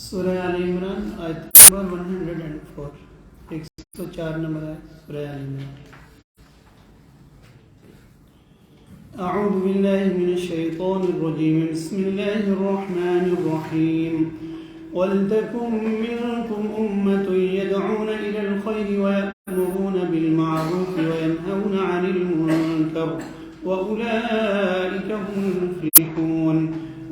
سورہ آل عمران آیت number 104 104 number آیت سورہ آل عمران. اعوذ باللہ من الشیطان الرجیم بسم اللہ الرحمن الرحیم وَلْتَكُنْ مِنْكُمْ أُمَّةٌ يَدْعُونَ إِلَى الْخَيْرِ وَيَأْمُرُونَ بِالْمَعْرُوفِ وَيَنْهَوْنَ عَنِ الْمُنْكَرِ وَأُولَئِكَ هُمُ الْمُفْلِحُونَ.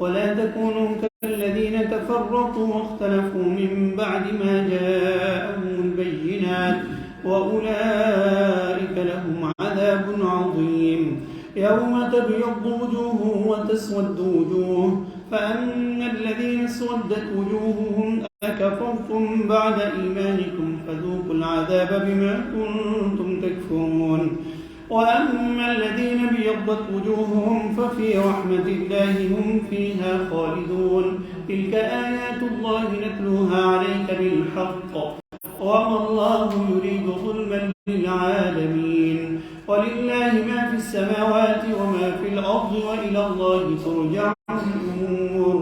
ولا تكونوا كالذين تفرقوا واختلفوا من بعد ما جاءهم البينات وأولئك لهم عذاب عظيم. يوم تبيض وجوه وتسود وجوه فأما الذين اسودت وجوههم أكفرتم بعد إيمانكم فذوقوا العذاب بما كنتم تكفرون. وأما الذين ابيضت وجوههم ففي رحمة الله هم فيها خالدون. تلك آيات الله نتلوها عليك بالحق وما الله يريد ظلما للعالمين. ولله ما في السماوات وما في الأرض وإلى الله ترجع الأمور.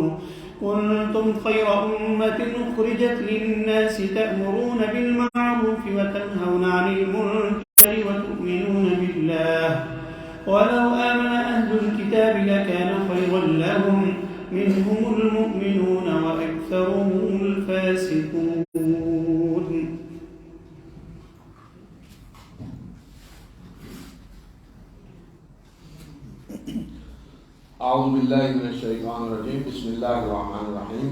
كنتم خير أمة أخرجت للناس تأمرون بالمعروف وتنهون عن المنكر وتؤمنون بالله ولو آمن أهل الكتاب لكان خيرا لهم منهم المؤمنون وأكثرهم الفاسقون. اعوذ باللہ من الشیطان الرجیم بسم اللہ الرحمن الرحیم.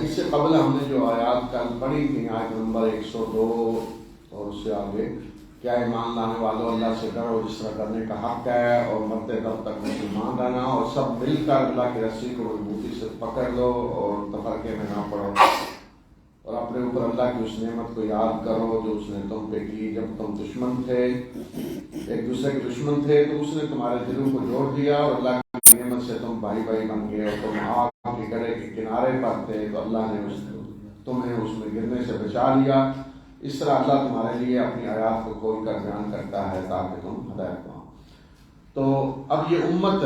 اس سے قبل ہم نے جو آیات کل پڑھی تھی آیت نمبر 102 اور اس سے آگے کیا ایمان لانے والوں اللہ سے ڈرو جس طرح کرنے کا حق ہے اور مرتے دم تک مسلمان رہنا اور سب مل کر اللہ کی رسی کو مضبوطی سے پکڑ لو اور تفرقے میں نہ پڑو اور اپنے اوپر اللہ کی اس نعمت کو یاد کرو جو اس نے تم پہ کی. جب تم دشمن تھے ایک دوسرے کے دشمن تھے تو اس نے تمہارے دلوں کو جوڑ دیا اور اللہ کی نعمت سے تم بھائی بھائی بن گئے اور تم آگ کے گڑھے کے کنارے پر تھے تو اللہ نے تمہیں اس میں گرنے سے بچا لیا. اس طرح اللہ تمہارے لیے اپنی آیات کو کھول کر بیان کرتا ہے تاکہ تم ہدایت پاؤ. تو اب یہ امت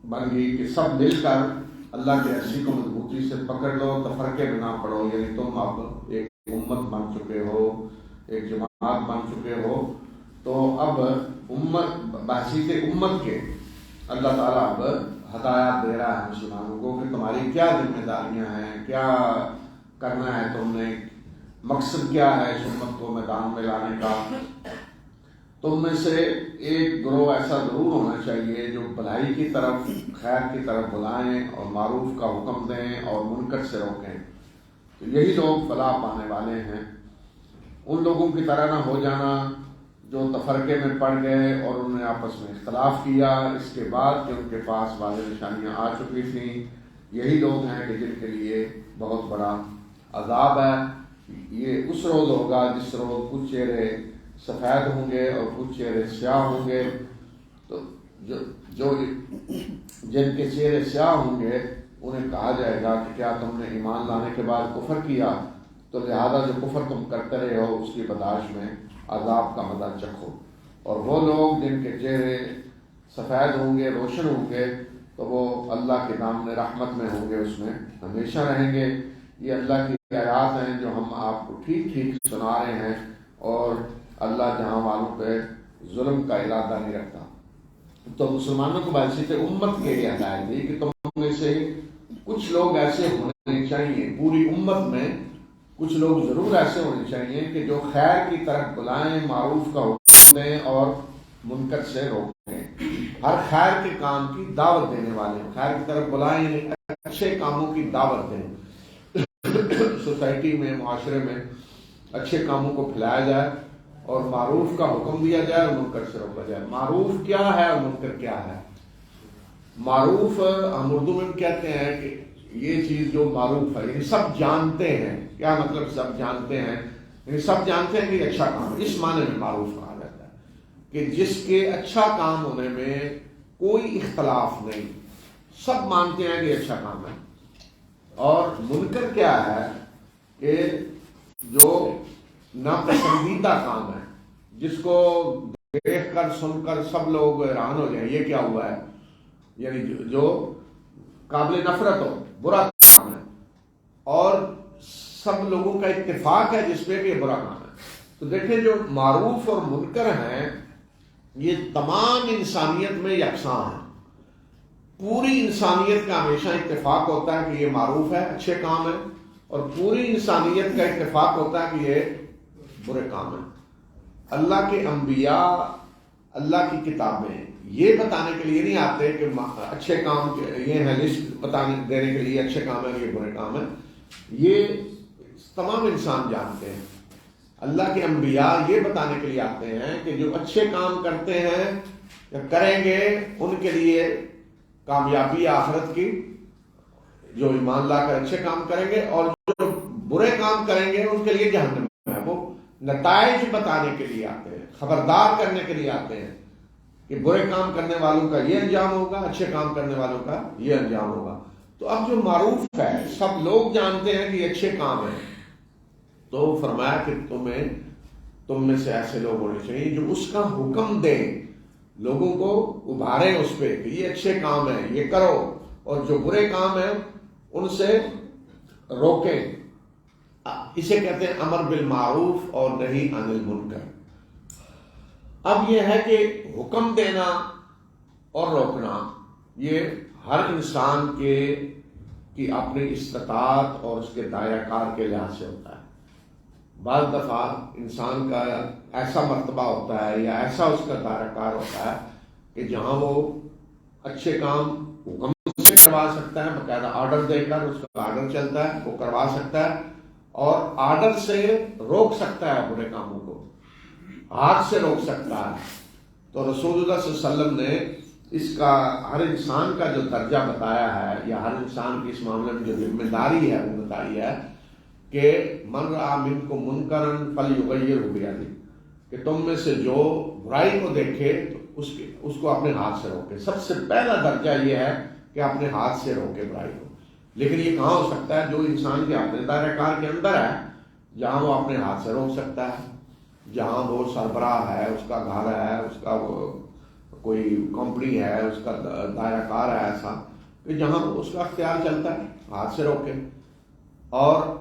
بن گئی کہ سب مل کر اللہ کے رسی کو مضبوطی سے پکڑ لو تفرقے میں نہ پڑو. یعنی تم اب ایک امت بن چکے ہو ایک جماعت بن چکے ہو. تو اب امت بحثیت امت کے اللہ تعالیٰ اب ہدایات دے رہا ہے مسلمانوں کو کہ تمہاری کیا ذمہ داریاں ہیں کیا کرنا ہے تم نے مقصد کیا ہے اس امت کو میدان میں لانے کا. تم میں سے ایک گروہ ایسا ضرور ہونا چاہیے جو بھلائی کی طرف خیر کی طرف بلائیں اور معروف کا حکم دیں اور منکر سے روکیں. تو یہی لوگ فلاح پانے والے ہیں. ان لوگوں کی طرح نہ ہو جانا جو تفرقے میں پڑ گئے اور انہوں نے آپس میں اختلاف کیا اس کے بعد کہ ان کے پاس واضح نشانیاں آ چکی تھیں. یہی لوگ ہیں کہ جن کے لیے بہت بڑا عذاب ہے. یہ اس روز ہوگا جس روز کچھ چہرے سفید ہوں گے اور کچھ چہرے سیاہ ہوں گے. تو جو جن کے چہرے سیاہ ہوں گے انہیں کہا جائے گا کہ کیا تم نے ایمان لانے کے بعد کفر کیا تو لہذا جو کفر تم کرتے رہے ہو اس کی بداش میں عذاب کا مزہ چکھو. اور وہ لوگ جن کے چہرے سفید ہوں گے روشن ہوں گے تو وہ اللہ کے دامن رحمت میں ہوں گے اس میں ہمیشہ رہیں گے. یہ اللہ کی آیات ہیں جو ہم آپ کو ٹھیک ٹھیک سنا رہے ہیں اور اللہ جہاں والوں پہ ظلم کا ارادہ نہیں رکھتا. تو مسلمانوں کو بحثیت امت کے لیے ہدایت دی کہ تم میں سے کچھ لوگ ایسے ہونے چاہیے پوری امت میں کچھ لوگ ضرور ایسے ہونے چاہیے کہ جو خیر کی طرف بلائیں معروف کا حکم دیں اور منکر سے روکیں. ہر خیر کے کام کی دعوت دینے والے خیر کی طرف بلائیں یعنی اچھے کاموں کی دعوت دیں. سوسائٹی میں معاشرے میں اچھے کاموں کو پھیلایا جائے اور معروف کا حکم دیا جائے اور منکر سے روکا جائے. معروف کیا ہے اور منکر کیا ہے؟ معروف ہم اردو میں کہتے ہیں کہ یہ چیز جو معروف ہے یعنی سب جانتے ہیں. کیا مطلب سب جانتے ہیں؟ یعنی سب جانتے ہیں کہ یہ اچھا کام ہے. اس معنی میں معروف کہا جاتا ہے کہ جس کے اچھا کام ہونے میں کوئی اختلاف نہیں سب مانتے ہیں کہ یہ اچھا کام ہے. اور منکر کیا ہے کہ جو ناپسندیدہ کام ہے جس کو دیکھ کر سن کر سب لوگ حیران ہو جائیں یہ کیا ہوا ہے یعنی جو قابل نفرت ہو برا کام ہے اور سب لوگوں کا اتفاق ہے جس پہ کہ یہ برا کام ہے. تو دیکھیں جو معروف اور منکر ہیں یہ تمام انسانیت میں یکساں ہیں. پوری انسانیت کا ہمیشہ اتفاق ہوتا ہے کہ یہ معروف ہے، اچھے کام ہے، اور پوری انسانیت کا اتفاق ہوتا ہے کہ یہ برے کام ہیں. اللہ کے انبیاء، اللہ کی کتابیں یہ بتانے کے لیے نہیں آتے کہ اچھے کام یہ ہیں، لسٹ بتانے دینے کے لیے اچھے کام ہیں یہ برے کام ہیں. یہ تمام انسان جانتے ہیں. اللہ کے انبیاء یہ بتانے کے لیے آتے ہیں کہ جو اچھے کام کرتے ہیں یا کریں گے ان کے لیے کامیابی آخرت کی، جو ایمان لا کر اچھے کام کریں گے، اور جو برے کام کریں گے ان کے لیے جہنم ہے. وہ نتائج بتانے کے لیے آتے ہیں، خبردار کرنے کے لیے آتے ہیں کہ برے کام کرنے والوں کا یہ انجام ہوگا، اچھے کام کرنے والوں کا یہ انجام ہوگا. تو اب جو معروف ہے سب لوگ جانتے ہیں کہ یہ اچھے کام ہیں، تو فرمایا کہ تم میں سے ایسے لوگ ہونے چاہیے جو اس کا حکم دیں، لوگوں کو ابھاریں اس پہ کہ یہ اچھے کام ہیں یہ کرو، اور جو برے کام ہیں ان سے روکیں. اسے کہتے ہیں امر بالمعروف اور نہی عن المنکر. اب یہ ہے کہ حکم دینا اور روکنا یہ ہر انسان کی اپنی استطاعت اور اس کے دائرہ کار کے لحاظ سے ہوتا ہے. بعض دفعہ انسان کا ایسا مرتبہ ہوتا ہے یا ایسا اس کا دائرہ کار ہوتا ہے کہ جہاں وہ اچھے کام حکم سے کروا سکتا ہے، باقاعدہ آرڈر دے کر اس کا آرڈر چلتا ہے، وہ کروا سکتا ہے، اور آرڈر سے روک سکتا ہے برے کاموں کو، ہاتھ سے روک سکتا ہے. تو رسول اللہ صلی اللہ علیہ وسلم نے اس کا ہر انسان کا جو درجہ بتایا ہے یا ہر انسان کی اس معاملے میں جو ذمہ داری ہے وہ بتائی ہے کہ من رأى منکم منکرا فلیغیرہ بیدہ، کہ تم میں سے جو برائی کو دیکھے تو اس کو اپنے ہاتھ سے روکے. سب سے پہلا درجہ یہ ہے کہ اپنے ہاتھ سے روکے برائی کو. لیکن یہ کہاں ہو سکتا ہے؟ جو انسان کے اپنے دائرہ کار کے اندر ہے، جہاں وہ اپنے ہاتھ سے روک سکتا ہے، جہاں وہ سربراہ ہے، اس کا گھر ہے، اس کا کوئی کمپنی ہے، اس کا دائرہ کار ہے ایسا کہ جہاں اس کا اختیار چلتا ہے ہاتھ سے روکے. اور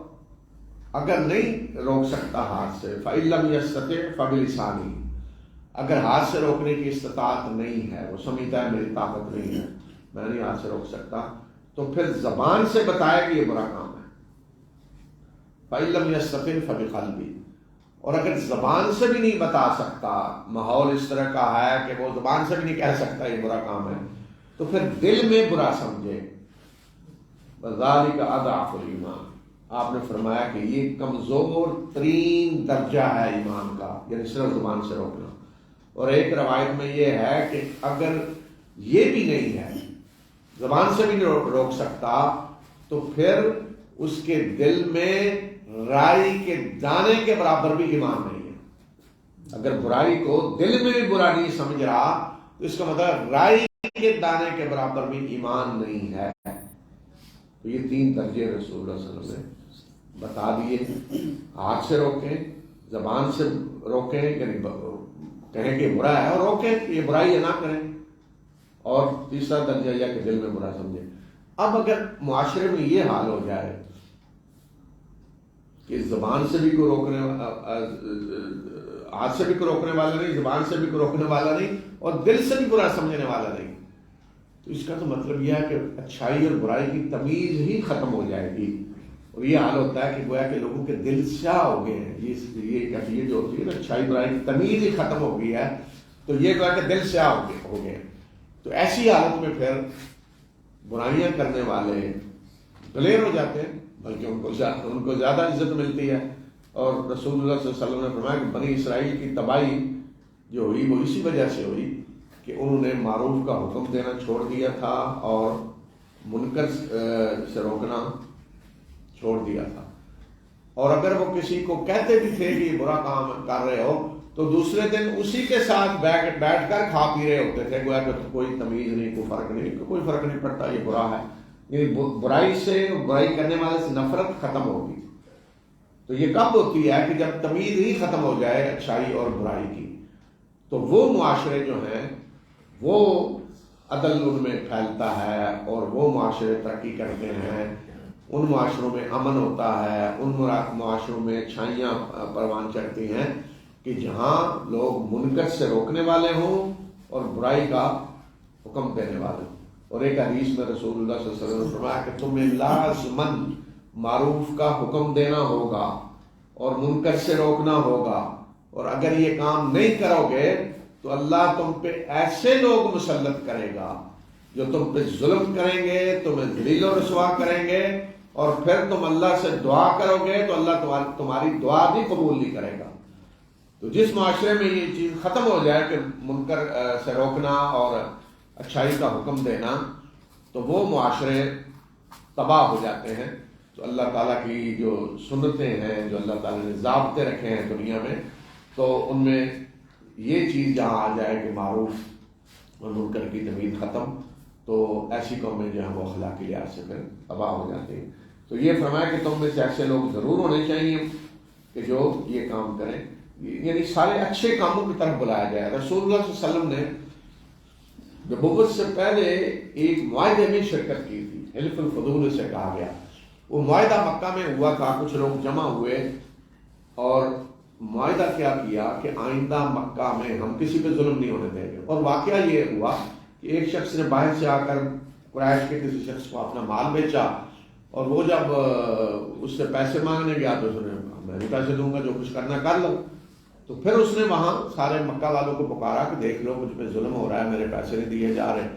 اگر نہیں روک سکتا ہاتھ سے فَإِن لَّمْ يَسْتَطِعْ فَبِلِسَانِهِ، اگر ہاتھ سے روکنے کی استطاعت نہیں ہے، وہ سمجھتا ہے میری طاقت نہیں ہے، میں نہیں ہاتھ سے روک سکتا، تو پھر زبان سے بتایا کہ یہ برا کام ہے. فَإِن لَّمْ يَسْتَطِعْ فَبِقَلْبِهِ، اور اگر زبان سے بھی نہیں بتا سکتا، ماحول اس طرح کا ہے کہ وہ زبان سے بھی نہیں کہہ سکتا یہ برا کام ہے، تو پھر دل میں برا سمجھے. وَذَلِكَ أَضْعَفُ الْإِيمَانِ، آپ نے فرمایا کہ یہ کمزور ترین درجہ ہے ایمان کا، یعنی صرف زبان سے روکنا. اور ایک روایت میں یہ ہے کہ اگر یہ بھی نہیں ہے، زبان سے بھی نہیں روک سکتا، تو پھر اس کے دل میں رائی کے دانے کے برابر بھی ایمان نہیں ہے. اگر برائی کو دل میں بھی برا نہیں سمجھ رہا تو اس کا مطلب رائی کے دانے کے برابر بھی ایمان نہیں ہے. تو یہ تین درجے رسول اللہ صلی اللہ علیہ وسلم نے بتا دیے. ہاتھ سے روکیں، زبان سے روکیں، یعنی کہیں کہ برا ہے اور روکیں کہ یہ برائی نہ کریں، اور تیسرا درجہ یہ کہ دل میں برا سمجھیں. اب اگر معاشرے میں یہ حال ہو جائے کہ زبان سے بھی کوئی روکنے، ہاتھ سے بھی کوئی روکنے والا نہیں، زبان سے بھی کوئی روکنے والا نہیں، اور دل سے بھی برا سمجھنے والا نہیں، تو اس کا تو مطلب یہ ہے کہ اچھائی اور برائی کی تمیز ہی ختم ہو جائے گی. اور یہ حال ہوتا ہے کہ گویا کہ لوگوں کے دل سیاہ ہو گئے ہیں. یہ جو ہوتی ہے نا اچھائی برائی کی تمیز ہی ختم ہو گئی ہے، تو یہ گویا کہ دل سیاہ ہو گئے. تو ایسی حالت میں پھر برائیاں کرنے والے دلیر ہو جاتے ہیں، بلکہ ان کو زیادہ عزت ملتی ہے. اور رسول اللہ صلی اللہ علیہ وسلم نے فرمایا کہ بنی اسرائیل کی تباہی جو ہوئی وہ اسی وجہ سے ہوئی کہ انہوں نے معروف کا حکم دینا چھوڑ دیا تھا اور منکر سے روکنا چھوڑ دیا تھا. اور اگر وہ کسی کو کہتے بھی تھے کہ یہ برا کام کر رہے ہو تو دوسرے دن اسی کے ساتھ بیٹھ کر کھا پی رہے ہوتے تھے، گویا کہ کوئی تمیز نہیں، کوئی فرق نہیں پڑتا، یہ برا ہے. یعنی برائی سے، برائی کرنے والے سے نفرت ختم ہوگی. تو یہ کب ہوتی ہے کہ جب تمیز ہی ختم ہو جائے اچھائی اور برائی کی. تو وہ معاشرے جو ہیں وہ عدل ان میں پھیلتا ہے اور وہ معاشرے ترقی کرتے ہیں ان معاشروں میں امن ہوتا ہے، ان معاشروں میں اچھائیاں پروان چڑھتی ہیں کہ جہاں لوگ منکر سے روکنے والے ہوں اور برائی کا حکم دینے والے ہوں۔ اور ایک حدیث میں رسول اللہ صلی اللہ علیہ وسلم نے فرمایا کہ تمہیں لازماً معروف کا حکم دینا ہوگا اور منکر سے روکنا ہوگا، اور اگر یہ کام نہیں کرو گے تو اللہ تم پہ ایسے لوگ مسلط کرے گا جو تم پہ ظلم کریں گے، تمہیں ذلیل و رسوا کریں گے، اور پھر تم اللہ سے دعا کرو گے تو اللہ تمہاری دعا بھی قبول نہیں کرے گا۔ تو جس معاشرے میں یہ چیز ختم ہو جائے کہ منکر سے روکنا اور اچھائی کا حکم دینا، تو وہ معاشرے تباہ ہو جاتے ہیں۔ تو اللہ تعالیٰ کی جو سنتیں ہیں، جو اللہ تعالیٰ نے ضابطے رکھے ہیں دنیا میں، تو ان میں یہ چیز جہاں آ جائے کہ معروف اور منکر کی تمیز ختم، تو ایسی قومیں جو ہیں وہ اخلاقی لحاظ سے پھر تباہ ہو جاتی ہیں۔ تو یہ فرمایا کہ تم میں سے ایسے لوگ ضرور ہونے چاہیے کہ جو یہ کام کریں، یعنی سارے اچھے کاموں کی طرف بلایا جائے۔ رسول اللہ صلی اللہ علیہ وسلم نے نبوت سے پہلے ایک معاہدے میں شرکت کی تھی، حلف الفضول سے کہا گیا۔ وہ معاہدہ مکہ میں ہوا تھا، کچھ لوگ جمع ہوئے اور معاہدہ کیا کیا کہ آئندہ مکہ میں ہم کسی پہ ظلم نہیں ہونے دیں گے۔ اور واقعہ یہ ہوا کہ ایک شخص نے باہر سے آ کر قریش کے کسی شخص کو اپنا مال بیچا، اور وہ جب اس سے پیسے مانگنے گیا تو اس نے میں بھی پیسے دوں گا، جو کچھ کرنا کر لو۔ تو پھر اس نے وہاں سارے مکہ والوں کو پکارا کہ دیکھ لو مجھ پہ ظلم ہو رہا ہے، میرے پیسے نہیں دیے جا رہے۔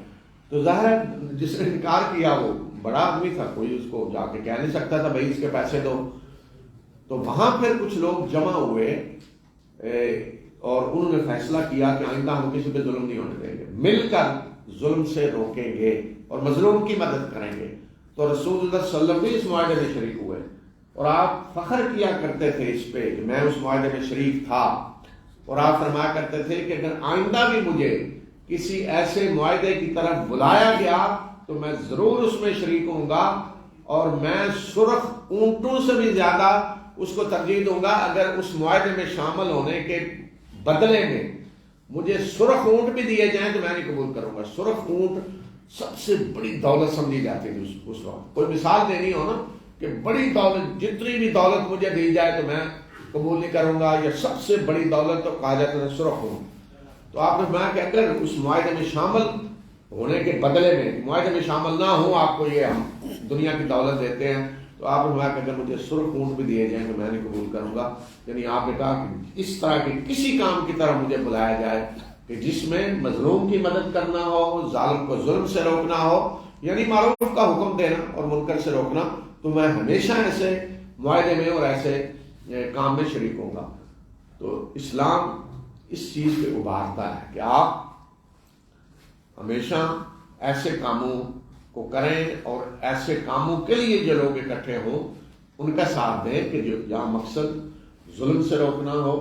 تو ظاہر ہے جس نے انکار کیا وہ بڑا آدمی تھا، کوئی اس کو جا کے کہہ نہیں سکتا تھا بھائی اس کے پیسے دو۔ تو وہاں پھر کچھ لوگ جمع ہوئے اور انہوں نے فیصلہ کیا کہ آئندہ ہم کسی پہ ظلم نہیں ہونے دیں گے، مل کر ظلم سے روکیں گے اور مظلوم کی مدد کریں گے۔ تو رسول اللہ صلی اللہ علیہ وسلم بھی اس معاہدے میں شریک ہوئے، اور آپ فخر کیا کرتے تھے اس پہ کہ میں اس معاہدے میں شریک تھا، اور آپ فرمایا کرتے تھے کہ اگر آئندہ بھی مجھے کسی ایسے معاہدے کی طرف بلایا گیا تو میں ضرور اس میں شریک ہوں گا، اور میں سرخ اونٹوں سے بھی زیادہ اس کو ترجیح دوں گا اگر اس معاہدے میں شامل ہونے کے بدلے میں مجھے سرخ اونٹ بھی دیے جائیں تو میں نہیں قبول کروں گا۔ سرخ اونٹ سب سے بڑی دولت سمجھی جاتی تھی اس وقت۔ کوئی مثال دینی ہو نا کہ بڑی دولت، جتنی بھی دولت مجھے دی جائے تو میں قبول نہیں کروں گا، یا سب سے بڑی دولت تو کہا جاتا ہے سرخ اونٹ۔ تو آپ نے فرمایا کہ اگر اس معاہدے میں شامل ہونے کے بدلے میں، معاہدے میں شامل نہ ہوں، آپ کو یہ ہم دنیا کی دولت دیتے ہیں، تو آپ نے فرمایا کہ اگر مجھے سرخ اونٹ بھی دیے جائیں تو میں نہیں قبول کروں گا۔ یعنی آپ نے کہا کہ اس طرح کے کسی کام کی طرف مجھے بلایا جائے کہ جس میں مظلوم کی مدد کرنا ہو، ظالم کو ظلم سے روکنا ہو، یعنی معروف کا حکم دینا اور منکر سے روکنا، تو میں ہمیشہ ایسے معاہدے میں اور ایسے کام میں شریک ہوں گا۔ تو اسلام اس چیز پہ ابھارتا ہے کہ آپ ہمیشہ ایسے کاموں کو کریں، اور ایسے کاموں کے لیے جو لوگ اکٹھے ہوں ان کا ساتھ دیں کہ جو جہاں مقصد ظلم سے روکنا ہو،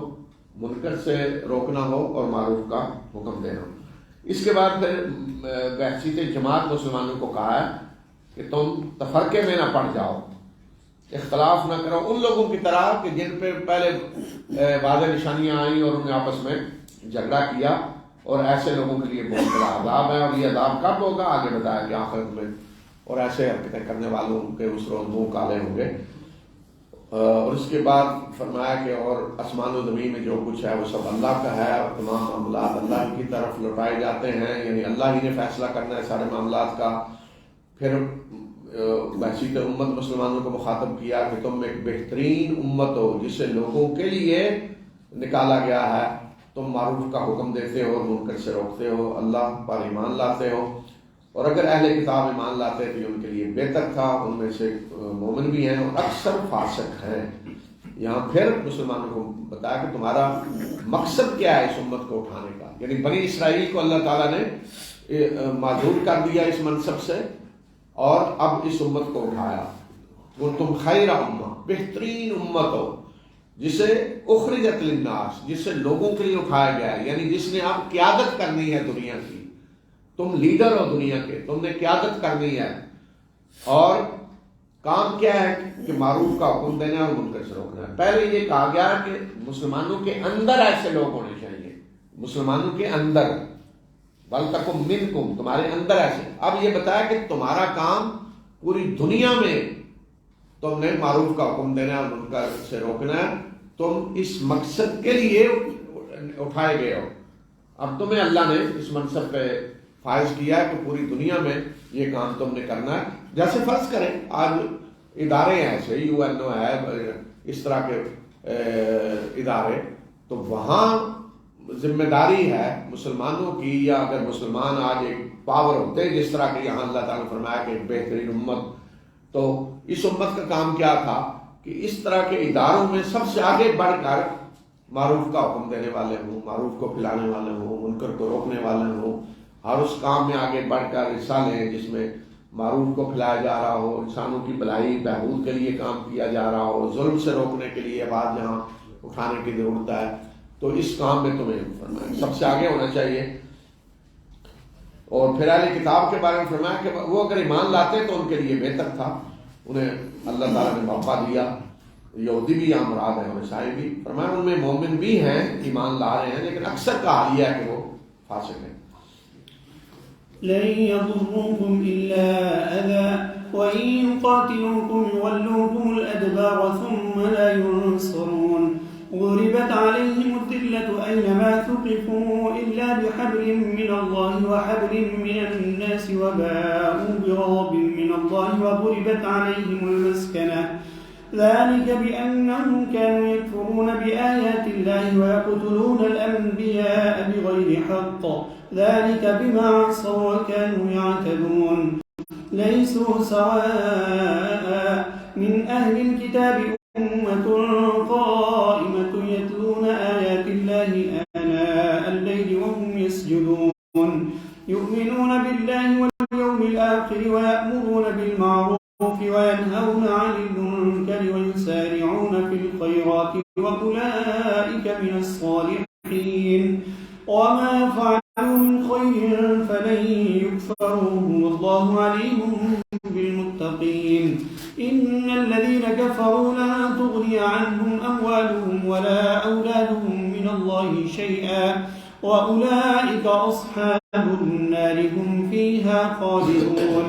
منکر سے روکنا ہو اور معروف کا حکم دینا ہو۔ اس کے بعد پھر بحثیت جماعت مسلمانوں کو کہا ہے کہ تم تفرقے میں نہ پڑ جاؤ، اختلاف نہ کرو ان لوگوں کی طرح کہ جن پہ پہلے واضح نشانیاں آئیں اور انہوں نے آپس میں جھگڑا کیا، اور ایسے لوگوں کے لیے بہت بڑا عذاب ہے، اور یہ عذاب کب ہوگا آگے بتایا کہ آخرت میں، اور ایسے حرکتیں کرنے والوں کے اس روز منہ کالے ہوں گے۔ اور اس کے بعد فرمایا کہ اور آسمان و زمین میں جو کچھ ہے وہ سب اللہ کا ہے، اور تمام معاملات اللہ کی طرف لوٹائے جاتے ہیں، یعنی اللہ ہی نے فیصلہ کرنا ہے سارے معاملات کا۔ پھر بحثیت امت مسلمانوں کو مخاطب کیا کہ تم ایک بہترین امت ہو جسے لوگوں کے لیے نکالا گیا ہے، تم معروف کا حکم دیتے ہو، منکر سے روکتے ہو، اللہ پر ایمان لاتے ہو، اور اگر اہل کتاب ایمان لاتے تو ان کے لیے بہتر تھا، ان میں سے مومن بھی ہیں اور اکثر فاسق ہیں۔ یہاں پھر مسلمانوں کو بتایا کہ تمہارا مقصد کیا ہے اس امت کو اٹھانے کا، یعنی بنی اسرائیل کو اللہ تعالیٰ نے معذور کر دیا اس منصب سے، اور اب اس امت کو اٹھایا۔ وہ تم خیر امہ، بہترین امت ہو جسے اخرجت للناس، جسے لوگوں کے لیے اٹھایا گیا ہے، یعنی جس نے اب قیادت کرنی ہے دنیا کی، تم لیڈر ہو دنیا کے، تم نے قیادت کرنی ہے، اور کام کیا ہے کہ معروف کا حکم دینا اور منکر سے روکنا ہے۔ پہلے یہ کہا گیا کہ مسلمانوں کے اندر ایسے لوگ ہونے چاہیے، مسلمانوں کے اندر، وَلْتَكُن مِّنْكُمْ، تمہارے اندر ایسے۔ اب یہ بتایا کہ تمہارا کام پوری دنیا میں تم نے معروف کا حکم دینا ہے اور منکر سے روکنا ہے، تم اس مقصد کے لیے اٹھائے گئے ہو۔ اب تمہیں اللہ نے اس منصب پہ فائز کیا ہے کہ پوری دنیا میں یہ کام تم نے کرنا ہے۔ جیسے فرض کریں آج ادارے ہیں ایسے UN ہے، اس طرح کے ادارے، تو وہاں ذمہ داری ہے مسلمانوں کی، یا اگر مسلمان آج ایک پاور ہوتے جس طرح کہ یہاں اللہ تعالیٰ نے فرمایا کہ ایک بہترین امت، تو اس امت کا کام کیا تھا کہ اس طرح کے اداروں میں سب سے آگے بڑھ کر معروف کا حکم دینے والے ہوں، معروف کو پھیلانے والے ہوں، منکر کو روکنے والے ہوں، ہر اس کام میں آگے بڑھ کر حصہ لیں جس میں معروف کو پھیلایا جا رہا ہو، انسانوں کی بھلائی بہبود کے لیے کام کیا جا رہا ہو، ظلم سے روکنے کے لیے آواز جہاں اٹھانے کی ضرورت ہے، تو اس کام میں تمہیں فرمایا سب سے آگے ہونا چاہیے۔ اور پھر اہل کتاب کے بارے میں فرمایا کہ وہ اگر ایمان لاتے تو ان کے لیے بہتر تھا، انہیں اللہ تعالیٰ نے موقع دیا۔ یہودی بھی یہاں مراد ہے اور عیسائی بھی، فرمایا ان میں مومن بھی ہیں، ایمان لا رہے ہیں، لیکن اکثر کا حال یہ ہے کہ وہ فاسق ہیں۔ لن يضروكم إلا أذى وإن يقاتلوكم يولوكم الأدبار ثم لا ينصرون ضربت عليهم الذلة أينما ثقفوا إلا بحبل من الله وحبل من الناس وباءوا بغضب من الله وضربت عليهم المسكنة ذلك بأنهم كانوا يكفرون بآيات الله ويقتلون الأنبياء بغير حق ذلك بما عصوا وكانوا يعتدون ليسوا سواء من أهل الكتاب أمة قائمة يتلون آيات الله آناء الليل وهم يسجدون يؤمنون بالله واليوم الآخر ويأمرون بالمعروف وينهون عن المنكر ويسارعون في الخيرات وأولئك من الصالحين وما فعلوا من خير فلن يكفروه والله عليم بالمتقين إن الذين كفروا لا تغني عنهم أموالهم ولا أولادهم من الله شيئا وأولئك أصحاب النار هم فيها خالدون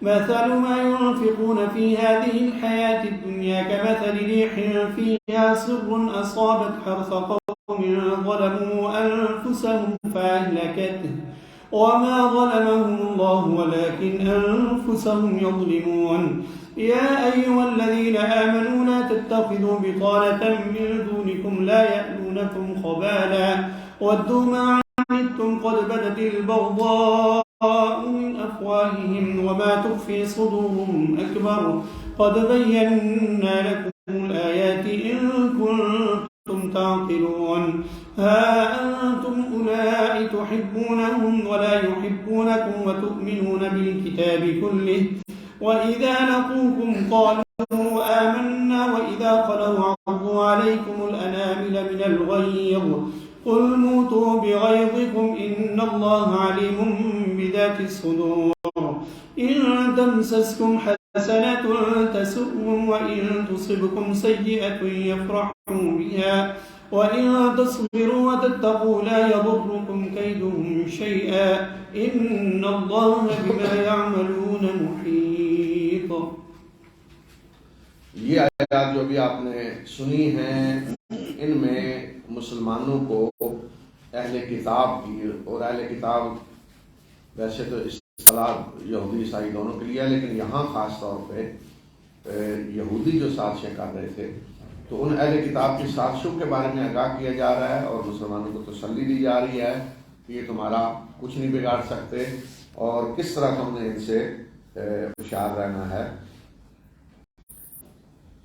مثل ما ينفقون في هذه الحياة الدنيا كمثل ريح فيها سر أصابت حرث قوم ظلموا أنفسهم فأهلكته وما ظلمهم الله ولكن أنفسهم يظلمون يا أيها الذين آمنوا لا تتخذوا بطانة من دونكم لا يألونكم خبالا ودوا ما عنتم قد بدت البغضاء من أفواههم وما تخفي صدورهم أكبر قد بينا لكم الآيات إن كنتم تعقلون ها أنتم أولئك تحبونهم ولا يحبونكم وتؤمنون بالكتاب كله وإذا لقوكم قالوا آمنا وإذا خلوا عضوا عليكم الأنامل من الغيظ قل موتوا بغيظكم إن الله عليم بذات الصدور إن تمسسكم حسنة تسؤهم وإن تصبكم سيئة يفرحوا بها وإن تصبروا وتتقوا لا يضركم كيدهم شيئا إن الله بما يعملون محيط۔ یہ آیات جو بھی آپ نے سنی ہیں ان میں مسلمانوں کو اہل کتاب کی، اور اہل کتاب ویسے تو اصطلاح یہودی عیسائی دونوں کے لیے ہے، لیکن یہاں خاص طور پہ یہودی جو سازشیں کر رہے تھے تو ان اہل کتاب کی سازشوں کے بارے میں آگاہ کیا جا رہا ہے اور مسلمانوں کو تسلی دی جا رہی ہے کہ یہ تمہارا کچھ نہیں بگاڑ سکتے اور کس طرح تم نے ان سے ہوشیار رہنا ہے۔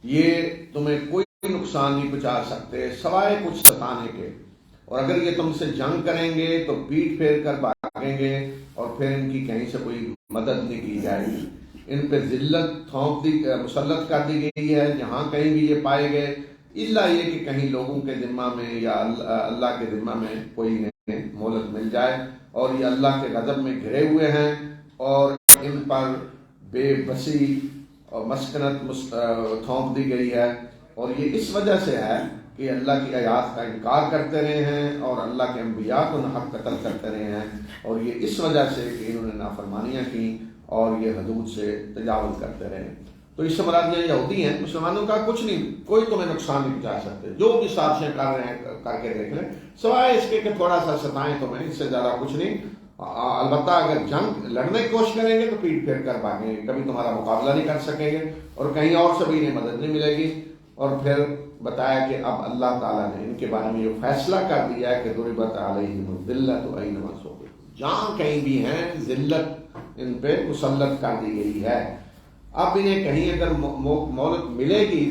یہ تمہیں کوئی نقصان نہیں پہنچا سکتے سوائے کچھ ستانے کے، اور اگر یہ تم سے جنگ کریں گے تو پیٹ پھیر کر بھاگیں گے اور پھر ان کی کہیں سے کوئی مدد نہیں کی جائے گی۔ ان پہ ذلت مسلط کر دی گئی ہے جہاں کہیں بھی یہ پائے گئے، الا یہ کہ کہیں لوگوں کے ذمہ میں یا اللہ کے ذمہ میں کوئی انہیں مہلت مل جائے، اور یہ اللہ کے غضب میں گھرے ہوئے ہیں اور ان پر بے بسی اور مسکنت تھونپ دی گئی ہے، اور یہ اس وجہ سے ہے کہ اللہ کی آیات کا انکار کرتے رہے ہیں اور اللہ کے انبیاء کو ناحق قتل کرتے رہے ہیں، اور یہ اس وجہ سے کہ انہوں نے نافرمانیاں کی اور یہ حدود سے تجاوز کرتے رہے۔ تو اس سے مراد یہ یہودی ہیں، مسلمانوں کا کچھ نہیں، کوئی تمہیں نقصان نہیں پہنچا سکتے، جو بھی سازشیں کر رہے ہیں کر کے دیکھ لیں، سوائے اس کے کہ تھوڑا سا ستائیں تمہیں، اس سے زیادہ کچھ نہیں۔ البتہ اگر جنگ لڑنے کی کوشش کریں گے تو پیٹ پھیر کر بھاگیں گے، کبھی تمہارا مقابلہ نہیں کر سکیں گے، اور کہیں اور سے بھی انہیں مدد نہیں ملے گی۔ اور پھر بتایا کہ اب اللہ تعالیٰ نے ان کے بارے میں یہ فیصلہ کر دیا ہے کہ ضربت علیہم الذلۃ اینما ثقفوا، جہاں کہیں بھی ہیں ذلت ان پہ مسلط کر دی گئی ہے۔ اب انہیں کہیں اگر مہلت ملے گی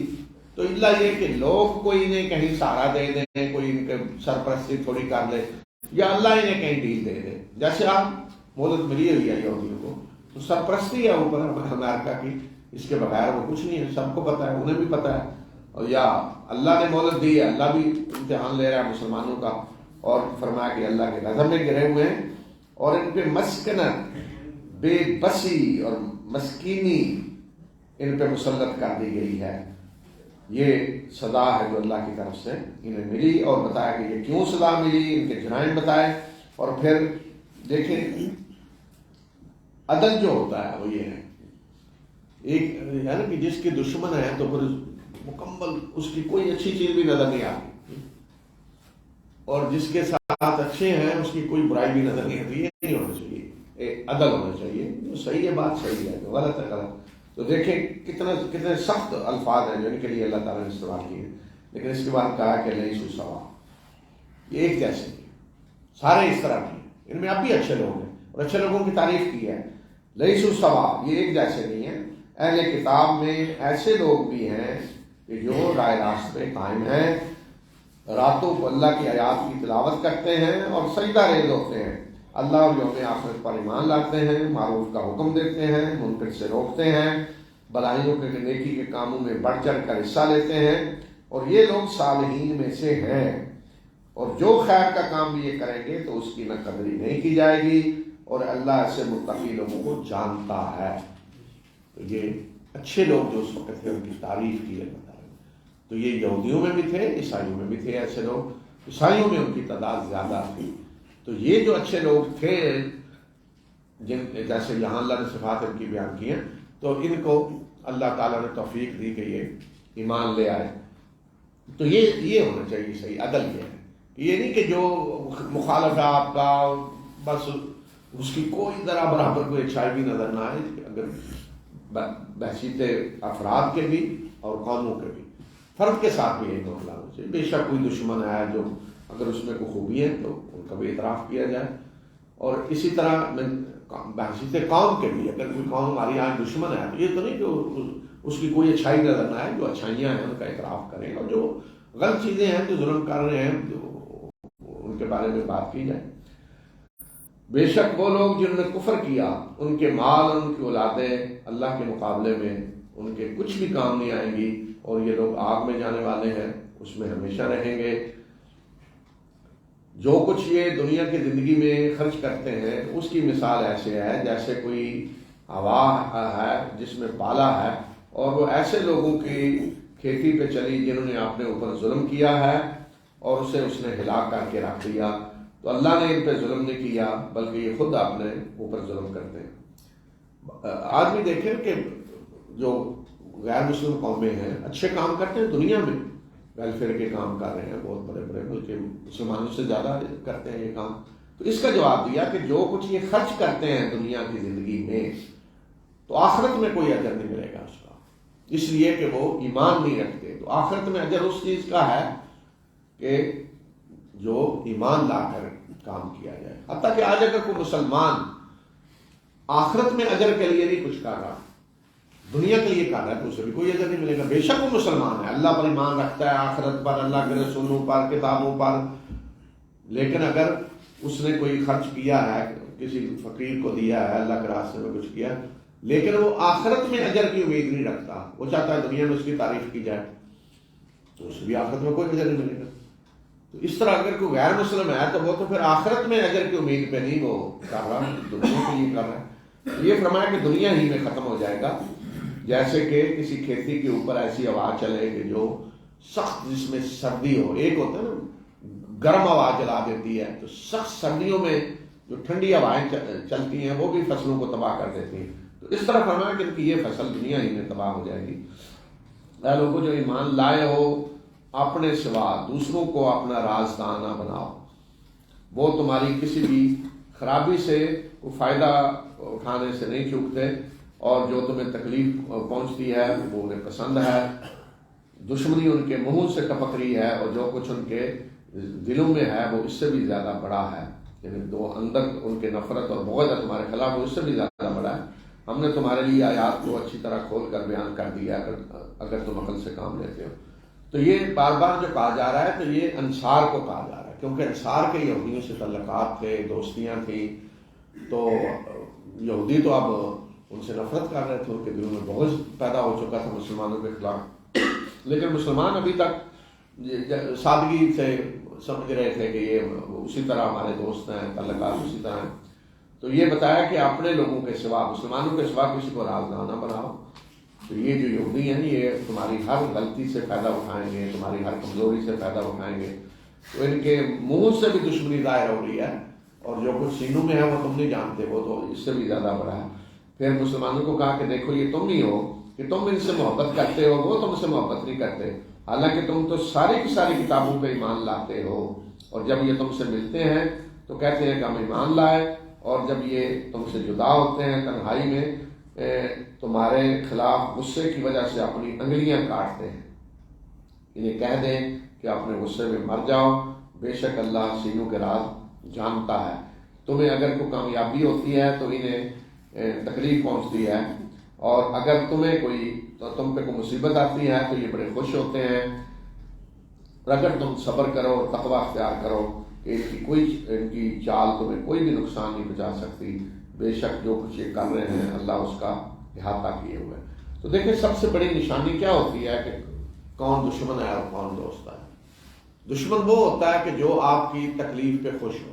تو اللہ یہ کہ لوگ کوئی انہیں کہیں سہارا دے دیں، کوئی ان کے سرپرستی تھوڑی کر لے، یا اللہ انہیں کہیں ڈیل دے دے۔ جیسے آپ مہلت ملی ہوئی ہے یہودیوں کو، تو سرپرستی ہے اوپر امریکہ کی، اس کے بغیر وہ کچھ نہیں ہے، سب کو پتہ ہے، انہیں بھی پتہ ہے، اور یا اللہ نے مہلت دی ہے، اللہ بھی امتحان لے رہا ہے مسلمانوں کا، اور فرمایا کہ اللہ کے غضب میں گرے ہوئے ہیں، اور ان پہ مسکنت، بے بسی اور مسکینی ان پہ مسلط کر دی گئی ہے۔ یہ سزا ہے جو اللہ کی طرف سے انہیں ملی، اور بتایا کہ یہ کیوں سزا ملی، ان کے جرائم بتائے، اور پھر دیکھیں عدل جو ہوتا ہے وہ یہ ہے، ایک ہے نا کہ جس کے دشمن ہے تو پھر مکمل اس کی کوئی اچھی چیز بھی نظر نہیں آتی، اور جس کے ساتھ اچھے ہیں اس کی کوئی برائی بھی نظر نہیں آتی۔ یہ نہیں ہونا چاہیے، عدل ہونا چاہیے، جو صحیح ہے بات صحیح ہے، جو غلط ہے غلط۔ تو دیکھیں کتنے سخت الفاظ ہیں جو ان کے لیے اللہ تعالیٰ نے استعمال کیے، لیکن اس کے بعد کہا کہ لیسوا سواء، یہ ایک جیسے نہیں، سارے اس طرح کے، ان میں اب بھی اچھے لوگ ہیں اور اچھے لوگوں کی تعریف کی ہے۔ لیسوا سواء، یہ ایک جیسے نہیں ہیں، اہل کتاب میں ایسے لوگ بھی ہیں کہ جو رائے راست پہ قائم ہیں، راتوں کو اللہ کی آیات کی تلاوت کرتے ہیں اور سجدہ ریز ہوتے ہیں، اللہ اور یوم آخرت پر ایمان لاتے ہیں، معروف کا حکم دیتے ہیں، منکر سے روکتے ہیں، بلائیوں کے نیکی کے کاموں میں بڑھ چڑھ کر حصہ لیتے ہیں، اور یہ لوگ صالحین میں سے ہیں، اور جو خیر کا کام بھی یہ کریں گے تو اس کی نہ قدری نہیں کی جائے گی، اور اللہ ایسے متقی لوگوں کو جانتا ہے۔ تو یہ اچھے لوگ جو اس وقت تھے ان کی تعریف کی ہے بتا رہے ہیں۔ تو یہ یہودیوں میں بھی تھے، عیسائیوں میں بھی تھے ایسے لوگ، عیسائیوں میں ان کی تعداد زیادہ تھی۔ تو یہ جو اچھے لوگ تھے جن جیسے یہاں اللہ نے صفات ان کی بیان کی ہیں، تو ان کو اللہ تعالیٰ نے توفیق دی کہ یہ ایمان لے آئے۔ تو یہ ہونا چاہیے صحیح عدل یہ ہے، یہ نہیں کہ جو مخالف ہے آپ کا بس اس کی کوئی ذرا برابر کوئی اچھائی بھی نظر نہ آئے، اگر بحثیت افراد کے بھی اور قوموں کے بھی، فرد کے ساتھ بھی یہی معاملہ ہونا چاہیے۔ بے شک کوئی دشمن ہے جو اگر اس میں کوئی خوبی ہے تو ان کا بھی اعتراف کیا جائے، اور اسی طرح بحثیت قوم کے بھی، اگر کوئی قوم ہماری آج دشمن ہے تو یہ تو نہیں کہ اس کی کوئی اچھائی نظر نہ آئے، جو اچھائیاں ہیں ان کا اعتراف کریں، اور جو غلط چیزیں ہیں جو ظلم کر رہے ہیں جو ان کے بارے میں بات کی جائے۔ بے شک وہ لوگ جنہوں نے کفر کیا، ان کے مال اور ان کی اولادیں اللہ کے مقابلے میں ان کے کچھ بھی کام نہیں آئیں گی، اور یہ لوگ آگ میں جانے والے ہیں، اس میں ہمیشہ رہیں گے۔ جو کچھ یہ دنیا کی زندگی میں خرچ کرتے ہیں اس کی مثال ایسے ہے جیسے کوئی ہوا ہے جس میں پالا ہے، اور وہ ایسے لوگوں کی کھیتی پہ چلی جنہوں نے اپنے اوپر ظلم کیا ہے اور اسے اس نے ہلاک کر کے رکھ دیا۔ تو اللہ نے ان پہ ظلم نہیں کیا بلکہ یہ خود اپنے اوپر ظلم کرتے ہیں۔ آج بھی دیکھیں کہ جو غیر مسلم قومیں ہیں اچھے کام کرتے ہیں، دنیا میں ویلفیئر کے کام کر رہے ہیں بہت بڑے بڑے، بلکہ مسلمانوں سے زیادہ کرتے ہیں یہ کام۔ تو اس کا جواب دیا کہ جو کچھ یہ خرچ کرتے ہیں دنیا کی زندگی میں تو آخرت میں کوئی اجر نہیں ملے گا اس کا، اس لیے کہ وہ ایمان نہیں رکھتے۔ تو آخرت میں اجر اس چیز کا ہے کہ جو ایمان لا کر کام کیا جائے۔ حتیٰ کہ آج اگر کوئی مسلمان آخرت میں اجر کے لیے نہیں کچھ کر رہا، دنیا کے لیے کر رہا ہے، تو اسے بھی کوئی اجر نہیں ملے گا۔ بے شک وہ مسلمان ہے، اللہ پر ایمان رکھتا ہے، آخرت پر، اللہ کے رسولوں پر، کتابوں پر، لیکن اگر اس نے کوئی خرچ کیا ہے، کسی فقیر کو دیا ہے، اللہ کے راستے میں کچھ کیا، لیکن وہ آخرت میں اجر کی امید نہیں رکھتا، وہ چاہتا ہے دنیا میں اس کی تعریف کی جائے، تو اسے بھی آخرت میں کوئی اجر نہیں ملے گا۔ تو اس طرح اگر کوئی غیر مسلم ہے تو وہ تو پھر آخرت میں اجر کی امید پہ نہیں وہ کر رہا، دنیا کے لیے کر رہا ہے۔ یہ فرمایا کہ دنیا ہی میں ختم ہو جائے گا، جیسے کہ کسی کھیتی کے اوپر ایسی ہوا چلے کہ جو سخت، جس میں سردی ہو، ایک ہوتا ہے نا گرم ہوا جلا دیتی ہے، تو سخت سردیوں میں جو ٹھنڈی ہوائیں چلتی ہیں وہ بھی فصلوں کو تباہ کر دیتی ہیں۔ تو اس طرح فرمایا کہ ان کی یہ فصل دنیا ہی میں تباہ ہو جائے گی۔ اے لوگوں جو ایمان لائے ہو، اپنے سوا دوسروں کو اپنا رازداں نہ بناؤ، وہ تمہاری کسی بھی خرابی سے کوئی فائدہ اٹھانے سے نہیں چوکتے، اور جو تمہیں تکلیف پہنچتی ہے وہ انہیں پسند ہے۔ دشمنی ان کے منہ سے ٹپک رہی ہے، اور جو کچھ ان کے دلوں میں ہے وہ اس سے بھی زیادہ بڑا ہے، یعنی دو اندر ان کے نفرت اور بغض ہے تمہارے خلاف، وہ اس سے بھی زیادہ بڑا ہے۔ ہم نے تمہارے لیے آیات کو اچھی طرح کھول کر بیان کر دیا اگر تم عقل سے کام لیتے ہو۔ تو یہ بار بار جو کہا جا رہا ہے تو یہ انصار کو کہا جا رہا ہے، کیونکہ انصار کے یہودیوں سے تعلقات تھے، دوستیاں تھیں، تو یہودی تو اب ان سے نفرت کر رہے تھے، ان کے دلوں میں بغض پیدا ہو چکا تھا مسلمانوں کے خلاف، لیکن مسلمان ابھی تک سادگی سے سمجھ رہے تھے کہ یہ اسی طرح ہمارے دوست ہیں، تعلقات اسی طرح ہیں۔ تو یہ بتایا کہ اپنے لوگوں کے سوا، مسلمانوں کے سوا کسی کو رازداں نہ بناؤ۔ تو یہ جو یہودی ہیں یہ تمہاری ہر غلطی سے فائدہ اٹھائیں گے، تمہاری ہر کمزوری سے فائدہ اٹھائیں گے، تو ان کے منہ سے بھی دشمنی ظاہر ہو رہی ہے، اور جو کچھ سینوں میں ہے وہ تم نہیں جانتے، وہ تو اس سے بھی زیادہ بڑا ہے۔ پھر مسلمانوں کو کہا کہ دیکھو یہ تم ہی ہو کہ تم ان سے محبت کرتے ہو، وہ تم سے محبت نہیں کرتے، حالانکہ تم تو ساری کی ساری کتابوں پہ ایمان لاتے ہو، اور جب یہ تم سے ملتے ہیں تو کہتے ہیں کہ ہم ایمان لائے، اور جب یہ تم سے جدا ہوتے ہیں تنہائی میں تمہارے خلاف غصے کی وجہ سے اپنی انگلیاں کاٹتے ہیں۔ انہیں کہہ دیں کہ اپنے غصے میں مر جاؤ، بے شک اللہ سینوں کے راز جانتا ہے۔ تمہیں اگر کوئی کامیابی ہوتی ہے تو انہیں تکلیف پہنچتی ہے، اور اگر تمہیں تم پہ کوئی مصیبت آتی ہے تو یہ بڑے خوش ہوتے ہیں، اگر تم صبر کرو اور تقوی اختیار کرو کہ ان کی چال تمہیں کوئی بھی نقصان نہیں پہنچا سکتی، بے شک جو کچھ یہ کر رہے ہیں اللہ اس کا احاطہ کیے ہوئے۔ تو دیکھیں سب سے بڑی نشانی کیا ہوتی ہے کہ کون دشمن ہے اور کون دوست ہے۔ دشمن وہ ہوتا ہے کہ جو آپ کی تکلیف پہ خوش ہو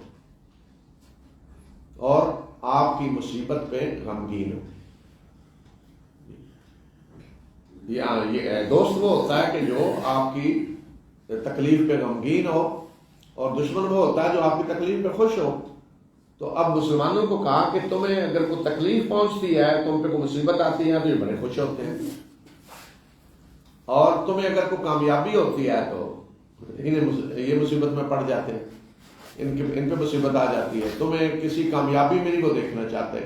اور آپ کی مصیبت پہ غمگین ہو۔ یہ دوست وہ ہوتا ہے کہ جو آپ کی تکلیف پہ غمگین ہو، اور دشمن وہ ہوتا ہے جو آپ کی تکلیف پہ خوش ہو۔ تو اب مسلمانوں کو کہا کہ تمہیں اگر کوئی تکلیف پہنچتی ہے، تم پہ کوئی مصیبت آتی ہے تو یہ بڑے خوش ہوتے ہیں، اور تمہیں اگر کوئی کامیابی ہوتی ہے تو یہ مصیبت میں پڑ جاتے ہیں، ان پہ مصیبت آ جاتی ہے، تمہیں کسی کامیابی میں نہیں وہ دیکھنا چاہتے،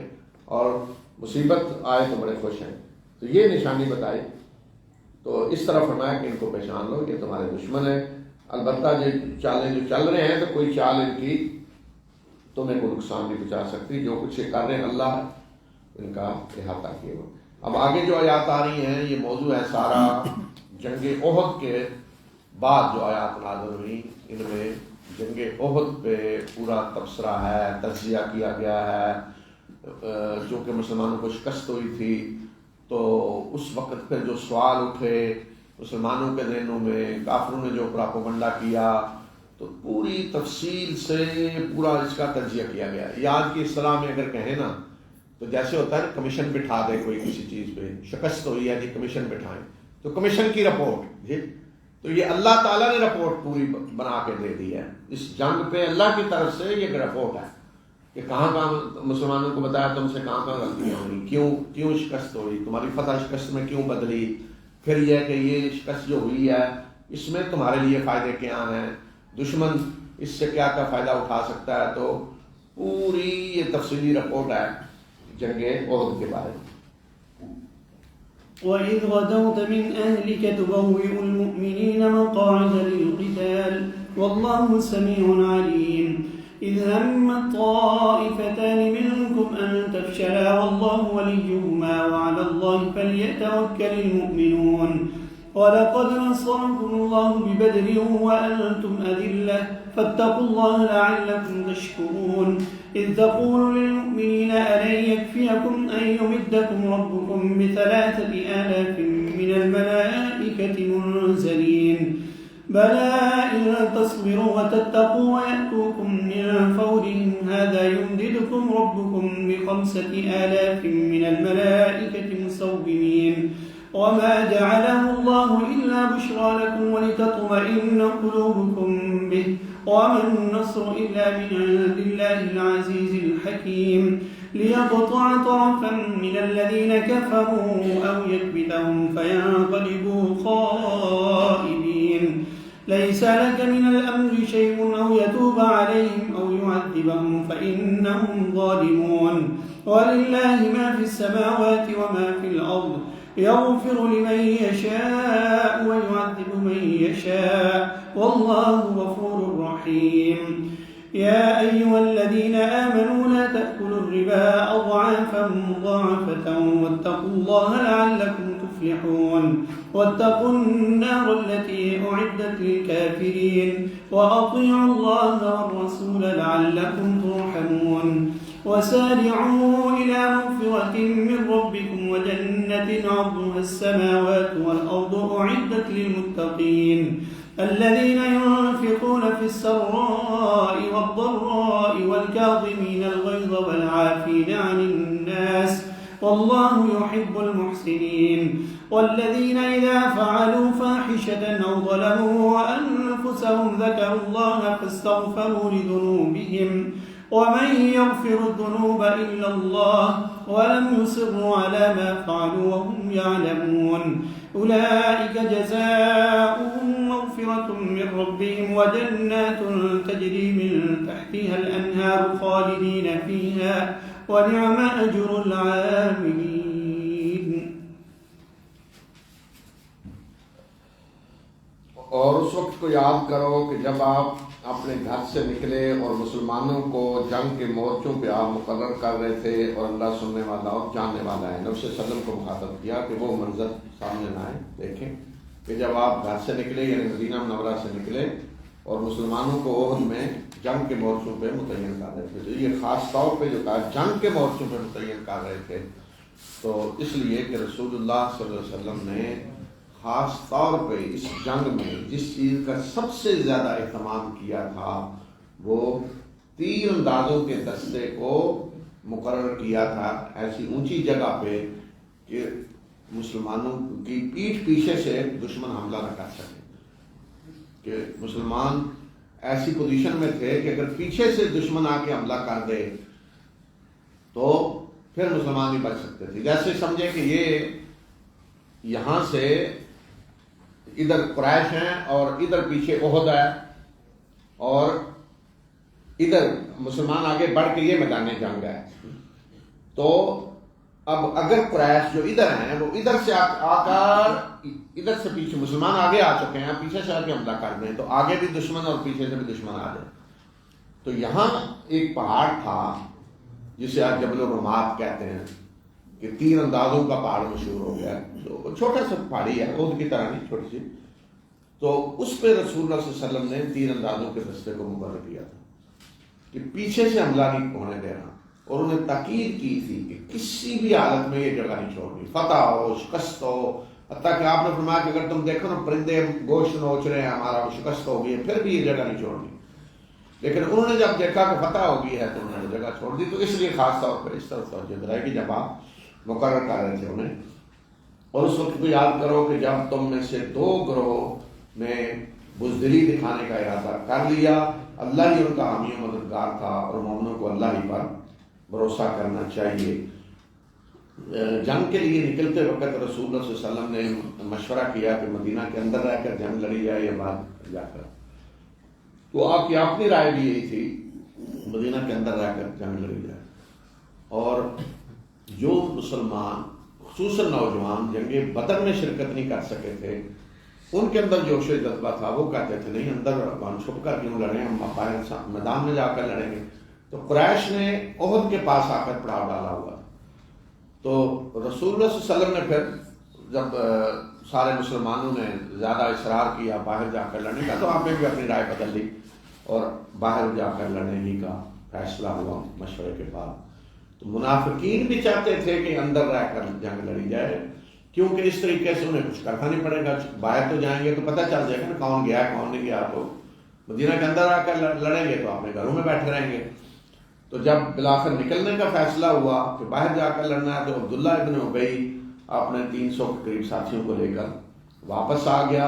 اور مصیبت آئے تو بڑے خوش ہیں۔ تو یہ نشانی بتائی، تو اس طرح فرمایا کہ ان کو پہچان لو کہ تمہارے دشمن ہیں۔ البتہ جو چالیں جو چل رہے ہیں تو کوئی چال ان کی تمہیں کوئی نقصان نہیں پہنچا سکتی، جو کچھ یہ کر رہے ہیں اللہ ان کا احاطہ کیے ہوئے۔ اب آگے جو آیات آ رہی ہیں یہ موضوع ہے سارا جنگ احد کے بعد جو آیات نازل ہوئی، ان میں جنگ احد پہ پورا تبصرہ ہے، تجزیہ کیا گیا ہے۔ چونکہ مسلمانوں کو شکست ہوئی تھی تو اس وقت پھر جو سوال اٹھے مسلمانوں کے ذہنوں میں، کافروں نے جو پراپوگنڈا کیا، تو پوری تفصیل سے پورا اس کا تجزیہ کیا گیا۔ یہ آج کی اصطلاح میں اگر کہیں نا تو جیسے ہوتا ہے کمیشن بٹھا دے کوئی کسی چیز پہ، شکست ہوئی ہے جی کمیشن بٹھائیں، تو کمیشن کی رپورٹ جی، تو یہ اللہ تعالیٰ نے رپورٹ پوری بنا کے دے دی ہے اس جنگ پہ، اللہ کی طرف سے یہ رپورٹ ہے کہ کہاں کہاں مسلمانوں کو بتایا تم سے کہاں کہاں غلطیاں ہوئی، کیوں شکست ہوئی، تمہاری فتح شکست میں کیوں بدلی، پھر یہ کہ یہ شکست جو ہوئی ہے اس میں تمہارے لیے فائدے کیا ہیں، دشمن اس سے کیا کیا فائدہ اٹھا سکتا ہے۔ تو پوری یہ تفصیلی رپورٹ ہے جنگ احد کے بارے میں۔ وَإِذْ غَدَوْتَ مِنْ أَهْلِكَ تُبَوِّئُ الْمُؤْمِنِينَ مَقَاعِدَ لِلْقِتَالِ وَاللَّهُ سَمِيعٌ عَلِيمٌ إِذْ هَمَّتْ طَائِفَتَانِ مِنْكُمْ أَنْ تَفْشَلَا وَاللَّهُ وَلِيُّهُمَا وَعَلَى اللَّهِ فَلْيَتَوَكَّلِ الْمُؤْمِنُونَ وَلَقَدْ نَصَرَكُمُ اللَّهُ بِبَدْرٍ وَأَنْتُمْ أَذِلَّةٌ فَاتَّقُوا اللَّهَ لَعَلَّكُمْ تَشْكُرُونَ إِذْ تَقُولُ لِلْمُؤْمِنِينَ أَلَنْ يَكْفِيَكُمْ أَنْ يُمِدَّكُمْ رَبُّكُمْ بِثَلَاثَةِ آلَافٍ مِنَ الْمَلَائِكَةِ مُنْزَلِينَ بَلَىٰ إِن تَصْبِرُوا وَتَتَّقُوا وَيَأْتُوكُم مِّن فَوْرِهِمْ هَٰذَا يُمْدِدْكُمْ رَبُّكُم بِخَمْسَةِ آلَافٍ مِّنَ الْمَلَائِكَةِ مُسَوِّمِينَ وَمَا جَعَلَهُ اللَّهُ إِلَّا بُشْرَىٰ لَكُمْ وَلِتَطْمَئِنَّ قُلُوبُكُم بِهِ وَمَا النَّصْرُ إِلَّا مِنْ عِندِ اللَّهِ الْعَزِيزِ الْحَكِيمِ ليقطع طرفا من الذين كفروا أو يكبتهم فينقلبوا خائبين ليس لك من الأمر شيء أو يتوب عليهم أو يعذبهم فإنهم ظالمون ولله ما في السماوات وما في الأرض يغفر لمن يشاء ويعذب من يشاء والله غفور رحيم يا أيها الذين آمنوا لا تأكلوا الربا أضعافا مضاعفة واتقوا الله لعلكم تفلحون واتقوا النار التي أعدت للكافرين وأطيعوا الله والرسول لعلكم ترحمون وسارعوا إلى مغفرة من ربكم وجنة عرضها السماوات والأرض أعدت للمتقين الذين ينفقون في السراء والضراء والكاظمين الغيظ والعافين عن الناس والله يحب المحسنين والذين إذا فعلوا فاحشة أو ظلموا أنفسهم ذكروا الله فاستغفروا لذنوبهم ومن يغفر الذنوب إلا الله ولم يصروا على ما فعلوا وهم يعلمون أولئك جزاؤهم مغفرة من ربهم وجنات تجري من تحتها الأنهار خالدين فيها ونعم أجر العاملين. اور اس وقت کو یاد کرو کہ جب آپ اپنے گھر سے نکلے اور مسلمانوں کو جنگ کے مورچوں پہ آپ مقرر کر رہے تھے اور اللہ سننے والا اور جاننے والا ہے، نبی صلی اللہ علیہ وسلم کو مخاطب کیا کہ وہ منظر سامنے نہ آئے. دیکھیں کہ جب آپ گھر سے نکلے یعنی مدینہ منورہ سے نکلے اور مسلمانوں کو احد میں جنگ کے مورچوں پہ متعین کر رہے تھے. یہ خاص طور پہ جو کہا جنگ کے مورچوں پہ متعین کر رہے تھے، تو اس لیے کہ رسول اللہ صلی اللہ علیہ وسلم نے خاص طور پہ اس جنگ میں جس چیز کا سب سے زیادہ اہتمام کیا تھا وہ تیر اندازوں کے دستے کو مقرر کیا تھا ایسی اونچی جگہ پہ کہ مسلمانوں کی پیٹھ پیچھے سے دشمن حملہ نہ کر سکے، کہ مسلمان ایسی پوزیشن میں تھے کہ اگر پیچھے سے دشمن آ کے حملہ کر دے تو پھر مسلمان نہیں بچ سکتے تھے. جیسے سمجھے کہ یہ یہاں سے ادھر قریش ہیں اور ادھر پیچھے احد ہے اور ادھر مسلمان آگے بڑھ کے یہ میدان جنگ ہے. تو اب اگر قریش جو ادھر ہیں وہ ادھر سے آ کر ادھر سے پیچھے مسلمان آگے آ چکے ہیں، پیچھے سے آ کے حملہ کر دیں تو آگے بھی دشمن اور پیچھے سے بھی دشمن آ جائے. تو یہاں ایک پہاڑ تھا جسے آج جبل الرمات کہتے ہیں کہ تیر اندازوں کا پہاڑ مشہور ہو گیا. تو چھوٹا سا پہاڑی ہے، احد کی طرح نہیں، چھوٹی سی. تو اس پہ رسول اللہ صلی اللہ علیہ وسلم نے تیر اندازوں کے دستے کو مقرر کیا تھا کہ پیچھے سے حملہ نہیں ہونے دینا، اور انہیں تاکید کی تھی کہ کسی بھی حالت میں یہ جگہ نہیں چھوڑنی، فتح ہو شکست ہو. حتیٰ کہ آپ نے فرمایا کہ اگر تم دیکھو نا پرندے گوشت نوچ رہے ہیں ہمارا شکست ہو گئی ہے پھر بھی یہ جگہ نہیں چھوڑنی. لیکن انہوں نے جب دیکھا کہ فتح ہو گئی ہے تو انہوں نے جگہ چھوڑ دی. تو اس لیے خاص طور پر اس طرح توجہ دلائی کہ جب آپ مقرر کر رہے تھے انہیں. اور اس وقت کو یاد کرو کہ جب تم میں سے دو گروہ نے بزدلی دکھانے کا ارادہ کر لیا، اللہ ہی ان کا حامی و مددگار تھا اور مومنوں کو اللہ ہی پر بھروسہ کرنا چاہیے. جنگ کے لیے نکلتے وقت رسول اللہ صلی اللہ علیہ وسلم نے مشورہ کیا کہ مدینہ کے اندر رہ کر جنگ لڑی جائے یا باہر جا کر. تو آپ کی اپنی رائے بھی یہی تھی مدینہ کے اندر رہ کر جنگ لڑی جائے. اور جو مسلمان خصوصاً نوجوان جنگ بدر میں شرکت نہیں کر سکے تھے ان کے اندر جوش و جذبہ تھا، وہ کہتے تھے نہیں اندر ہم چھپ کر کیوں لڑیں، ہم باہر میدان میں جا کر لڑیں گے. تو قریش نے احد کے پاس آ کر پڑاؤ ڈالا ہوا. تو رسول اللہ صلی اللہ علیہ وسلم نے پھر جب سارے مسلمانوں نے زیادہ اصرار کیا باہر جا کر لڑنے کا تو آپ نے بھی اپنی رائے بدل لی اور باہر جا کر لڑنے ہی کا فیصلہ ہوا مشورے کے بعد. تو منافقین بھی چاہتے تھے کہ اندر رہ کر جنگ لڑی جائے، کیونکہ اس طریقے سے انہیں کچھ کرنا نہیں پڑے گا. باہر تو جائیں گے تو پتہ چل جائے گا نا کون گیا کون نہیں گیا. تو مدینہ کے اندر آ کر لڑیں گے تو اپنے گھروں میں بیٹھے رہیں گے. تو جب بالآخر نکلنے کا فیصلہ ہوا کہ باہر جا کر لڑنا ہے تو عبداللہ ابن ابی اپنے 300 کے قریب ساتھیوں کو لے کر واپس آ گیا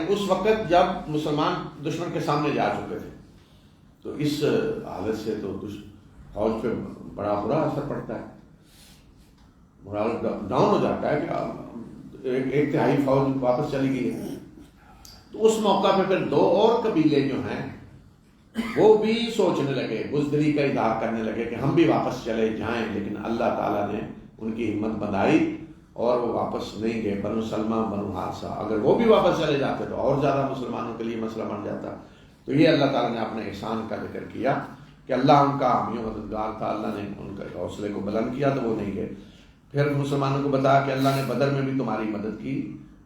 اس وقت جب مسلمان دشمن کے سامنے جا چکے تھے. تو اس حالت سے تو فوج پہ بڑا برا اثر پڑتا ہے، مورال ڈاؤن ہو جاتا ہے کہ ایک تہائی فوج واپس چلی گئی ہے۔ تو اس موقع پہ پھر 2 اور قبیلے جو ہیں وہ بھی سوچنے لگے، بزدلی کا اظہار کرنے لگے کہ ہم بھی واپس چلے جائیں، لیکن اللہ تعالیٰ نے ان کی ہمت بندھائی اور وہ واپس نہیں گئے۔ بنو سلمہ، بنو حارثہ، اگر وہ بھی واپس چلے جاتے تو اور زیادہ مسلمانوں کے لیے مسئلہ بن جاتا۔ تو یہ اللہ تعالیٰ نے اپنے احسان کا ذکر کیا کہ اللہ ان کا حامی و مددگار تھا، اللہ نے ان کے حوصلے کو بلند کیا تو وہ نہیں گئے۔ پھر مسلمانوں کو بتایا کہ اللہ نے بدر میں بھی تمہاری مدد کی،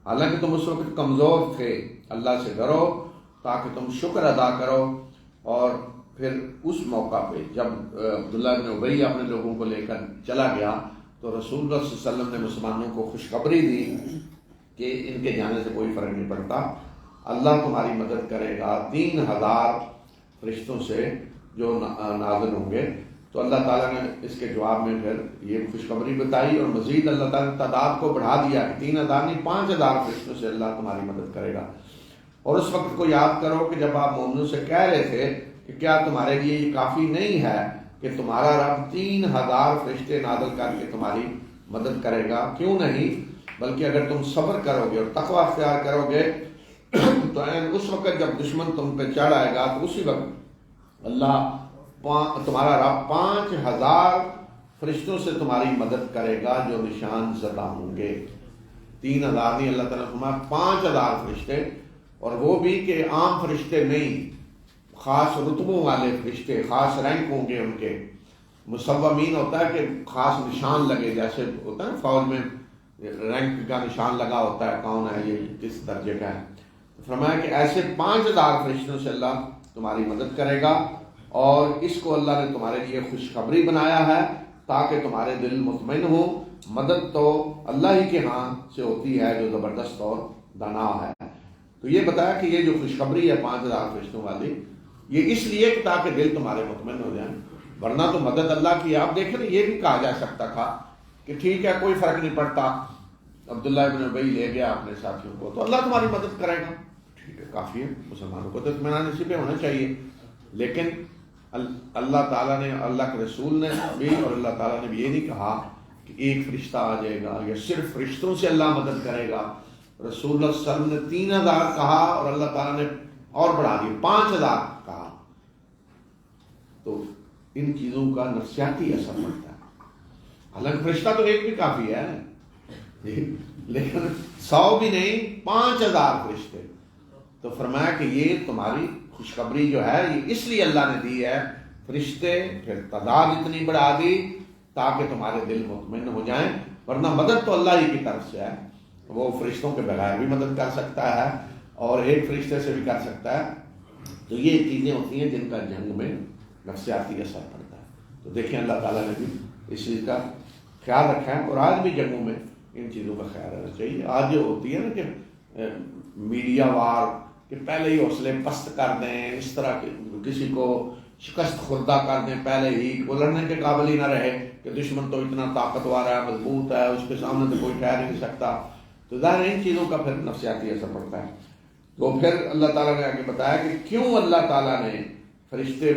حالانکہ تم اس وقت کمزور تھے، اللہ سے ڈرو تاکہ تم شکر ادا کرو۔ اور پھر اس موقع پہ جب عبداللہ بن ابی اپنے لوگوں کو لے کر چلا گیا تو رسول اللہ صلی اللہ علیہ وسلم نے مسلمانوں کو خوشخبری دی کہ ان کے جانے سے کوئی فرق نہیں پڑتا، اللہ تمہاری مدد کرے گا 3000 فرشتوں سے جو نازل ہوں گے۔ تو اللہ تعالیٰ نے اس کے جواب میں پھر یہ خوشخبری بتائی، اور مزید اللہ تعالیٰ نے تعداد کو بڑھا دیا کہ 3000 نہیں 5000 فرشتوں سے اللہ تمہاری مدد کرے گا۔ اور اس وقت کو یاد کرو کہ جب آپ مومنوں سے کہہ رہے تھے کہ کیا تمہارے لیے یہ کافی نہیں ہے کہ تمہارا رب 3000 فرشتے نازل کر کے تمہاری مدد کرے گا؟ کیوں نہیں، بلکہ اگر تم صبر کرو گے اور تقوی اختیار کرو گے تو اس وقت جب دشمن تم پہ چڑھ آئے گا تو اسی وقت اللہ تمہارا رب 5000 فرشتوں سے تمہاری مدد کرے گا جو نشان زدہ ہوں گے۔ 3000 نہیں، اللہ تعالیٰ فرمایا 5000 فرشتے، اور وہ بھی کہ عام فرشتے نہیں، خاص رتبوں والے فرشتے، خاص رینک ہوں گے ان کے۔ مصومین ہوتا ہے کہ خاص نشان لگے، جیسے ہوتا ہے نا فوج میں رینک کا نشان لگا ہوتا ہے، کون ہے یہ کس درجے کا ہے۔ فرمایا کہ ایسے 5000 فرشتوں سے اللہ تمہاری مدد کرے گا، اور اس کو اللہ نے تمہارے لیے خوشخبری بنایا ہے تاکہ تمہارے دل مطمئن ہو۔ مدد تو اللہ ہی کے ہاں سے ہوتی ہے جو زبردست اور دانا ہے۔ تو یہ بتایا کہ یہ جو خوشخبری ہے 5000 فرشتوں والی، یہ اس لیے کہ تاکہ دل تمہارے مطمئن ہو جائیں، ورنہ تو مدد اللہ کی۔ آپ دیکھیں نا، یہ بھی کہا جا سکتا تھا کہ ٹھیک ہے کوئی فرق نہیں پڑتا، عبداللہ ابن ابی لے گیا اپنے ساتھیوں کو تو اللہ تمہاری مدد کرے گا، ٹھیک ہے کافی ہے، مسلمانوں کو تو اطمینان اسی پہ ہونا چاہیے۔ لیکن اللہ تعالیٰ نے، اللہ کے رسول نے بھی اور اللہ تعالیٰ نے بھی یہ نہیں کہا کہ ایک فرشتہ آ جائے گا یا صرف فرشتوں سے اللہ مدد کرے گا۔ رسول اللہ صلی اللہ علیہ وسلم نے 3000 کہا اور اللہ تعالیٰ نے اور بڑھا دیا 5000 کہا۔ تو ان چیزوں کا نفسیاتی اثر پڑتا ہے۔ حالانکہ فرشتہ تو ایک بھی کافی ہے، لیکن 100 بھی نہیں، 5000 فرشتے۔ تو فرمایا کہ یہ تمہاری خوشخبری جو ہے یہ اس لیے اللہ نے دی ہے، فرشتے پھر تعداد اتنی بڑھا دی تاکہ تمہارے دل مطمئن ہو جائیں، ورنہ مدد تو اللہ ہی کی طرف سے ہے۔ وہ فرشتوں کے بغیر بھی مدد کر سکتا ہے اور ایک فرشتے سے بھی کر سکتا ہے۔ تو یہ چیزیں ہوتی ہیں جن کا جنگ میں نفسیاتی اثر پڑتا ہے۔ تو دیکھیں اللہ تعالیٰ نے بھی اس چیز کا خیال رکھا ہے، اور آج بھی جنگوں میں ان چیزوں کا خیال رکھنا چاہیے۔ آج جو ہوتی ہے نا کہ میڈیا وار، کہ پہلے ہی حوصلے پست کر دیں، اس طرح کسی کو شکست خوردہ کر دیں، پہلے ہی وہ لڑنے کے قابل ہی نہ رہے کہ دشمن تو اتنا طاقتور ہے، مضبوط ہے، اس کے سامنے تو کوئی ٹھہر نہیں سکتا۔ تو ظاہر ان چیزوں کا پھر نفسیاتی اثر پڑتا ہے۔ تو پھر اللہ تعالیٰ نے آگے بتایا کہ کیوں اللہ تعالیٰ نے فرشتے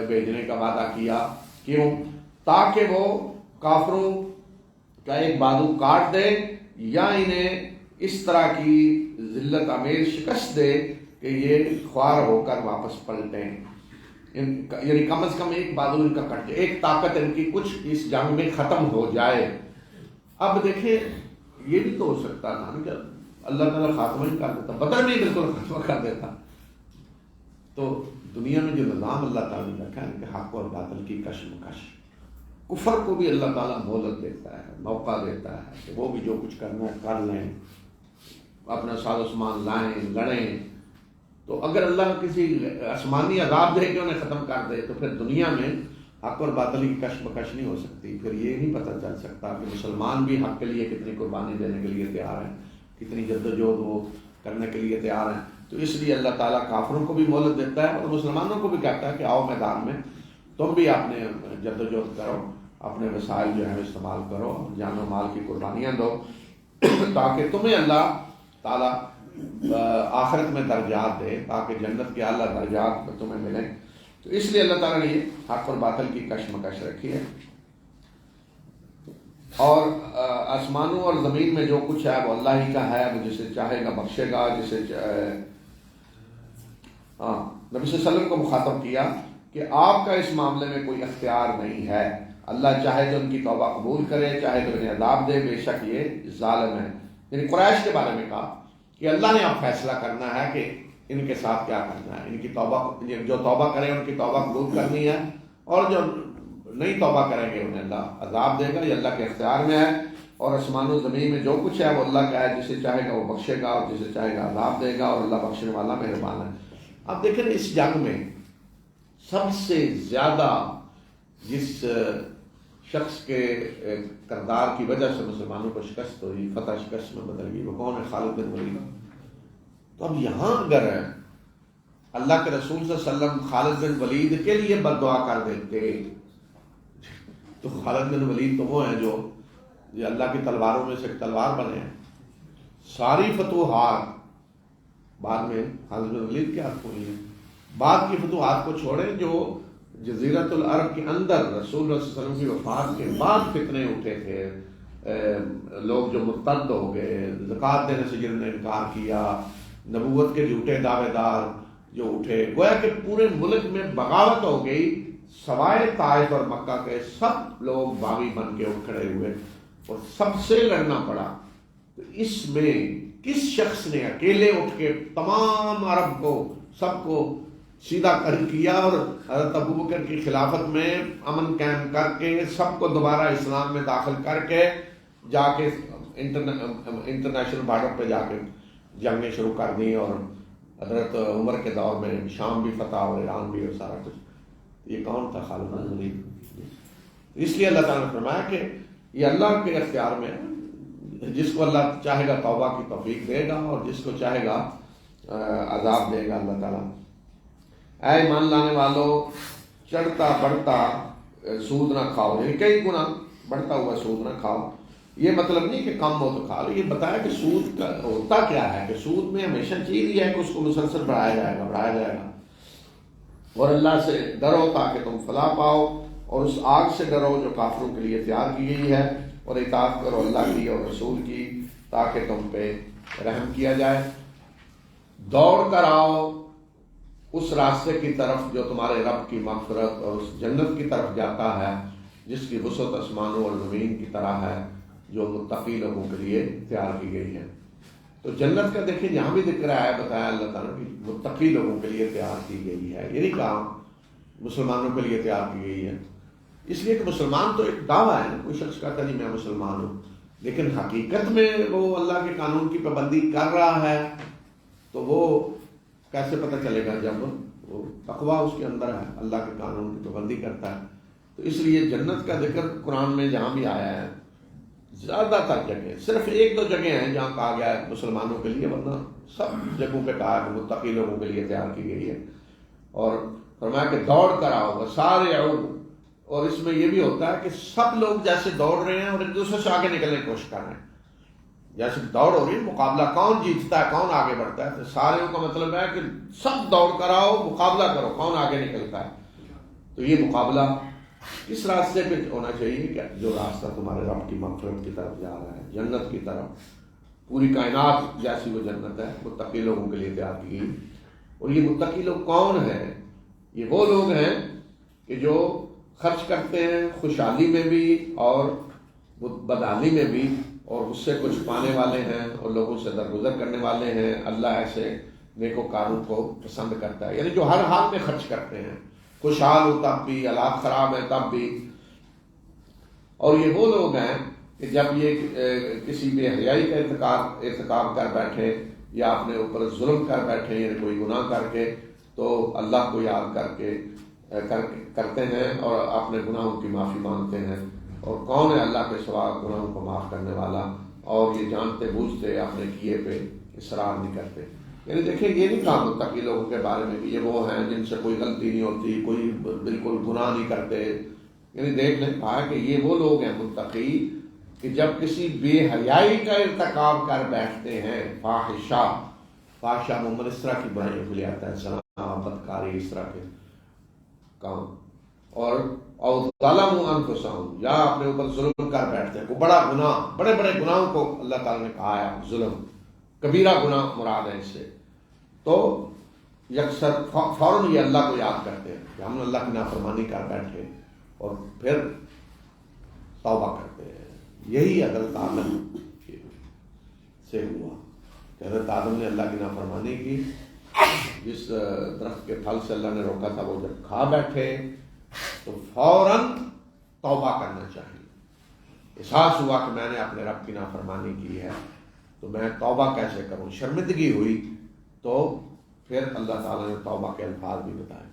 بھیجنے کا وعدہ کیا، کیوں؟ تاکہ وہ کافروں کا ایک بازو کاٹ دے یا انہیں اس طرح کی ذلت آمیز شکست دے کہ یہ خوار ہو کر واپس پلٹیں، یعنی کم از کم ایک بازو ان کا کٹ جائے، ایک طاقت ان کی کچھ اس جنگ میں ختم ہو جائے۔ اب دیکھیں یہ بھی تو ہو سکتا تھا نا کہ اللہ تعالیٰ خاتمہ ہی کر دیتا، بدر میں بالکل خاتمہ کر دیتا۔ تو دنیا میں جو نظام اللہ تعالیٰ نے رکھا ہے کہ حق اور باطل کی کشمکش، کفر کو بھی اللہ تعالیٰ مہلت دیتا ہے، موقع دیتا ہے کہ وہ بھی جو کچھ کرنا ہے کر لیں، اپنا ساز و سامان لائیں، لڑیں۔ تو اگر اللہ کسی آسمانی عذاب دے کے انہیں ختم کر دے تو پھر دنیا میں حق اور باطل کی کشمکش نہیں ہو سکتی۔ پھر یہ نہیں پتہ چل سکتا کہ مسلمان بھی حق کے لیے کتنی قربانی دینے کے لیے تیار ہیں، کتنی جدوجہد وہ کرنے کے لیے تیار ہیں۔ تو اس لیے اللہ تعالیٰ کافروں کو بھی مہلت دیتا ہے اور مسلمانوں کو بھی کہتا ہے کہ آؤ میدان میں، تم بھی اپنے جدوجہد کرو، اپنے وسائل جو ہیں استعمال کرو، جان و مال کی قربانیاں دو، تاکہ تمہیں اللہ تعالیٰ آخرت میں درجات دے، تاکہ جنت کے اعلیٰ درجات تمہیں ملیں۔ تو اس لیے اللہ تعالیٰ نے یہ حق اور باطل کی کشمکش رکھی ہے۔ اور آسمانوں اور زمین میں جو کچھ ہے وہ اللہ ہی کا ہے، وہ جسے چاہے گا بخشے گا، نبی صلی اللہ علیہ وسلم کو مخاطب کیا کہ آپ کا اس معاملے میں کوئی اختیار نہیں ہے، اللہ چاہے تو ان کی توبہ قبول کرے، چاہے تو انہیں عذاب دے، بے شک یہ ظالم ہے۔ یعنی قریش کے بارے میں کہا کہ اللہ نے اب فیصلہ کرنا ہے کہ ان کے ساتھ کیا کرنا ہے، ان کی توبہ، جو توبہ کریں ان کی توبہ قبول کرنی ہے، اور جو نہیں توبہ کریں گے انہیں اللہ عذاب دے گا، یہ اللہ کے اختیار میں ہے۔ اور آسمان و زمین میں جو کچھ ہے وہ اللہ کا ہے، جسے چاہے گا وہ بخشے گا اور جسے چاہے گا عذاب دے گا، اور اللہ بخشنے والا مہربان ہے۔ اب دیکھیں اس جنگ میں سب سے زیادہ جس شخص کے کردار کی وجہ سے مسلمانوں کو شکست ہوئی، فتح شکست میں بدل گئی، وہ کون ہے؟ خالد بن ولید۔ تو اب یہاں اگر اللہ کے رسول صلی اللہ علیہ وسلم خالد بن ولید کے لیے بد دعا کر دیتے تو خالد بن ولید تو وہ ہیں جو یہ اللہ کی تلواروں میں سے ایک تلوار بنے ہیں۔ ساری فتوحات بعد میں خالد بن ولید کے ہاتھ ہوئی ہیں، بعد کی فتوحات کو چھوڑیں جو جزیرت العرب کے اندر رسول اللہ صلی اللہ علیہ وسلم کی وفات کے بعد فتنے اٹھے تھے، لوگ جو مرتد ہو گئے، زکوٰۃ دینے سے جنہوں نے انکار کیا، نبوت کے جھوٹے دعوے دار جو اٹھے، گویا کہ پورے ملک میں بغاوت ہو گئی، سوائے طائف اور مکہ کے سب لوگ باغی بن کے اٹھ کھڑے ہوئے اور سب سے لڑنا پڑا۔ تو اس میں کس شخص نے اکیلے اٹھ کے تمام عرب کو سب کو سیدھا کر کیا اور حضرت ابوبکر کی خلافت میں امن قائم کر کے سب کو دوبارہ اسلام میں داخل کر کے جا کے انٹرنیشنل بارڈر پہ جا کے جنگیں شروع کر دی، اور حضرت عمر کے دور میں شام بھی فتح اور ایران بھی اور سارا کچھ۔ یہ کون تھا؟ خالد بن ولید۔ اس لیے اللہ تعالیٰ نے فرمایا کہ یہ اللہ کے اختیار میں ہے، جس کو اللہ چاہے گا توبہ کی توفیق دے گا اور جس کو چاہے گا عذاب دے گا اللہ تعالیٰ۔ اے ایمان لانے والوں، چڑھتا بڑھتا سود نہ کھاؤ، یعنی کئی گنا بڑھتا ہوا سود نہ کھاؤ۔ یہ مطلب نہیں کہ کم ہو تو کھا لو، یہ بتایا کہ سود کا ہوتا کیا ہے، کہ سود میں ہمیشہ چیز یہ ہے کہ اس کو مسلسل بڑھایا جائے گا، اور اللہ سے ڈرو تاکہ تم فلاح پاؤ، اور اس آگ سے ڈرو جو کافروں کے لیے تیار کی گئی ہے، اور اطاعت کرو اللہ کی اور رسول کی تاکہ تم پہ رحم کیا جائے۔ دوڑ کر آؤ اس راستے کی طرف جو تمہارے رب کی مغفرت اور اس جنت کی طرف جاتا ہے جس کی وسعت آسمانوں اور زمین کی طرح ہے، جو متقی لوگوں کے لیے تیار کی گئی ہے۔ تو جنت کا دیکھیں یہاں بھی ذکر ہے، بتایا اللہ تعالیٰ کی متقی لوگوں کے لیے تیار کی گئی ہے، یہ نہیں کہا مسلمانوں کے لیے تیار کی گئی ہے، اس لیے کہ مسلمان تو ایک دعویٰ ہے نا، کوئی شخص کہتا نہیں میں مسلمان ہوں، لیکن حقیقت میں وہ اللہ کے قانون کی پابندی کر رہا ہے تو وہ کیسے پتہ چلے گا؟ جب وہ تقویٰ اس کے اندر ہے، اللہ کے قانون کی پابندی کرتا ہے۔ تو اس لیے جنت کا ذکر قرآن میں جہاں بھی آیا ہے، زیادہ تر جگہ، صرف ایک دو جگہ ہیں جہاں کہا گیا ہے مسلمانوں کے لیے، ورنہ سب جگہوں پہ کہا کہ متقی لوگوں کے لیے تیار کی گئی ہے۔ اور فرمایا کہ دوڑ کر آؤ وسارعوا، اور اس میں یہ بھی ہوتا ہے کہ سب لوگ جیسے دوڑ رہے ہیں اور ایک دوسرے سے آگے نکلنے کی کوشش کر رہے ہیں، جیسے دوڑ ہو رہی ہے، مقابلہ کون جیتتا ہے، کون آگے بڑھتا ہے، تو سارے کا مطلب ہے کہ سب دوڑ کر آؤ، مقابلہ کرو کون آگے نکلتا ہے۔ تو یہ مقابلہ کس راستے پہ ہونا چاہیے؟ کہ جو راستہ تمہارے رب کی مغفرت کی طرف جا رہا ہے، جنت کی طرف، پوری کائنات جیسی وہ جنت ہے، متقی لوگوں کے لیے تیار کی گئی۔ اور یہ متقی لوگ کون ہیں؟ یہ وہ لوگ ہیں کہ جو خرچ کرتے ہیں خوشحالی میں بھی اور بدحالی میں بھی، اور اس سے کچھ پانے والے ہیں اور لوگوں سے درگزر کرنے والے ہیں۔ اللہ ایسے نیکوکاروں کو پسند کرتا ہے، یعنی جو ہر حال میں خرچ کرتے ہیں، خوشحال ہو تب بھی، حالات خراب ہیں تب بھی۔ اور یہ وہ لوگ ہیں کہ جب یہ کسی بے حیائی کا ارتکاب کر بیٹھے یا اپنے اوپر ظلم کر بیٹھے، یعنی کوئی گناہ کر کے، تو اللہ کو یاد کرتے ہیں اور اپنے گناہوں کی معافی مانگتے ہیں۔ اور کون ہے اللہ کے سوا گناہوں کو معاف کرنے والا، اور یہ جانتے بوجھتے اپنے کیے پہ اصرار نہیں کرتے۔ یعنی دیکھیں یہ نہیں کہا متقی لوگوں کے بارے میں کہ یہ وہ ہیں جن سے کوئی غلطی نہیں ہوتی، کوئی بالکل گناہ نہیں کرتے، یعنی دیکھ لیں کہا کہ یہ وہ لوگ ہیں متقی کہ جب کسی بے حیائی کا ارتکاب کر بیٹھتے ہیں، فاحشہ محمد اس طرح کی برائیوں کے لیے آتا ہے، زنا، بدکاری، اس طرح کے کام، اور ظلموا انفسهم، یا اپنے اوپر ظلم کر بیٹھتے ہیں. کوئی بڑا گناہ، بڑے بڑے گناہوں کو اللہ تعالیٰ نے کہا ہے ظلم، کبیرہ گناہ مراد ہے اس سے، تو یکسر فوراً یہ اللہ کو یاد کرتے ہیں کہ ہم نے اللہ کی نافرمانی کر بیٹھے اور پھر توبہ کرتے ہیں. یہی حضرت آدم سے ہوا کہ حضرت آدم نے اللہ کی نافرمانی کی، جس درخت کے پھل سے اللہ نے روکا تھا وہ جب کھا بیٹھے تو فوراً توبہ کرنا چاہیے. احساس ہوا کہ میں نے اپنے رب کی نافرمانی کی ہے تو میں توبہ کیسے کروں، شرمندگی ہوئی، تو پھر اللہ تعالیٰ نے توبہ کے الفاظ بھی بتائے.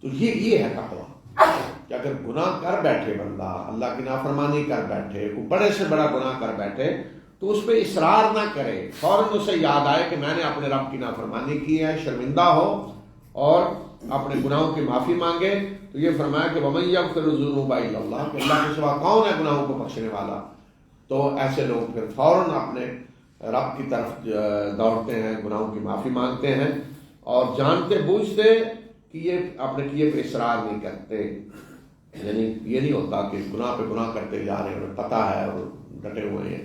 تو یہ ہے تقویٰ کہ اگر گناہ کر بیٹھے بندہ، اللہ کی نافرمانی کر بیٹھے، کوئی بڑے سے بڑا گناہ کر بیٹھے، تو اس پہ اصرار نہ کرے، فوراً اسے یاد آئے کہ میں نے اپنے رب کی نافرمانی کی ہے، شرمندہ ہو اور اپنے گناہوں کی معافی مانگے. تو یہ فرمایا کہ وَمَن يَغْفِرُ الذُّنُوبَ إِلَّا اللَّهُ، کہ اللہ کے سوا کون ہے گناہوں کو بخشنے والا. تو ایسے لوگ پھر فوراً اپنے رب کی طرف دوڑتے ہیں، گناہوں کی معافی مانگتے ہیں اور جانتے بوجھتے کہ یہ اپنے کیے پہ اصرار نہیں کرتے. یعنی یہ نہیں ہوتا کہ گناہ پہ گناہ کرتے جا رہے ہیں اور پتہ ہے اور ڈٹے ہوئے ہیں.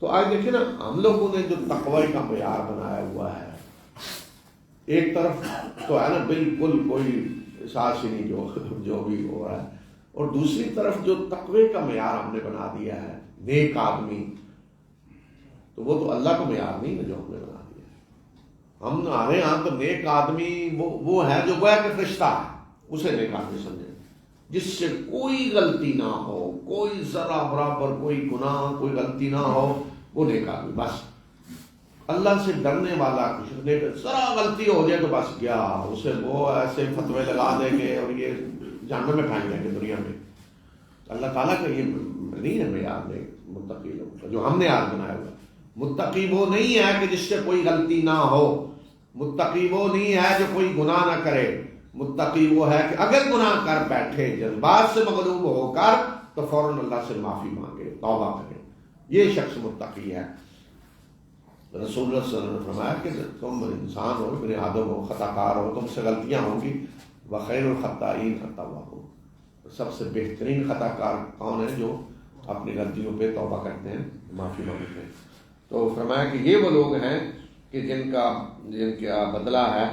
تو آج دیکھیں نا، ہم لوگوں نے جو تقوی کا معیار بنایا ہوا ہے، ایک طرف تو ہے نا بالکل کوئی احساس ہی نہیں جو بھی ہو رہا ہے، اور دوسری طرف جو تقوی کا معیار ہم نے بنا دیا ہے نیک آدمی، تو وہ تو اللہ کا معیار نہیں ہے جو ہم نے بنا دیا ہے. ہم ہمارے یہاں تو نیک آدمی وہ ہے جو گویا کہ فرشتہ ہے، اسے نیک آدمی سمجھے، جس سے کوئی غلطی نہ ہو، کوئی ذرا برابر کوئی گناہ کوئی غلطی نہ ہو، وہ نیک آدمی. بس اللہ سے ڈرنے والا، ذرا غلطی ہو جائے تو بس گیا، اسے وہ ایسے فتوے لگا دیں گے اور یہ جہنم میں پھینک دیں گے دنیا میں. اللہ تعالیٰ کا یہ نہیں ہے معیار میں متقی لوگوں کا جو ہم نے آج بنایا ہوا. متقی وہ نہیں ہے کہ جس سے کوئی غلطی نہ ہو، متقی وہ نہیں ہے جو کوئی گناہ نہ کرے. متقی وہ ہے کہ اگر گناہ کر بیٹھے جذبات سے مغلوب ہو کر تو فوراً اللہ سے معافی مانگے، توبہ کرے. یہ شخص متقی ہے. رسول اللہ صلی اللہ علیہ وسلم نے فرمایا کہ تم انسان ہو، ابن آدم ہو، خطا کار ہو، تم سے غلطیاں ہوں گی، وخیر الخطائین التوابون، سب سے بہترین خطا کار کون ہے؟ جو اپنی غلطیوں پہ توبہ کرتے ہیں، معافی مانگتے ہیں. تو فرمایا کہ یہ وہ لوگ ہیں کہ جن کا بدلہ ہے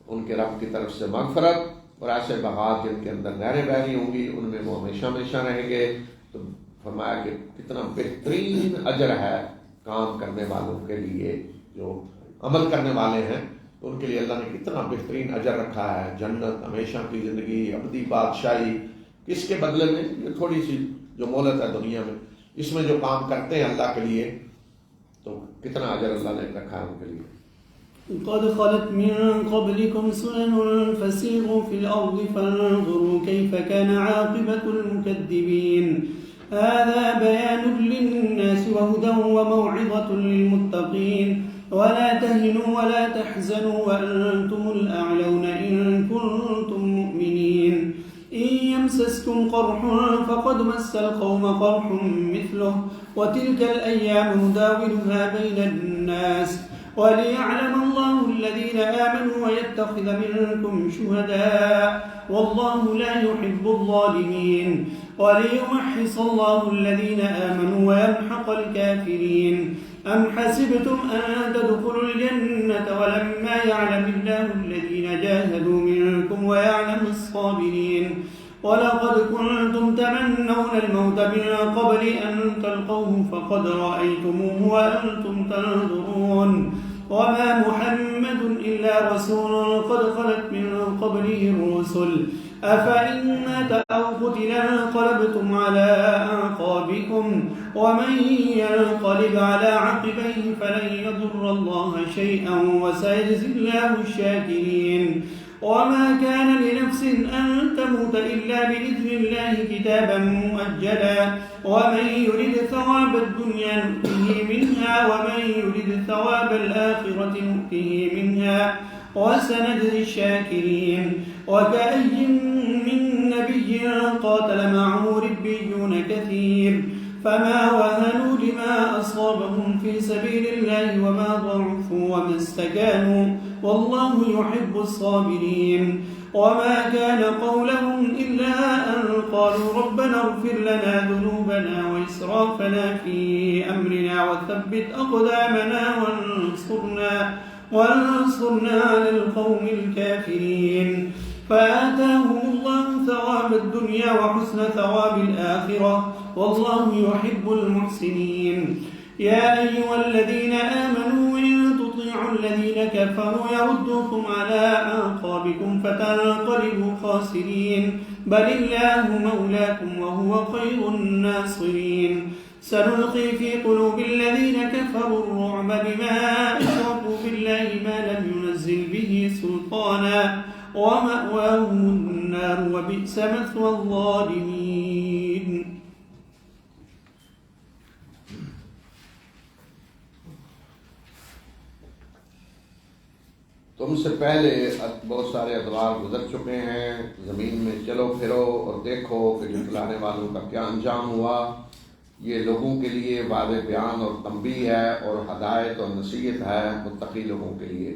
ان کے رب کی طرف سے مغفرت، اور ایسے بغات جن کے اندر نہریں بہہ رہی ہوں گی ان میں وہ ہمیشہ ہمیشہ رہیں گے. تو فرمایا کہ کتنا بہترین اجر ہے کام کرنے والوں کے لیے، جو عمل کرنے والے ہیں تو ان کے لیے اللہ نے کتنا بہترین اجر رکھا ہے، جنت، ہمیشہ کی زندگی، ابدی بادشاہی. کس کے بدلے میں؟ یہ تھوڑی سی جو مہلت ہے دنیا میں، اس میں جو کام کرتے ہیں اللہ کے لیے تو کتنا اجر اللہ نے رکھا ہے ان کے لیے. قد خلت من قبلكم سنن فسيروا في الأرض فانظروا كيف كان عاقبة المكذبين. هذا بيان للناس وهدى وموعظة للمتقين. ولا تهنوا ولا تحزنوا وأنتم الأعلون إن كنتم مؤمنين. إن يمسسكم قرح فقد مس القوم قرح مثله وتلك الأيام نداولها بين الناس وليعلم الله الذين آمنوا ويتخذ منكم شهداء والله لا يحب الظالمين وليمحص الله الذين آمنوا ويمحق الكافرين. أم حسبتم أن تدخلوا الجنة ولما يعلم الله الذين جاهدوا منكم ويعلم الصابرين. ولقد كنتم تمنون الموت من قبل أن تلقوه فقد رأيتموه وأنتم تنظرون. وما محمد إلا رسول قد خلت من قبله الرسل أفإن مات أو قتل انقلبتم على أعقابكم ومن ينقلب على عقبيه فلن يضر الله شيئا وسيجزي الله الشاكرين. وما كان لنفس أن تموت إلا بإذن الله كتابا مؤجلا ومن يرد ثواب الدنيا نؤته منها ومن يرد ثواب الآخرة نؤته منها وسنجزي الشاكرين. وكأي من نبي قاتل معه ربيون كثير فما وهنوا لما أصابهم في سبيل الله وما ضعفوا وما استكانوا والله يحب الصابرين. وما كان قولهم إلا أن قالوا ربنا اغفر لنا ذنوبنا وإسرافنا في أمرنا وثبت أقدامنا وانصرنا على القوم الكافرين فآتاهم الله ثواب الدنيا وحسن ثواب الآخرة والله يحب المحسنين. يا أيها الذين آمنوا إن تطيعوا الذين كفروا يردوكم على أعقابكم فتنقلبوا خاسرين بل الله مولاكم وهو خير الناصرين. سنلقي في قلوب الذين كفروا الرعب بما أشركوا بالله ما لم ينزل به سلطانا ومأواهم النار وبئس مثوى الظالمين. تم سے پہلے بہت سارے ادوار گزر چکے ہیں. زمین میں چلو پھرو اور دیکھو کہ جھٹلانے والوں کا کیا انجام ہوا. یہ لوگوں کے لیے واضح بیان اور تنبیہ ہے اور ہدایت اور نصیحت ہے متقی لوگوں کے لیے.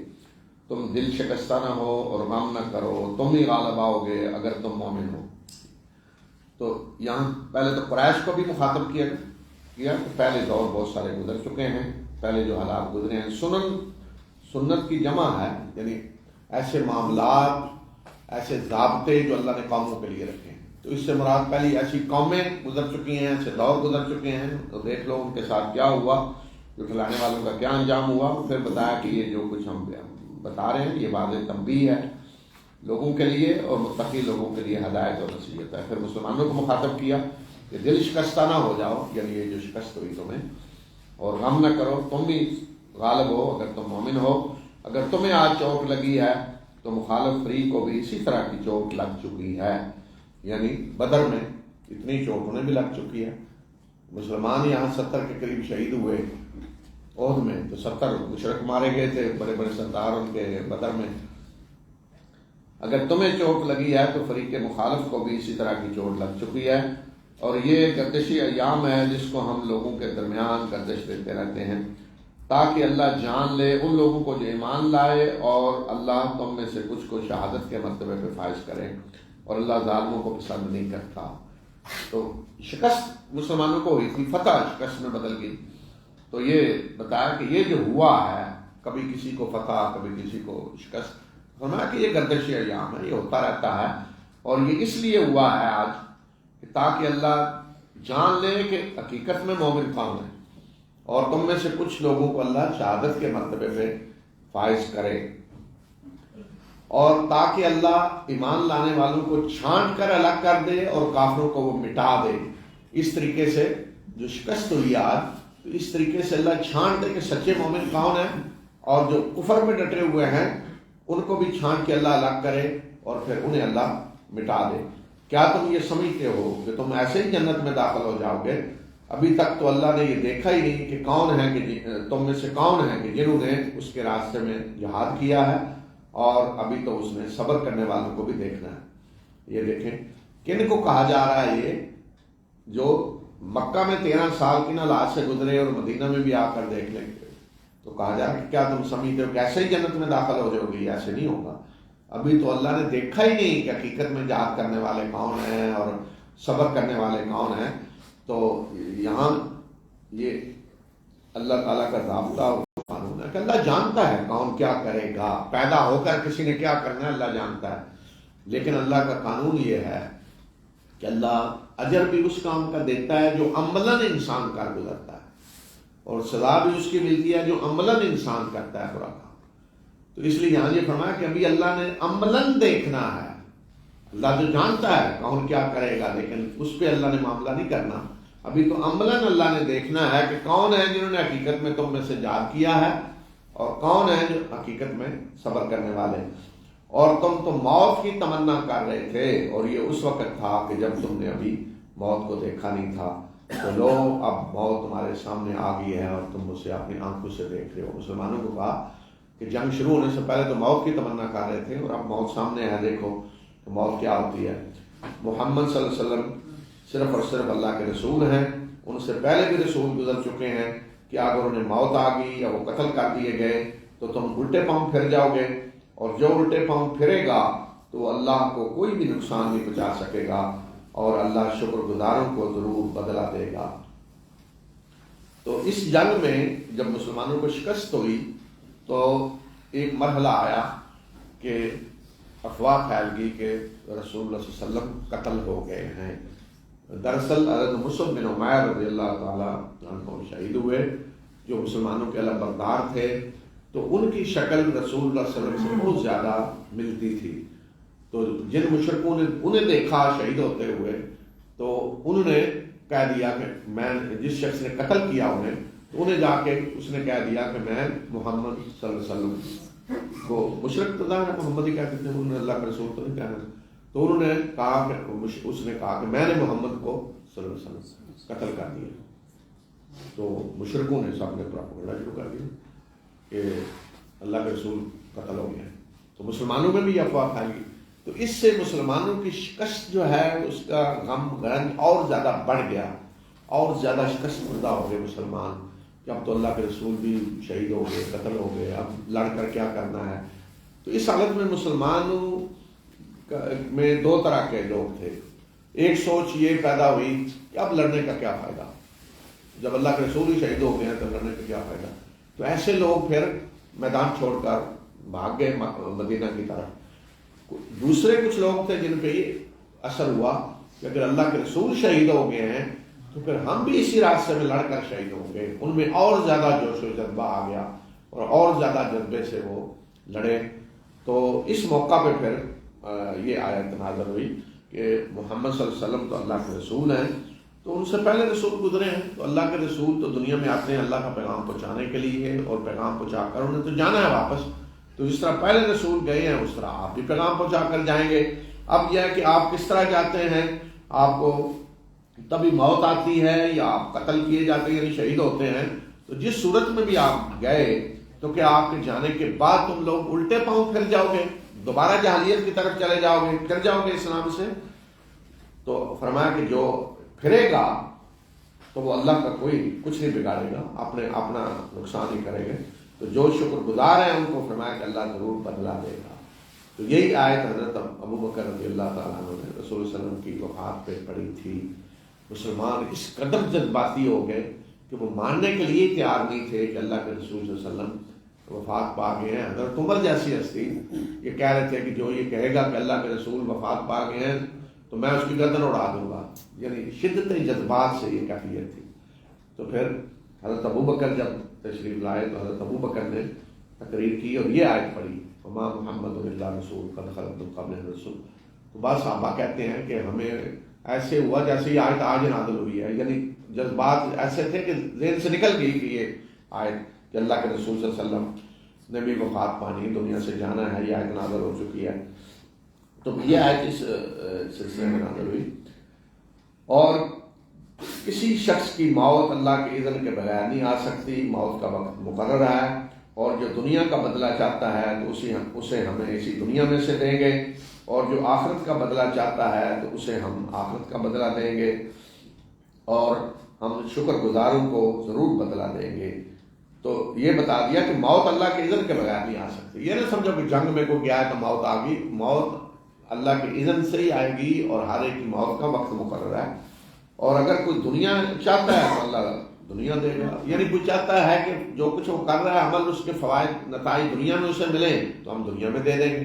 تم دل شکستہ نہ ہو اور غم نہ کرو, تم ہی غالب آؤ گے اگر تم مومن ہو. تو یہاں پہلے تو قریش کو بھی مخاطب کیا کہ پہلے دور بہت سارے گزر چکے ہیں, پہلے جو حالات گزرے ہیں. سنت کی جمع ہے, یعنی ایسے معاملات, ایسے ضابطے جو اللہ نے قوموں کے لیے رکھے ہیں. تو اس سے مراد پہلی ایسی قومیں گزر چکی ہیں, ایسے دور گزر چکے ہیں. تو دیکھ لو ان کے ساتھ کیا ہوا, جھٹلانے والوں کا کیا انجام ہوا. پھر بتایا کہ یہ جو کچھ ہم بتا رہے ہیں یہ واضح تنبیہ ہے لوگوں کے لیے اور متقی لوگوں کے لیے ہدایت اور نصیحت ہے. پھر مسلمانوں کو مخاطب کیا کہ دل شکستہ نہ ہو جاؤ, یعنی یہ جو شکست ہوئی تمہیں, اور غم نہ کرو, تم بھی غالب ہو اگر تم مومن ہو. اگر تمہیں آج چوٹ لگی ہے تو مخالف فریق کو بھی اسی طرح کی چوٹ لگ چکی ہے. یعنی بدر میں اتنی چوٹ انہیں بھی لگ چکی ہے. مسلمان یہاں 70 کے قریب شہید ہوئے عہد میں, تو 70 مشرک مارے گئے تھے, بڑے بڑے سردار ان کے بدر میں. اگر تمہیں چوٹ لگی ہے تو فریق مخالف کو بھی اسی طرح کی چوٹ لگ چکی ہے. اور یہ گردشی ایام ہے جس کو ہم لوگوں کے درمیان گردش دیتے رہتے ہیں تاکہ اللہ جان لے ان لوگوں کو جو ایمان لائے, اور اللہ تم میں سے کچھ کو شہادت کے مرتبے پہ فائز کرے, اور اللہ ظالموں کو پسند نہیں کرتا. تو شکست مسلمانوں کو ہوئی تھی, فتح شکست میں بدل گئی. تو یہ بتایا کہ یہ جو ہوا ہے, کبھی کسی کو فتح کبھی کسی کو شکست, فرمایا کہ یہ گردشی ایام ہے, یہ ہوتا رہتا ہے. اور یہ اس لیے ہوا ہے آج کہ تاکہ اللہ جان لے کہ حقیقت میں مومن کون ہے, اور تم میں سے کچھ لوگوں کو اللہ شہادت کے مرتبے پہ فائز کرے, اور تاکہ اللہ ایمان لانے والوں کو چھانٹ کر الگ کر دے اور کافروں کو وہ مٹا دے. اس طریقے سے جو شکست ہوئی آج, تو اس طریقے سے اللہ چھانٹ دے کہ سچے مومن کون ہیں, اور جو کفر میں ڈٹے ہوئے ہیں ان کو بھی چھانٹ کے اللہ الگ کرے اور پھر انہیں اللہ مٹا دے. کیا تم یہ سمجھتے ہو کہ تم ایسے ہی جنت میں داخل ہو جاؤ گے؟ ابھی تک تو اللہ نے یہ دیکھا ہی نہیں کہ کون ہے کہ تم میں سے کون ہے کہ جنہوں نے اس کے راستے میں جہاد کیا ہے, اور ابھی تو اس نے صبر کرنے والوں کو بھی دیکھنا ہے. یہ دیکھیں کن کو کہا جا رہا ہے, یہ جو مکہ میں 13 سال کی نلاج سے گزرے اور مدینہ میں بھی آ کر دیکھ لیں گے. تو کہا جا رہا ہے کہ کیا تم سمجھتے ہو کہ ایسے ہی جنت میں داخل ہو جاؤ گے؟ ایسے نہیں ہوگا. ابھی تو اللہ نے دیکھا ہی نہیں کہ حقیقت میں جہاد کرنے والے کون ہیں اور صبر کرنے والے کون ہیں. تو یہاں یہ اللہ تعالیٰ کا ضابطہ اور قانون ہے کہ اللہ جانتا ہے کون کیا کرے گا. پیدا ہو کر کسی نے کیا کرنا ہے اللہ جانتا ہے, لیکن اللہ کا قانون یہ ہے کہ اللہ اجر بھی اس کام کا دیتا ہے جو عملاً انسان کر گزرتا ہے, اور سزا بھی اس کی ملتی ہے جو عملاً انسان کرتا ہے برا کام. تو اس لیے یہاں یہ فرمایا کہ ابھی اللہ نے عملاً دیکھنا ہے. اللہ جو جانتا ہے کون کیا کرے گا, لیکن اس پہ اللہ نے معاملہ نہیں کرنا. ابھی تو عملاً اللہ نے دیکھنا ہے کہ کون ہے جنہوں نے حقیقت میں تم میں سے جہاد کیا ہے, اور کون ہے جو حقیقت میں صبر کرنے والے. اور تم تو موت کی تمنا کر رہے تھے, اور یہ اس وقت تھا کہ جب تم نے ابھی موت کو دیکھا نہیں تھا. تو لو اب موت تمہارے سامنے آ گئی ہے اور تم اسے اپنی آنکھوں سے دیکھ رہے ہو. مسلمانوں کو کہا کہ جنگ شروع ہونے سے پہلے تو موت کی تمنا کر رہے تھے, اور اب موت سامنے ہے, دیکھو کہ موت کیا ہوتی ہے. محمد صلی اللہ علیہ وسلم صرف اور صرف اللہ کے رسول ہیں. ان سے پہلے بھی رسول گزر چکے ہیں کہ اگر انہیں موت آ گئی یا وہ قتل کر دیے گئے تو تم الٹے پاؤں پھر جاؤ گے, اور جو الٹے پاؤں پھرے گا تو وہ اللہ کو کوئی بھی نقصان نہیں پہنچا سکے گا، اور اللہ شکر گزاروں کو ضرور بدلہ دے گا۔ تو اس جنگ میں جب مسلمانوں کو شکست ہوئی تو ایک مرحلہ آیا کہ افواہ پھیل گئی کہ رسول اللہ صلی اللہ علیہ وسلم قتل ہو گئے ہیں۔ دراصل حضرت مصعب بن عمیر رضی اللہ تعالیٰ عنہ شہید ہوئے، جو مسلمانوں کے علم بردار تھے، تو ان کی شکل رسول اللہ صلی اللہ علیہ وسلم سے بہت زیادہ ملتی تھی۔ تو جن مشرکوں نے انہیں دیکھا شہید ہوتے ہوئے تو انہوں نے کہہ دیا کہ میں جس شخص نے قتل کیا انہیں، تو انہیں جا کے اس نے کہہ دیا کہ میں محمد صلی اللہ علیہ وسلم کو، مشرک تو ظاہر محمد ہی کہتے تھے، انہوں نے اللہ کے رسول تو نہیں کہنا، تو انہوں نے کہا کہ اس نے کہا کہ میں نے محمد کو صلی اللہ علیہ وسلم قتل کر دیا۔ تو مشرکوں نے سب نے پروپیگنڈا شروع کر دیا کہ اللہ کے رسول قتل ہو گیا۔ تو مسلمانوں میں بھی افواہ پھیل گئی۔ تو اس سے مسلمانوں کی شکست جو ہے اس کا غم رنج اور زیادہ بڑھ گیا، اور زیادہ شکست زدہ ہو گئے مسلمان کہ اب تو اللہ کے رسول بھی شہید ہو گئے، قتل ہو گئے، اب لڑ کر کیا کرنا ہے۔ تو اس حالت میں مسلمانوں میں دو طرح کے لوگ تھے۔ ایک سوچ یہ پیدا ہوئی کہ اب لڑنے کا کیا فائدہ، جب اللہ کے رسول ہی شہید ہو گئے ہیں تو لڑنے کا کیا فائدہ۔ تو ایسے لوگ پھر میدان چھوڑ کر بھاگ گئے مدینہ کی طرف۔ دوسرے کچھ لوگ تھے جن پہ یہ اثر ہوا کہ اگر اللہ کے رسول شہید ہو گئے ہیں تو پھر ہم بھی اسی راستے میں لڑ کر شہید ہوں گے۔ ان میں اور زیادہ جوش و جذبہ آ گیا اور زیادہ جذبے سے وہ لڑے۔ تو اس موقع پہ پھر یہ آیت نازل ہوئی کہ محمد صلی اللہ علیہ وسلم تو اللہ کے رسول ہیں، تو ان سے پہلے رسول گزرے ہیں، تو اللہ کے رسول تو دنیا میں آتے ہیں اللہ کا پیغام پہنچانے کے لیے، اور پیغام پہنچا کر انہیں تو جانا ہے واپس۔ تو جس طرح پہلے رسول گئے ہیں اس طرح آپ بھی پیغام پہنچا کر جائیں گے۔ اب یہ ہے کہ آپ کس طرح جاتے ہیں، آپ کو تبھی موت آتی ہے یا آپ قتل کیے جاتے ہیں یعنی شہید ہوتے ہیں۔ تو جس صورت میں بھی آپ گئے تو کیا آپ کے جانے کے بعد تم لوگ الٹے پاؤں پھر جاؤ گے، دوبارہ جاہلیت کی طرف چلے جاؤ گے، پھر جاؤ گے اسلام سے؟ تو فرمایا کہ جو پھرے گا تو وہ اللہ کا کوئی کچھ نہیں بگاڑے گا، اپنا نقصان ہی کرے گا۔ تو جو شکر گزار ہیں ان کو فرمایا کہ اللہ ضرور بدلہ دے گا۔ تو یہی آیت حضرت ابو بکر رضی اللہ تعالیٰ عنہ نے رسول صلی اللہ علیہ وسلم کی وفات پہ پڑھی تھی۔ مسلمان اس قدر جذباتی ہو گئے کہ وہ ماننے کے لیے تیار نہیں تھے کہ اللہ کے رسول صلی اللہ علیہ وسلم وفات پا گئے ہیں۔ حضرت عمر جیسی ہستی یہ کہہ رہے تھے کہ جو یہ کہے گا کہ اللہ کے رسول وفات پا گئے ہیں تو میں اس کی گردن اڑا دوں گا، یعنی شدت جذبات سے یہ کیفیت تھی۔ تو پھر حضرت ابو بکر جب تشریف لائے تو حضرت ابو بکر نے تقریر کی اور یہ آیت پڑھی وما محمد الا رسول قد خلت من قبلہ الرسل۔ تو بعض صحابہ کہتے ہیں کہ ہمیں ایسے ہوا جیسے یہ آیت آج نازل ہوئی ہے، یعنی جذبات ایسے تھے کہ ذہن سے نکل گئی کہ یہ آیت کہ اللہ کے رسول صلی اللہ علیہ وسلم نے بھی وفات پانی، دنیا سے جانا ہے، یہ آیت نازل ہو چکی ہے۔ تو یہ آیت اس سلسلے میں نازل ہوئی۔ اور کسی شخص کی موت اللہ کے اذن کے بغیر نہیں آ سکتی، موت کا وقت مقرر ہے، اور جو دنیا کا بدلہ چاہتا ہے تو اسے ہمیں اسی دنیا میں سے دیں گے، اور جو آخرت کا بدلہ چاہتا ہے تو اسے ہم آخرت کا بدلہ دیں گے، اور ہم شکر گزاروں کو ضرور بدلہ دیں گے۔ تو یہ بتا دیا کہ موت اللہ کے اذن کے بغیر نہیں آ سکتی۔ یہ نہ سمجھو کہ جنگ میں کوئی گیا ہے تو موت آ گئی، موت اللہ کے اذن سے ہی آئے گی، اور ہر ایک کی موت کا وقت مقرر ہے۔ اور اگر کوئی دنیا چاہتا ہے تو اللہ دنیا دے گا، یعنی کوئی چاہتا ہے کہ جو کچھ وہ کر رہا ہے عمل اس کے فوائد نتائج دنیا میں اسے ملیں تو ہم دنیا میں دے دیں گے،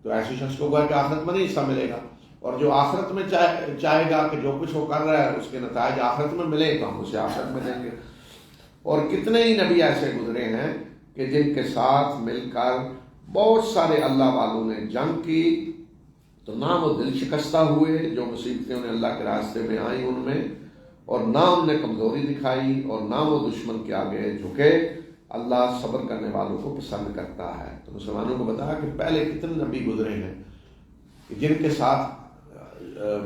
تو ایسے شخص کو گویا کہ آخرت میں نہیں حصہ ملے گا۔ اور جو آخرت میں چاہے گا کہ جو کچھ وہ کر رہا ہے اس کے نتائج آخرت میں ملیں تو ہم اسے آخرت میں دیں گے۔ اور کتنے ہی نبی ایسے گزرے ہیں کہ جن کے ساتھ مل کر بہت سارے اللہ والوں نے جنگ کی تو نہ وہ دل شکستہ ہوئے، جو مصیبتیں انہیں اللہ کے راستے میں آئیں ان میں، اور نہ ان نے کمزوری دکھائی، اور نہ وہ دشمن کے آگے جھکے۔ اللہ صبر کرنے والوں کو پسند کرتا ہے۔ تو مسلمانوں کو بتایا کہ پہلے کتنے نبی گزرے ہیں کہ جن کے ساتھ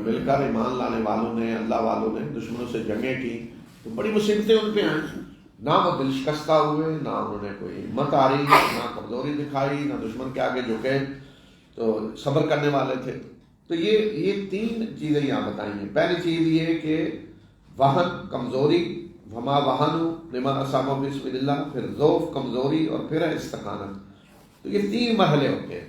مل کر ایمان لانے والوں نے، اللہ والوں نے دشمنوں سے جنگیں کی تو بڑی مصیبتیں ان پہ آئیں، نہ وہ دل شکستہ ہوئے، نہ انہوں نے کوئی ہمت ہاری، نہ کمزوری دکھائی، نہ دشمن کے آگے جھکے، تو صبر کرنے والے تھے۔ تو یہ تین چیزیں یہاں بتائی ہیں۔ پہلی چیز یہ کہ وہن کمزوری، وما وہنوا لما اصابهم بسم اللہ، پھر ضعف کمزوری، اور پھر استقامت۔ تو یہ تین مرحلے ہوتے ہیں۔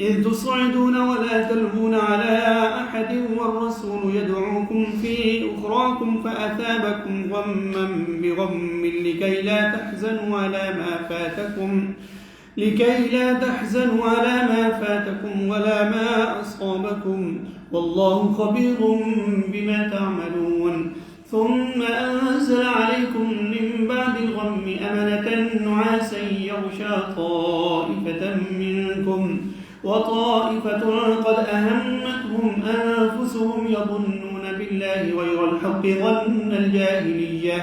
إذ تصعدون ولا تلوون على أحد والرسول يدعوكم في أخراكم فأثابكم غما بغم لكي لا تحزنوا على ما فاتكم ولا ما أصابكم والله خبير بما تعملون ثم أنزل عليكم من بعد الغم أمنة نعاسا يغشى طائفة منكم وطائفة قد أهمتهم أنفسهم يظنون بالله غير الحق ظن الجاهلية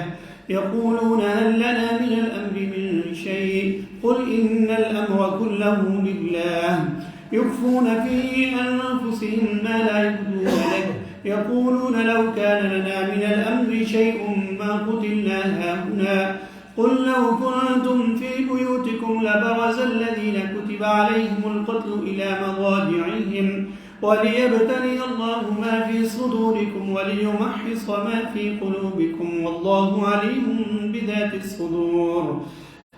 يقولون هل لنا من الأمر من شيء قل إن الأمر كله لله يخفون في أنفسهم ما لا يبدون لك يقولون لو كان لنا من الأمر شيء ما قتلنا هاهنا قل لو كنتم في بيوتكم لبرز الذين كتب عليهم القتل إلى مضاجعهم وليبتلي الله ما في صدوركم وليمحص ما في قلوبكم والله عليم بذات الصدور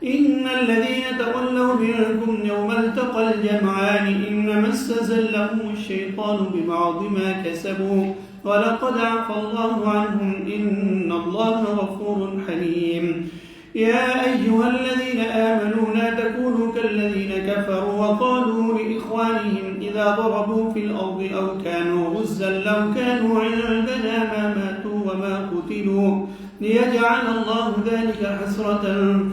إن الذين تولوا منكم يوم التقى الجمعان إنما استزلهم الشيطان ببعض ما كسبوا ولقد عفى الله عنهم إن الله غفور حليم يا أيها الذين آمنوا لا تكونوا كالذين كفروا وقالوا لإخوانهم إذا ضربوا في الأرض أو كانوا غزا لو كانوا عندنا ما ماتوا وما قتلوا ليجعل الله ذلك حسرة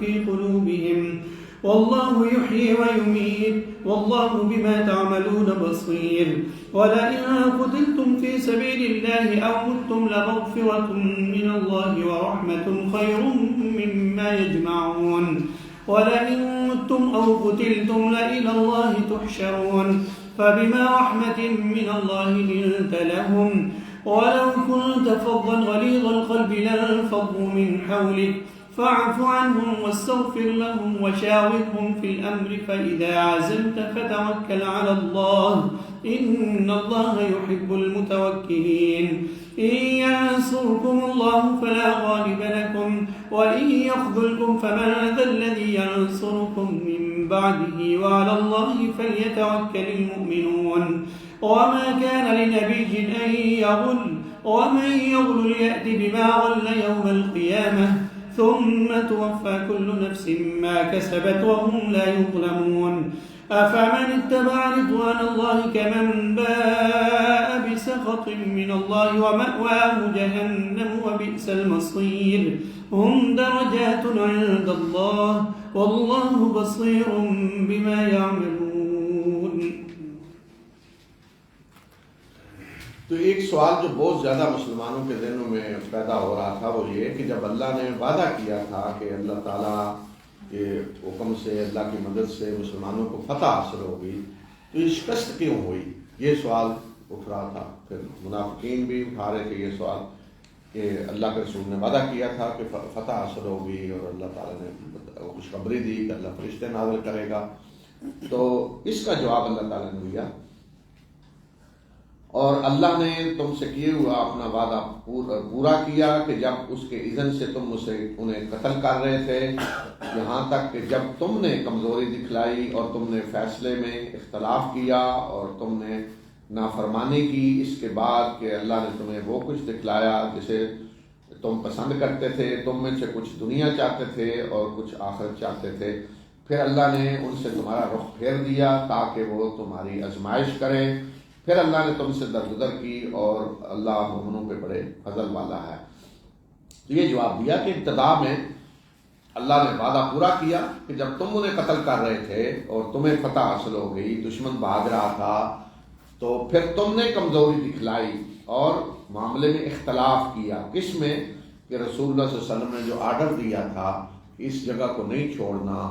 في قلوبهم والله يحيي ويميت والله بما تعملون بصير ولئن قتلتم في سبيل الله أو متم لمغفرة من الله ورحمة خير مما يجمعون ولئن متم أو قتلتم لإلى الله تحشرون فبما رحمة من الله لنت لهم ولو كنت فظا غليظ القلب لانفضوا من حولك فاعف عنهم واستغفر لهم وشاورهم في الأمر فإذا عزمت فتوكل على الله إن الله يحب المتوكلين إن ينصركم الله فلا غالب لكم وإن يخذلكم فمن ذا الذي ينصركم من بعده وعلى الله فليتوكل المؤمنون وما كان لنبي أن يغل ومن يغل يأت بما غل يوم القيامة ثم توفى كل نفس ما كسبت وهم لا يظلمون أفمن اتبع رضوان الله كمن باء بسخط من الله ومأواه جهنم وبئس المصير هم درجات عند الله والله بصير بما يعملون. تو ایک سوال جو بہت زیادہ مسلمانوں کے ذہنوں میں پیدا ہو رہا تھا وہ یہ کہ جب اللہ نے وعدہ کیا تھا کہ اللہ تعالیٰ کے حکم سے اللہ کی مدد سے مسلمانوں کو فتح حاصل ہوگی تو یہ شکست کیوں ہوئی، یہ سوال اٹھ رہا تھا. پھر منافقین بھی اٹھا رہے تھے یہ سوال کہ اللہ کے رسول نے وعدہ کیا تھا کہ فتح حاصل ہوگی اور اللہ تعالیٰ نے خوشخبری دی کہ اللہ فرشتے نازل کرے گا. تو اس کا جواب اللہ تعالیٰ نے دیا اور اللہ نے تم سے کیے ہوا اپنا وعدہ پورا کیا کہ جب اس کے اذن سے تم انہیں قتل کر رہے تھے، یہاں تک کہ جب تم نے کمزوری دکھلائی اور تم نے فیصلے میں اختلاف کیا اور تم نے نافرمانی کی، اس کے بعد کہ اللہ نے تمہیں وہ کچھ دکھلایا جسے تم پسند کرتے تھے. تم میں سے کچھ دنیا چاہتے تھے اور کچھ آخرت چاہتے تھے. پھر اللہ نے ان سے تمہارا رخ پھیر دیا تاکہ وہ تمہاری آزمائش کریں. پھر اللہ نے تم سے درگزر کی اور اللہ مومنوں پہ بڑے فضل والا ہے. تو یہ جواب دیا کہ ابتدا میں اللہ نے وعدہ پورا کیا کہ جب تم انہیں قتل کر رہے تھے اور تمہیں فتح حاصل ہو گئی، دشمن بھاگ رہا تھا، تو پھر تم نے کمزوری دکھلائی اور معاملے میں اختلاف کیا. کس میں؟ کہ رسول اللہ صلی اللہ علیہ وسلم نے جو آرڈر دیا تھا کہ اس جگہ کو نہیں چھوڑنا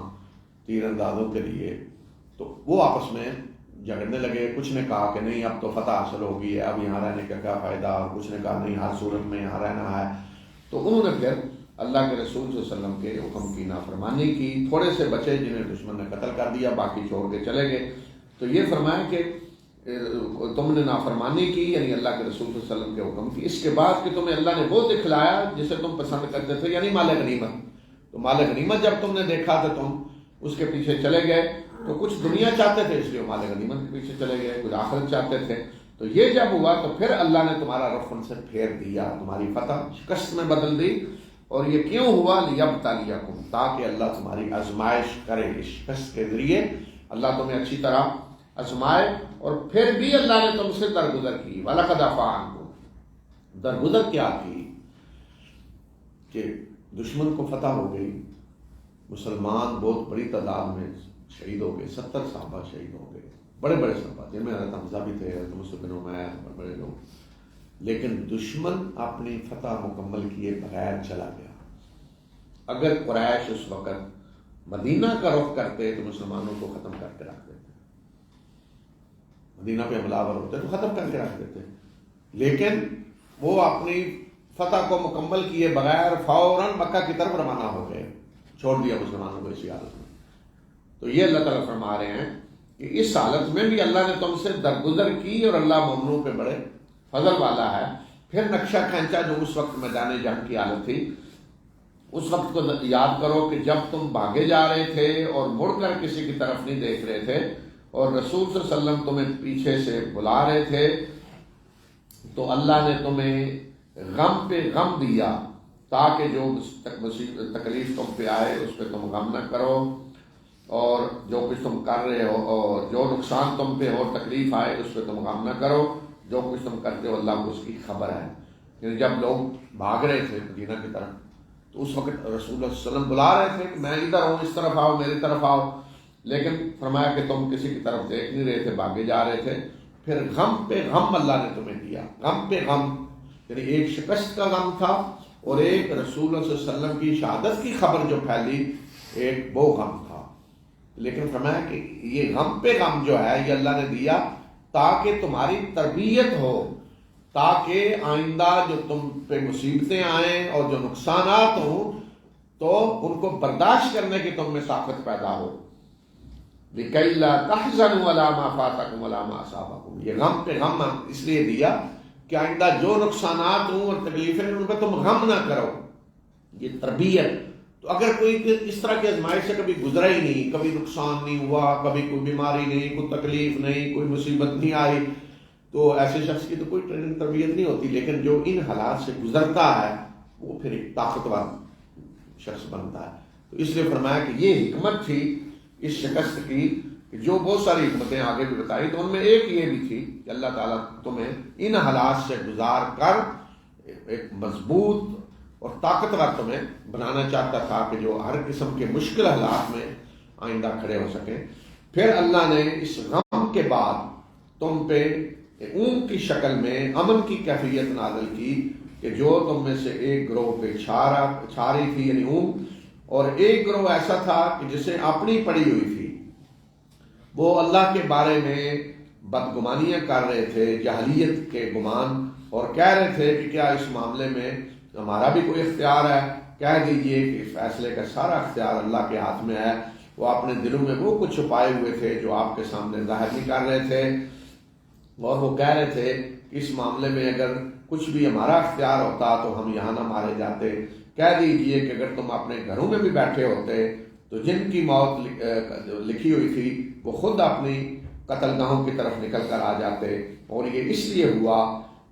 تیر اندازوں کے لیے، تو وہ آپس میں جھگڑنے لگے. کچھ نے کہا کہ نہیں اب تو فتح حاصل ہوگی ہے، اب یہاں رہنے کا کیا فائدہ، اور کچھ نے کہا نہیں ہر صورت میں یہاں رہنا ہے. تو انہوں نے پھر اللہ کے رسول صلی اللہ علیہ وسلم کے حکم کی نافرمانی کی. تھوڑے سے بچے جنہیں دشمن نے قتل کر دیا، باقی چھوڑ کے چلے گئے. تو یہ فرمایا کہ تم نے نافرمانی کی، یعنی اللہ کے رسول صلی اللہ علیہ وسلم کے حکم کی، اس کے بعد کہ تمہیں اللہ نے وہ دکھلایا جسے تم پسند کرتے تھے، یعنی مال غنیمت. تو مال غنیمت جب تم نے دیکھا تو تم اس کے پیچھے چلے گئے. تو کچھ دنیا چاہتے تھے اس لیے مال غنیمت کے پیچھے چلے گئے، کچھ آخرت چاہتے تھے. تو یہ جب ہوا تو پھر اللہ نے تمہارا رخ ان سے پھیر دیا، تمہاری فتح شکست میں بدل دی. اور یہ کیوں ہوا؟ لیبتلیکم، تاکہ اللہ تمہاری آزمائش کرے. اس شکست کے ذریعے اللہ تمہیں اچھی طرح آزمائے. اور پھر بھی اللہ نے تم سے درگزر کی. وَلَقَدْ عَفَا عَنْکُمْ، درگزر کیا کی کہ دشمن کو فتح ہو گئی، مسلمان بہت بڑی تعداد میں شہید ہو گئے. 70 صحابہ شہید ہو گئے، بڑے بڑے صحابہ جن میں حضرت حمزہ بھی تھے، حضرت مصعب بن عمیر، بڑے بڑے لوگ. لیکن دشمن اپنی فتح مکمل کیے بغیر چلا گیا. اگر قریش اس وقت مدینہ کا رخ کرتے تو مسلمانوں کو ختم کر کے رکھ دیتے، مدینہ پہ حملہ آور ہوتے تو ختم کر کے رکھ دیتے. لیکن وہ اپنی فتح کو مکمل کیے بغیر فوراً مکہ کی طرف روانہ ہو گئے، چھوڑ دیا مسلمانوں کو اسی حالت میں. تو یہ اللہ تعالیٰ فرما رہے ہیں کہ اس حالت میں بھی اللہ نے تم سے درگزر کی اور اللہ مومنوں پہ بڑے فضل والا ہے. پھر نقشہ کھینچا جو اس وقت میدان جنگ کی حالت تھی. اس وقت کو یاد کرو کہ جب تم بھاگے جا رہے تھے اور مڑ کر کسی کی طرف نہیں دیکھ رہے تھے اور رسول صلی اللہ علیہ وسلم تمہیں پیچھے سے بلا رہے تھے، تو اللہ نے تمہیں غم پہ غم دیا تاکہ جو تکلیف تم پہ آئے اس پہ تم غم نہ کرو، اور جو کچھ تم کر رہے ہو اور جو نقصان تم پہ ہو تکلیف آئے اس پہ تم غم نہ کرو. جو کچھ تم کرتے ہو اللہ کو اس کی خبر ہے. یعنی جب لوگ بھاگ رہے تھے مدینہ کی طرف تو اس وقت رسول اللہ صلی اللہ علیہ وسلم بلا رہے تھے کہ میں ادھر ہوں، اس طرف آؤ، میری طرف آؤ. لیکن فرمایا کہ تم کسی کی طرف دیکھ نہیں رہے تھے، بھاگے جا رہے تھے. پھر غم پہ غم اللہ نے تمہیں دیا. غم پہ غم یعنی ایک شکست کا غم تھا اور ایک رسول اللہ صلی اللہ علیہ وسلم کی شہادت کی خبر جو پھیلی، ایک وہ غم تھا. لیکن فرمایا کہ یہ غم پہ غم جو ہے یہ اللہ نے دیا تاکہ تمہاری تربیت ہو، تاکہ آئندہ جو تم پہ مصیبتیں آئیں اور جو نقصانات ہوں تو ان کو برداشت کرنے کی تم میں طاقت پیدا ہو. لِكَيْ لَا تَحْزَنُوا عَلَىٰ مَا فَاتَكُمْ وَلَا مَا أَصَابَكُمْ. یہ غم پہ غم اس لیے دیا کہ آئندہ جو نقصانات ہوں اور تکلیفیں ان پہ تم غم نہ کرو. یہ تربیت. تو اگر کوئی اس طرح کی آزمائش سے کبھی گزرا ہی نہیں، کبھی نقصان نہیں ہوا، کبھی کوئی بیماری نہیں، کوئی تکلیف نہیں، کوئی مصیبت نہیں آئی، تو ایسے شخص کی تو کوئی ٹریننگ تربیت نہیں ہوتی. لیکن جو ان حالات سے گزرتا ہے وہ پھر ایک طاقتور شخص بنتا ہے. تو اس لیے فرمایا کہ یہ حکمت تھی اس شکست کی، کہ جو بہت ساری حکمتیں آگے بھی بتائی، تو ان میں ایک یہ بھی تھی کہ اللہ تعالیٰ تمہیں ان حالات سے گزار کر ایک مضبوط اور طاقتور تمہیں بنانا چاہتا تھا کہ جو ہر قسم کے مشکل حالات میں آئندہ کھڑے ہو سکیں. پھر اللہ نے اس غم کے بعد تم پہ اونگ کی شکل میں امن کی کیفیت نازل کی کہ جو تم میں سے ایک گروہ پہ چھا رہی تھی، یعنی اونگ، اور ایک گروہ ایسا تھا کہ جسے اپنی پڑی ہوئی تھی. وہ اللہ کے بارے میں بدگمانیاں کر رہے تھے، جہلیت کے گمان، اور کہہ رہے تھے کہ کیا اس معاملے میں ہمارا بھی کوئی اختیار ہے. کہہ دیجئے کہ اس فیصلے کا سارا اختیار اللہ کے ہاتھ میں ہے. وہ اپنے دلوں میں وہ کچھ چھپائے ہوئے تھے جو آپ کے سامنے ظاہر نہیں کر رہے تھے، اور وہ کہہ رہے تھے کہ اس معاملے میں اگر کچھ بھی ہمارا اختیار ہوتا تو ہم یہاں نہ مارے جاتے. کہہ دیجئے کہ اگر تم اپنے گھروں میں بھی بیٹھے ہوتے تو جن کی موت لکھی ہوئی تھی وہ خود اپنی قتل گاہوں کی طرف نکل کر آ جاتے. اور یہ اس لیے ہوا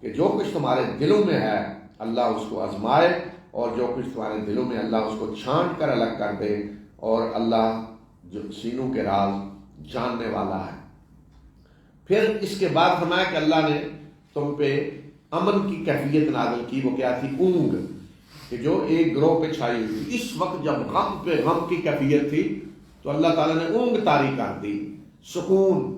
کہ جو کچھ تمہارے دلوں میں ہے اللہ اس کو آزمائے، اور جو کچھ تمہارے دلوں میں اللہ اس کو چھانٹ کر الگ کر دے. اور اللہ جو سینوں کے راز جاننے والا ہے. پھر اس کے بعد فرمایا کہ اللہ نے تم پہ امن کی کیفیت نازل کی. وہ کیا تھی؟ اونگ، کہ جو ایک گروہ پہ چھائی ہوئی تھی. اس وقت جب غم پہ غم کی کیفیت تھی تو اللہ تعالیٰ نے اونگ طاری کر دی، سکون.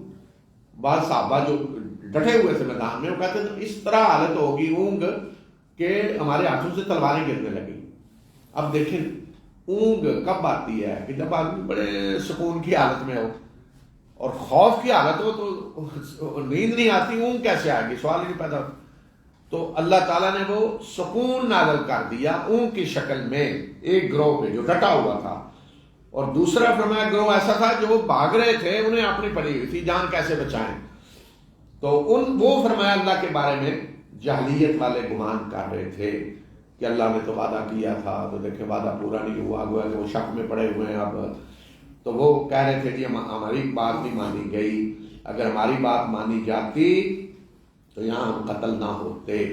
بعض صحابہ جو ڈٹے ہوئے تھے میدان میں وہ کہتے ہیں اس طرح حالت ہوگی اونگ کہ ہمارے ہاتھوں سے تلواریں گرنے لگی. اب دیکھیں اونگ کب آتی ہے کہ جب آدمی بڑے سکون کی حالت میں ہو، اور خوف کی حالت ہو تو نیند نہیں آتی، اونگ کیسے آئے گی؟ سوال ہی نہیں پیدا. تو اللہ تعالیٰ نے وہ سکون نازل کر دیا اونگ کی شکل میں ایک گروہ پہ جو ڈٹا ہوا تھا. اور دوسرا فرمایا گروہ ایسا تھا جو وہ بھاگ رہے تھے، انہیں اپنی پڑی ہوئی تھی، جان کیسے بچائیں. تو وہ فرمایا اللہ کے بارے میں جہلیت والے گمان کر رہے تھے کہ اللہ نے تو وعدہ کیا تھا، تو دیکھیں وعدہ پورا نہیں ہوا، گویا کہ وہ شک میں پڑے ہوئے ہیں. اب تو وہ کہہ رہے تھے کہ ہماری بات نہیں مانی گئی، اگر ہماری بات مانی جاتی تو یہاں ہم قتل نہ ہوتے.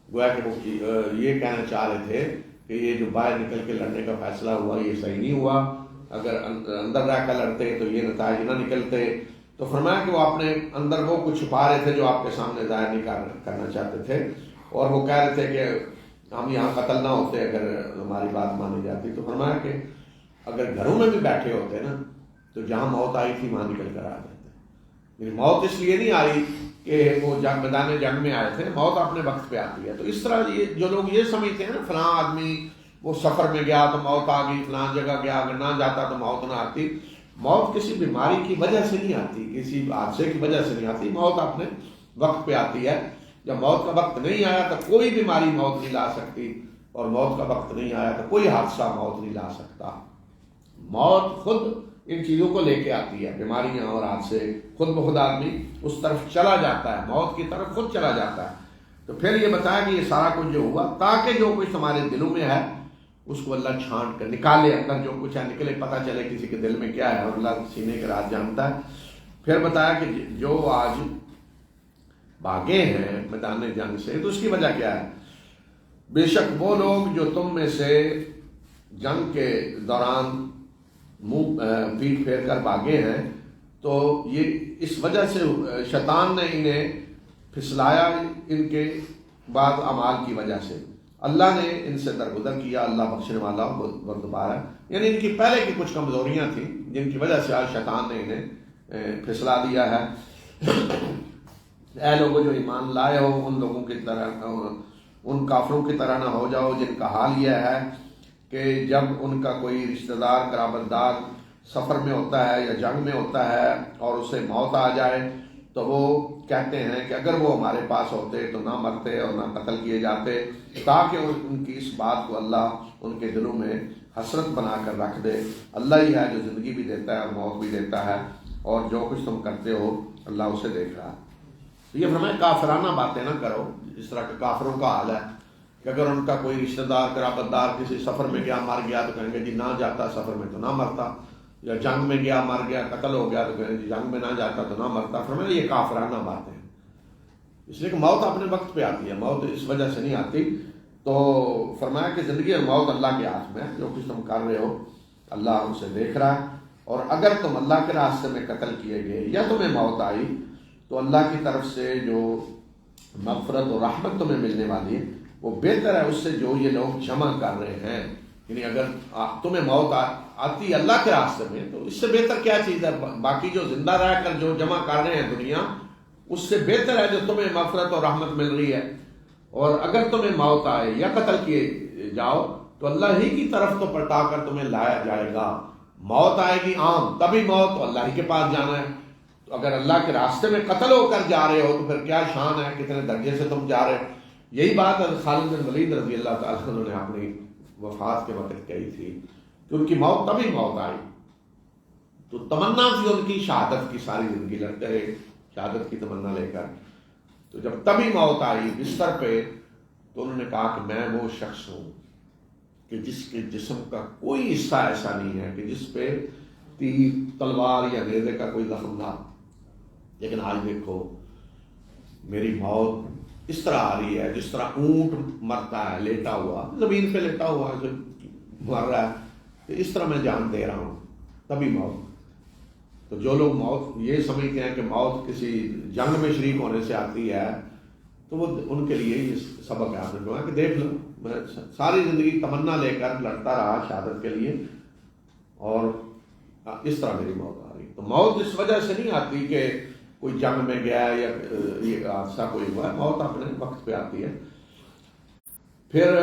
گویا کہ وہ یہ کہنا چاہ رہے تھے کہ یہ جو باہر نکل کے لڑنے کا فیصلہ ہوا یہ صحیح نہیں ہوا، اگر اندر رہ کر لڑتے تو یہ نتائج نہ نکلتے. تو فرمایا کہ وہ اپنے اندر وہ کچھ چھپا رہے تھے جو آپ کے سامنے ظاہر نہیں کرنا چاہتے تھے، اور وہ کہہ رہے تھے کہ ہم یہاں قتل نہ ہوتے اگر ہماری بات مانی جاتی. تو فرمایا کہ اگر گھروں میں بھی بیٹھے ہوتے نا تو جہاں موت آئی تھی وہاں نکل کر آ جاتے. یعنی موت اس لیے نہیں آئی کہ وہ میدان جنگ میں آئے تھے، موت اپنے وقت پہ آتی ہے. تو اس طرح یہ جو لوگ یہ سمجھتے ہیں نا فلاں آدمی وہ سفر میں گیا تو موت آ گئی، فلاں جگہ گیا اگر نہ جاتا تو موت نہ آتی. موت کسی بیماری کی وجہ سے نہیں آتی، کسی حادثے کی وجہ سے نہیں آتی، موت اپنے وقت پہ آتی ہے. جب موت کا وقت نہیں آیا تو کوئی بیماری موت نہیں لا سکتی، اور موت کا وقت نہیں آیا تو کوئی حادثہ موت نہیں لا سکتا. موت خود ان چیزوں کو لے کے آتی ہے، بیماریاں اور حادثے. خود بخود آدمی اس طرف چلا جاتا ہے، موت کی طرف خود چلا جاتا ہے. تو پھر یہ بتایا کہ یہ سارا کچھ جو ہوا تاکہ جو کچھ ہمارے دلوں میں ہے اس کو اللہ چھانٹ کر نکالے، اندر جو کچھ ہے نکلے، پتہ چلے کسی کے دل میں کیا ہے، اور اللہ سینے کے راز جانتا ہے. پھر بتایا کہ جو آج بھاگے ہیں میدان جنگ سے تو اس کی وجہ کیا ہے؟ بے شک وہ لوگ جو تم میں سے جنگ کے دوران منہ پیٹ پھیر کر بھاگے ہیں تو یہ اس وجہ سے شیطان نے انہیں پھسلایا ان کے بعض اعمال کی وجہ سے. اللہ نے ان سے درگزر کیا، اللہ بخشنے والا بردبار ہے. یعنی ان کی پہلے کی کچھ کمزوریاں تھیں جن کی وجہ سے آج شیطان نے انہیں پھسلا دیا ہے. اے لوگوں جو ایمان لائے ہو ان لوگوں کی طرح، ان کافروں کی طرح نہ ہو جاؤ جن کا حال یہ ہے کہ جب ان کا کوئی رشتہ دار قرابت دار سفر میں ہوتا ہے یا جنگ میں ہوتا ہے اور اسے موت آ جائے تو وہ کہتے ہیں کہ اگر وہ ہمارے پاس ہوتے تو نہ مرتے اور نہ قتل کیے جاتے، تاکہ ان کی اس بات کو اللہ ان کے دلوں میں حسرت بنا کر رکھ دے۔ اللہ ہی ہے جو زندگی بھی دیتا ہے اور موت بھی دیتا ہے، اور جو کچھ تم کرتے ہو اللہ اسے دیکھ رہا ہے۔ یہ فرمایا کافرانہ باتیں نہ کرو، اس طرح کے کافروں کا حال ہے کہ اگر ان کا کوئی رشتہ دار قرابت دار کسی سفر میں گیا مر گیا تو کہیں گے جی نہ جاتا سفر میں تو نہ مرتا، یا جنگ میں گیا مر گیا قتل ہو گیا تو کہیں جی جنگ میں نہ جاتا تو نہ مرتا۔ فرمایا یہ کافرانہ باتیں ہیں، اس لیے کہ موت اپنے وقت پہ آتی ہے، موت اس وجہ سے نہیں آتی۔ تو فرمایا کہ زندگی اور موت اللہ کے ہاتھ میں ہے، جو کچھ تم کر رہے ہو اللہ ان سے دیکھ رہا ہے، اور اگر تم اللہ کے راستے میں قتل کیے گئے یا تمہیں موت آئی تو اللہ کی طرف سے جو مغفرت اور رحمت تمہیں ملنے والی ہے وہ بہتر ہے اس سے جو یہ لوگ جمع کر رہے ہیں۔ یعنی اگر تمہیں موت آتی ہے اللہ کے راستے میں تو اس سے بہتر کیا چیز ہے؟ باقی جو زندہ رہ کر جو جمع کر رہے ہیں دنیا، اس سے بہتر ہے جو تمہیں مغفرت اور رحمت مل رہی ہے۔ اور اگر تمہیں موت آئے یا قتل کیے جاؤ تو اللہ ہی کی طرف تو پلٹا کر تمہیں لایا جائے گا۔ موت آئے گی عام، تبھی موت تو اللہ ہی کے پاس جانا ہے۔ تو اگر اللہ کے راستے میں قتل ہو کر جا رہے ہو تو پھر کیا شان ہے، کتنے درجے سے تم جا رہے ہو۔ یہی بات خالد بن ولید رضی اللہ تعالیٰ عنہ نے اپنی وفات کے وقت کہی تھی کہ ان کی موت تبھی موت آئی، تو تمنا تھی ان کی شہادت کی، ساری زندگی لڑتے رہے شہادت کی تمنا لے کر، تو جب تبھی موت آئی بستر پہ تو انہوں نے کہا کہ میں وہ شخص ہوں کہ جس کے جسم کا کوئی حصہ ایسا نہیں ہے کہ جس پہ تیر تلوار یا نیزے کا کوئی زخم نہ، لیکن آج دیکھو میری موت اس طرح آ رہی ہے جس طرح اونٹ مرتا ہے لیٹا ہوا، زمین پہ لیٹا ہوا جو مر رہا ہے، تو اس طرح میں جان دے رہا ہوں، تبھی موت۔ تو جو لوگ موت یہ سمجھتے ہیں کہ موت کسی جنگ میں شریک ہونے سے آتی ہے تو وہ ان کے لیے یہ سبق ہے آپ نے کہا کہ دیکھ لو میں ساری زندگی تمنا لے کر لڑتا رہا شہادت کے لیے، اور اس طرح میری موت آ رہی۔ تو موت اس وجہ سے نہیں آتی کہ کوئی جنگ میں گیا یا یہ حادثہ کوئی ہوا ہے، موت اپنے وقت پہ آتی ہے۔ پھر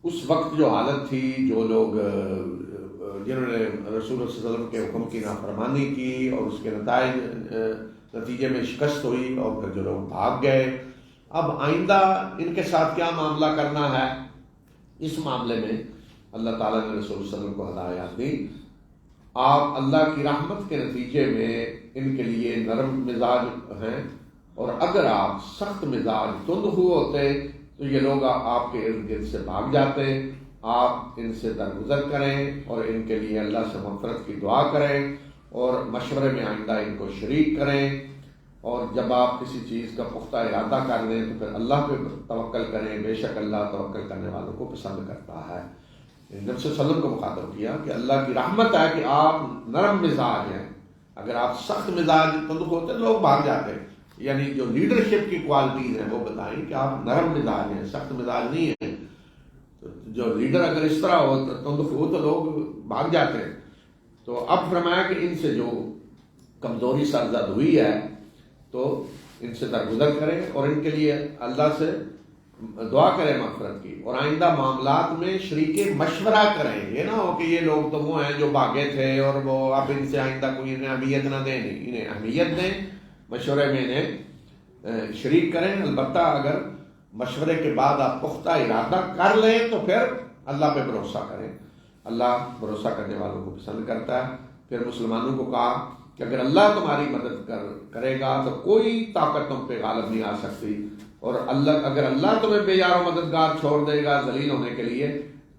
اس وقت جو حالت تھی، جو لوگ جنہوں نے رسول اللہ صلی اللہ علیہ وسلم کے حکم کی نافرمانی کی اور اس کے نتیجے میں شکست ہوئی، اور پھر جو لوگ بھاگ گئے، اب آئندہ ان کے ساتھ کیا معاملہ کرنا ہے، اس معاملے میں اللہ تعالیٰ نے رسول اللہ صلی اللہ علیہ وسلم کو ہدایت دی۔ آپ اللہ کی رحمت کے نتیجے میں ان کے لیے نرم مزاج ہیں، اور اگر آپ سخت مزاج تند ہوئے ہوتے تو یہ لوگ آپ کے ارد گرد سے بھاگ جاتے۔ آپ ان سے درگزر کریں اور ان کے لیے اللہ سے مغفرت کی دعا کریں، اور مشورے میں آئندہ ان کو شریک کریں، اور جب آپ کسی چیز کا پختہ ارادہ کر لیں تو پھر اللہ پہ توکل کریں، بے شک اللہ توکل کرنے والوں کو پسند کرتا ہے۔ نبی صلی اللہ علیہ وسلم کو مخاطب کیا کہ اللہ کی رحمت ہے کہ آپ نرم مزاج ہیں، اگر آپ سخت مزاج تند ہوتے لوگ بھاگ جاتے، یعنی جو لیڈرشپ کی کوالٹیز ہیں وہ بتائیں کہ آپ نرم مزاج ہیں، سخت مزاج نہیں ہیں۔ جو لیڈر اگر اس طرح ہو تند ہو تو لوگ بھاگ جاتے ہیں۔ تو اب فرمایا کہ ان سے جو کمزوری سرزد ہوئی ہے تو ان سے درگزر کریں اور ان کے لیے اللہ سے دعا کریں مغفرت کی، اور آئندہ معاملات میں شریک مشورہ کریں۔ یہ نہ ہو کہ یہ لوگ تو وہ ہیں جو بھاگے تھے اور وہ اب ان سے آئندہ کوئی انہیں اہمیت نہ دیں، انہیں اہمیت دیں، مشورے میں انہیں شریک کریں۔ البتہ اگر مشورے کے بعد آپ پختہ ارادہ کر لیں تو پھر اللہ پہ بھروسہ کریں، اللہ بھروسہ کرنے والوں کو پسند کرتا ہے۔ پھر مسلمانوں کو کہا کہ اگر اللہ تمہاری مدد کرے گا تو کوئی طاقت تم پہ غالب نہیں آ سکتی، اور اگر اللہ تمہیں بے یار و مددگار چھوڑ دے گا ذلیل ہونے کے لیے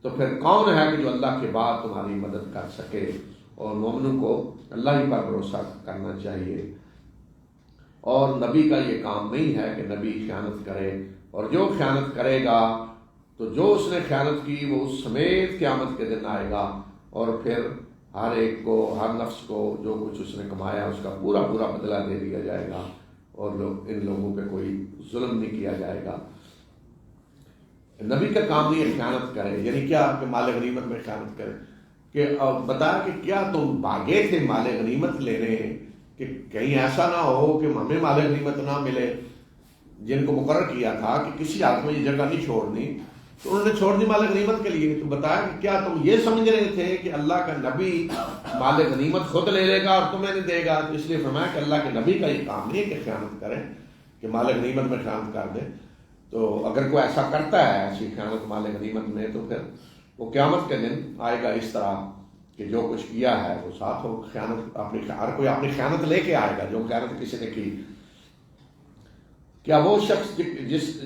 تو پھر کون ہے کہ جو اللہ کے بعد تمہاری مدد کر سکے۔ اور مومنوں کو اللہ ہی پر بھروسہ کرنا چاہیے، اور نبی کا یہ کام نہیں ہے کہ نبی خیانت کرے، اور جو خیانت کرے گا تو جو اس نے خیانت کی وہ اس سمیت قیامت کے دن آئے گا، اور پھر ہر ایک کو، ہر نفس کو جو کچھ اس نے کمایا اس کا پورا پورا بدلہ دے دیا جائے گا، اور ان لوگوں پہ کوئی ظلم نہیں کیا جائے گا۔ نبی کا کام نہیں ہے خیانت کرے، یعنی کیا کہ مال غنیمت میں خیانت کرے، کہ بتا کہ کیا تم بھاگے تھے مال غنیمت لینے کہ کہیں ایسا نہ ہو کہ ہمیں مال غنیمت نہ ملے، جن کو مقرر کیا تھا کہ کسی حالت میں یہ جگہ نہیں چھوڑنی، تو انہوں نے چھوڑ دی مال غنیمت کے لیے. تو بتایا کہ کیا تم یہ سمجھ رہے تھے کہ اللہ کا نبی مال غنیمت خود لے لے گا اور تمہیں نہیں دے گا؟ تو اس لیے فرمایا کہ اللہ کے نبی کا یہ کام نہیں ہے کہ خیانت کرے، کہ مال غنیمت میں خیانت کر دے. تو اگر کوئی ایسا کرتا ہے، ایسی خیانت مال غنیمت میں، تو پھر وہ قیامت کے دن آئے گا اس طرح کہ جو کچھ کیا ہے وہ ساتھ ہو. خیانت ہر کوئی اپنی خیانت لے کے آئے گا. جو خیانت کسی نے کی، کیا وہ شخص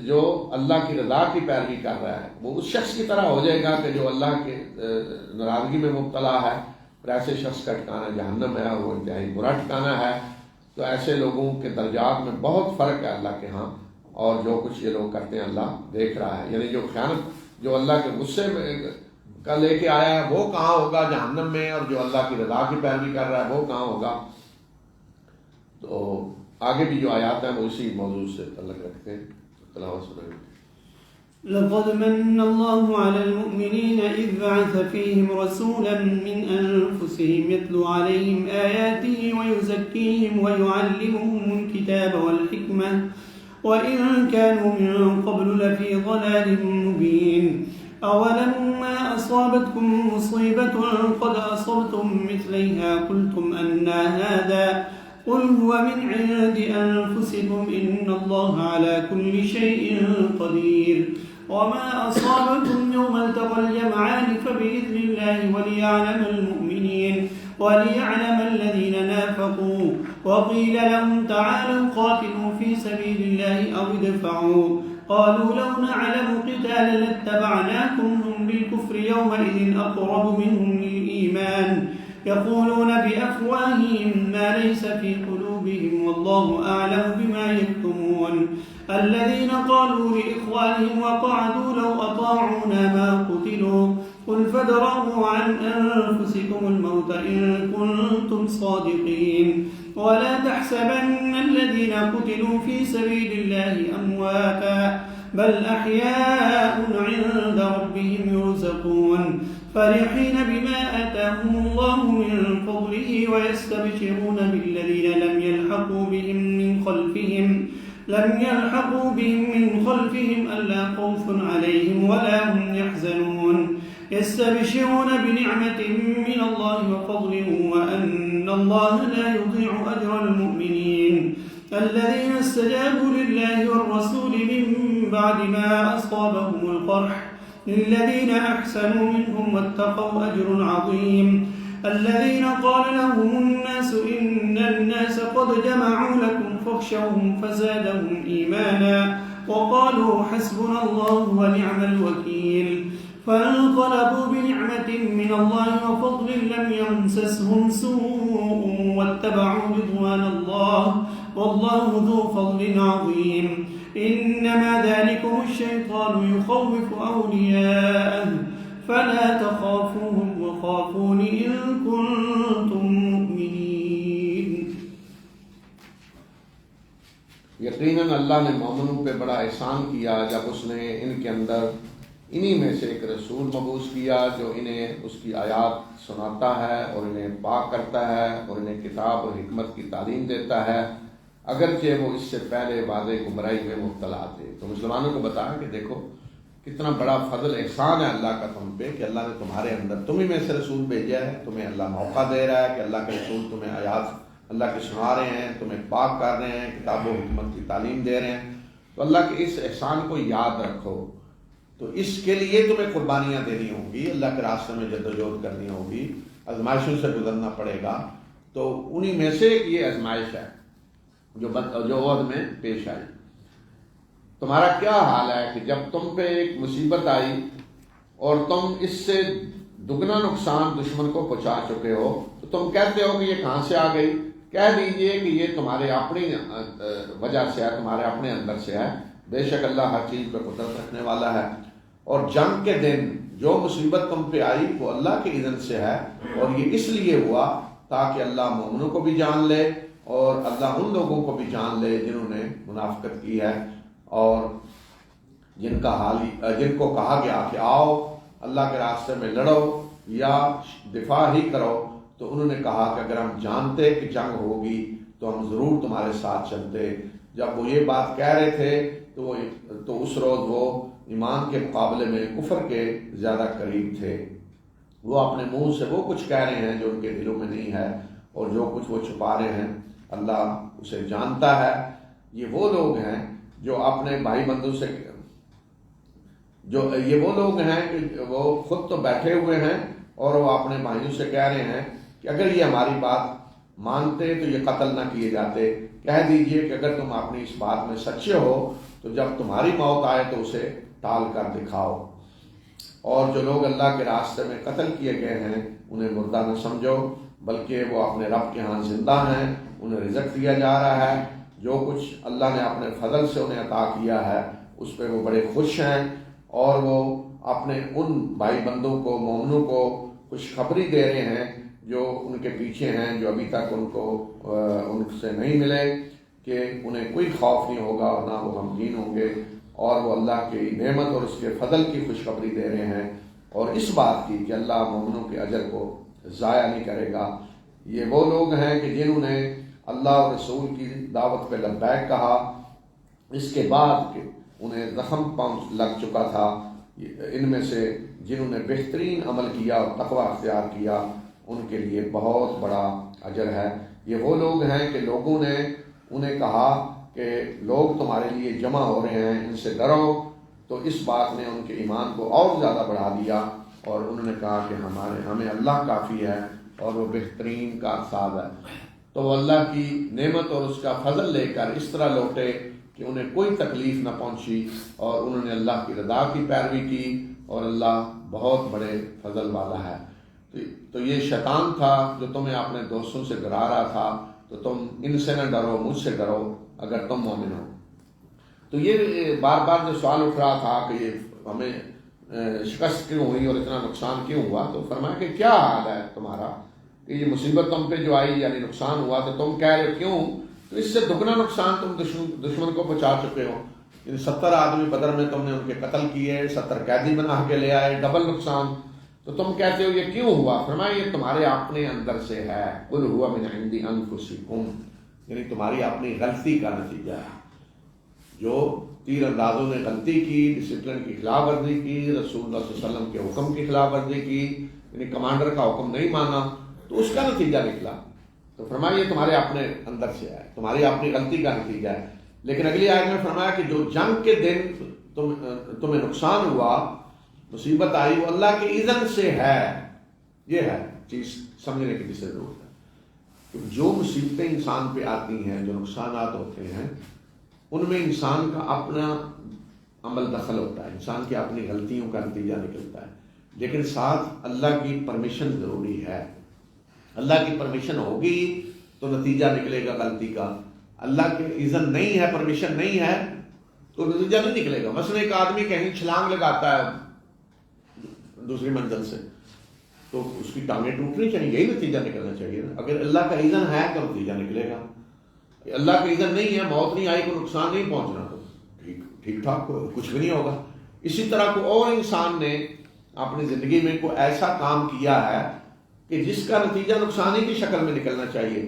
جو اللہ کی رضا کی پیروی کر رہا ہے وہ اس شخص کی طرح ہو جائے گا کہ جو اللہ کے ناراضگی میں مبتلا ہے؟ اور ایسے شخص کا ٹھکانہ جہنم ہے، اور وہ انتہائی برا ٹھکانہ ہے. تو ایسے لوگوں کے درجات میں بہت فرق ہے اللہ کے ہاں، اور جو کچھ یہ لوگ کرتے ہیں اللہ دیکھ رہا ہے. یعنی جو خیانت جو اللہ کے غصے میں کا لے کے آیا ہے وہ کہاں ہوگا؟ جہنم میں. اور جو اللہ کی رضا کی پیروی کر رہا ہے وہ کہاں ہوگا؟ تو آگے بھی جو آیات ہیں وہ اسی موضوع سے تعلق رکھتے ہیں. تلاوت سنائیں. لقد من الله على المؤمنين إذ بعث فيهم رسولا من أنفسهم يتلو عليهم آياته ويزكيهم ويعلمهم الكتاب والحكمة وإن كانوا من قبل لفي ضلال مبين. أولما أصابتكم مصيبة قد أصبتم مثليها قلتم أن هذا قل هو من عند أنفسكم إن الله على كل شيء قدير. وما أصابكم يوم التقى الجمعان فبإذن الله وليعلم المؤمنين وليعلم الذين نافقوا. وقيل لهم تعالوا قاتلوا في سبيل الله أو ادفعوا قالوا لو نعلم قتالا لاتبعناكم هم بالكفر يومئذ أقرب منهم للإيمان يقولون بأفواههم ما ليس في قلوبهم والله أعلم بما يكتمون. الذين قالوا لإخوانهم وقعدوا لو أطاعونا ما قتلوا قل فادرءوا عن أنفسكم الموت إن كنتم صادقين. ولا تحسبن الذين قتلوا في سبيل الله أمواتا بل أحياء عند ربهم يرزقون فرحين بما آتاهم الله من فضله ويستبشرون بالذين لم يلحقوا بهم من خلفهم ألا خوف عليهم ولا هم يحزنون يستبشرون بنعمة من الله وفضل وأن الله لا يضيع أجر المؤمنين. الذين استجابوا لله والرسول من بعد ما أصابهم القرح للذين أحسنوا منهم واتقوا أجر عظيم. الذين قال لهم الناس إن الناس قد جمعوا لكم فاخشوهم فزادهم إيمانا وقالوا حسبنا الله ونعم الوكيل. فانقلبوا بنعمة من الله وفضل لم يمسسهم سوء واتبعوا رضوان الله والله ذو فضل عظيم. إنما ذلكم الشيطان يخوف أولياءه فلا تخافوهم وخافون إن كنتم مؤمنين. یقیناً اللہ نے مومنوں پہ بڑا احسان کیا جب اس نے ان کے اندر انہی میں سے ایک رسول مبعوث کیا جو انہیں اس کی آیات سناتا ہے اور انہیں پاک کرتا ہے اور انہیں کتاب اور حکمت کی تعلیم دیتا ہے اگرچہ وہ اس سے پہلے واضح گمراہی میں مبتلا تھے. تو مسلمانوں کو بتایا کہ دیکھو کتنا بڑا فضل احسان ہے اللہ کا تم پہ کہ اللہ نے تمہارے اندر تمہیں میں سے رسول بھیجا ہے. تمہیں اللہ موقع دے رہا ہے کہ اللہ کے رسول تمہیں آیات اللہ کے سنا رہے ہیں، تمہیں پاک کر رہے ہیں، کتاب و حکمت کی تعلیم دے رہے ہیں. تو اللہ کے اس احسان کو یاد رکھو. تو اس کے لیے تمہیں قربانیاں دینی ہوں گی، اللہ کے راستے میں جدوجہد کرنی ہوگی، آزمائشوں سے گزرنا پڑے گا. تو انہی میں سے یہ آزمائش ہے جو عہد میں پیش آئی. تمہارا کیا حال ہے کہ جب تم پہ ایک مصیبت آئی اور تم اس سے دگنا نقصان دشمن کو پہنچا چکے ہو تو تم کہتے ہو کہ یہ کہاں سے آ گئی؟ کہہ دیجئے کہ یہ تمہارے اپنی وجہ سے ہے، تمہارے اپنے اندر سے ہے. بے شک اللہ ہر چیز پہ قدرت رکھنے والا ہے. اور جنگ کے دن جو مصیبت تم پہ آئی وہ اللہ کے اذن سے ہے، اور یہ اس لیے ہوا تاکہ اللہ مومنوں کو بھی جان لے اور اللہ ان لوگوں کو بھی جان لے جنہوں نے منافقت کی ہے اور جن کو کہا گیا کہ آؤ اللہ کے راستے میں لڑو یا دفاع ہی کرو. تو انہوں نے کہا کہ اگر ہم جانتے کہ جنگ ہوگی تو ہم ضرور تمہارے ساتھ چلتے. جب وہ یہ بات کہہ رہے تھے تو اس روز وہ ایمان کے مقابلے میں کفر کے زیادہ قریب تھے. وہ اپنے منہ سے وہ کچھ کہہ رہے ہیں جو ان کے دلوں میں نہیں ہے، اور جو کچھ وہ چھپا رہے ہیں اللہ اسے جانتا ہے. یہ وہ لوگ ہیں جو اپنے بھائی بندوں سے یہ وہ لوگ ہیں کہ وہ خود تو بیٹھے ہوئے ہیں اور وہ اپنے بھائیوں سے کہہ رہے ہیں کہ اگر یہ ہماری بات مانتے تو یہ قتل نہ کیے جاتے. کہہ دیجئے کہ اگر تم اپنی اس بات میں سچے ہو تو جب تمہاری موت آئے تو اسے ٹال کر دکھاؤ. اور جو لوگ اللہ کے راستے میں قتل کیے گئے ہیں انہیں مردہ نہ سمجھو، بلکہ وہ اپنے رب کے ہاں زندہ ہیں، انہیں رزق دیا جا رہا ہے. جو کچھ اللہ نے اپنے فضل سے انہیں عطا کیا ہے اس پہ وہ بڑے خوش ہیں، اور وہ اپنے ان بھائی بندوں کو مومنوں کو خوشخبری دے رہے ہیں جو ان کے پیچھے ہیں، جو ابھی تک ان سے نہیں ملے، کہ انہیں کوئی خوف نہیں ہوگا اور نہ وہ غمگین ہوں گے. اور وہ اللہ کی نعمت اور اس کے فضل کی خوشخبری دے رہے ہیں، اور اس بات کی کہ اللہ مومنوں کے اجر کو ضائع نہیں کرے گا. یہ وہ لوگ ہیں کہ جنہوں نے اللہ اور رسول کی دعوت پہ لبیک کہا اس کے بعد کہ انہیں زخم لگ چکا تھا. ان میں سے جنہوں نے بہترین عمل کیا اور تقوی اختیار کیا ان کے لیے بہت بڑا اجر ہے. یہ وہ لوگ ہیں کہ لوگوں نے انہیں کہا کہ لوگ تمہارے لیے جمع ہو رہے ہیں، ان سے ڈرو. تو اس بات نے ان کے ایمان کو اور زیادہ بڑھا دیا، اور انہوں نے کہا کہ ہمیں اللہ کافی ہے اور وہ بہترین کارساز ہے. تو وہ اللہ کی نعمت اور اس کا فضل لے کر اس طرح لوٹے کہ انہیں کوئی تکلیف نہ پہنچی، اور انہوں نے اللہ کی رضا کی پیروی کی، اور اللہ بہت بڑے فضل والا ہے. تو یہ شیطان تھا جو تمہیں اپنے دوستوں سے ڈرا رہا تھا، تو تم ان سے نہ ڈرو، مجھ سے ڈرو اگر تم مومن ہو. تو یہ بار بار جو سوال اٹھ رہا تھا کہ یہ ہمیں شکست کیوں ہوئی اور اتنا نقصان کیوں ہوا، تو فرمایا کہ کیا حال ہے تمہارا کہ یہ مصیبت تم پہ جو آئی یعنی نقصان ہوا تو تم کہہ رہے ہو کیوں؟ تو اس سے دگنا نقصان تم دشمن کو پہنچا چکے ہو. 70 آدمی بدر میں تم نے ان کے قتل کیے، 70 قیدی بنا کے لے آئے، ڈبل نقصان. تو تم کہتے ہو یہ کیوں ہوا؟ فرمایا یہ تمہارے اپنے اندر سے ہے. قل ہوا من عند انفسکم، یعنی تمہاری اپنی غلطی کا نتیجہ ہے. جو تیر اندازوں نے غلطی کی، ڈسپلن کی خلاف ورزی کی، رسول اللہ صلی اللہ علیہ وسلم کے حکم کی خلاف ورزی کی، یعنی کمانڈر کا حکم نہیں مانا، تو اس کا نتیجہ نکلا. تو فرمایا یہ تمہارے اپنے اندر سے ہے، تمہاری اپنی غلطی کا نتیجہ ہے. لیکن اگلی آیت میں فرمایا کہ جو جنگ کے دن تمہیں نقصان ہوا، مصیبت آئی، وہ اللہ کے اذن سے ہے. یہ ہے چیز سمجھنے کی جسے ضرورت ہے کہ جو مصیبتیں انسان پہ آتی ہیں، جو نقصانات ہوتے ہیں، ان میں انسان کا اپنا عمل دخل ہوتا ہے، انسان کی اپنی غلطیوں کا نتیجہ نکلتا ہے. لیکن ساتھ اللہ کی پرمیشن ضروری ہے. اللہ کی پرمیشن ہوگی تو نتیجہ نکلے گا غلطی کا. اللہ کے اذن نہیں ہے، پرمیشن نہیں ہے تو نتیجہ نہیں نکلے گا. مثلا ایک آدمی کہیں چھلانگ لگاتا ہے دوسری منزل سے تو اس کی ٹانگیں ٹوٹنی چاہیے، یہی نتیجہ نکلنا چاہیے نا. اگر اللہ کا اذن ہے تو نتیجہ نکلے گا. اللہ کا اذن نہیں ہے، موت نہیں آئی، کوئی نقصان نہیں پہنچنا، تو ٹھیک ٹھاک کچھ بھی نہیں ہوگا. اسی طرح کو اور انسان نے اپنی زندگی میں کوئی ایسا کام کیا ہے کہ جس کا نتیجہ نقصان ہی کی شکل میں نکلنا چاہیے،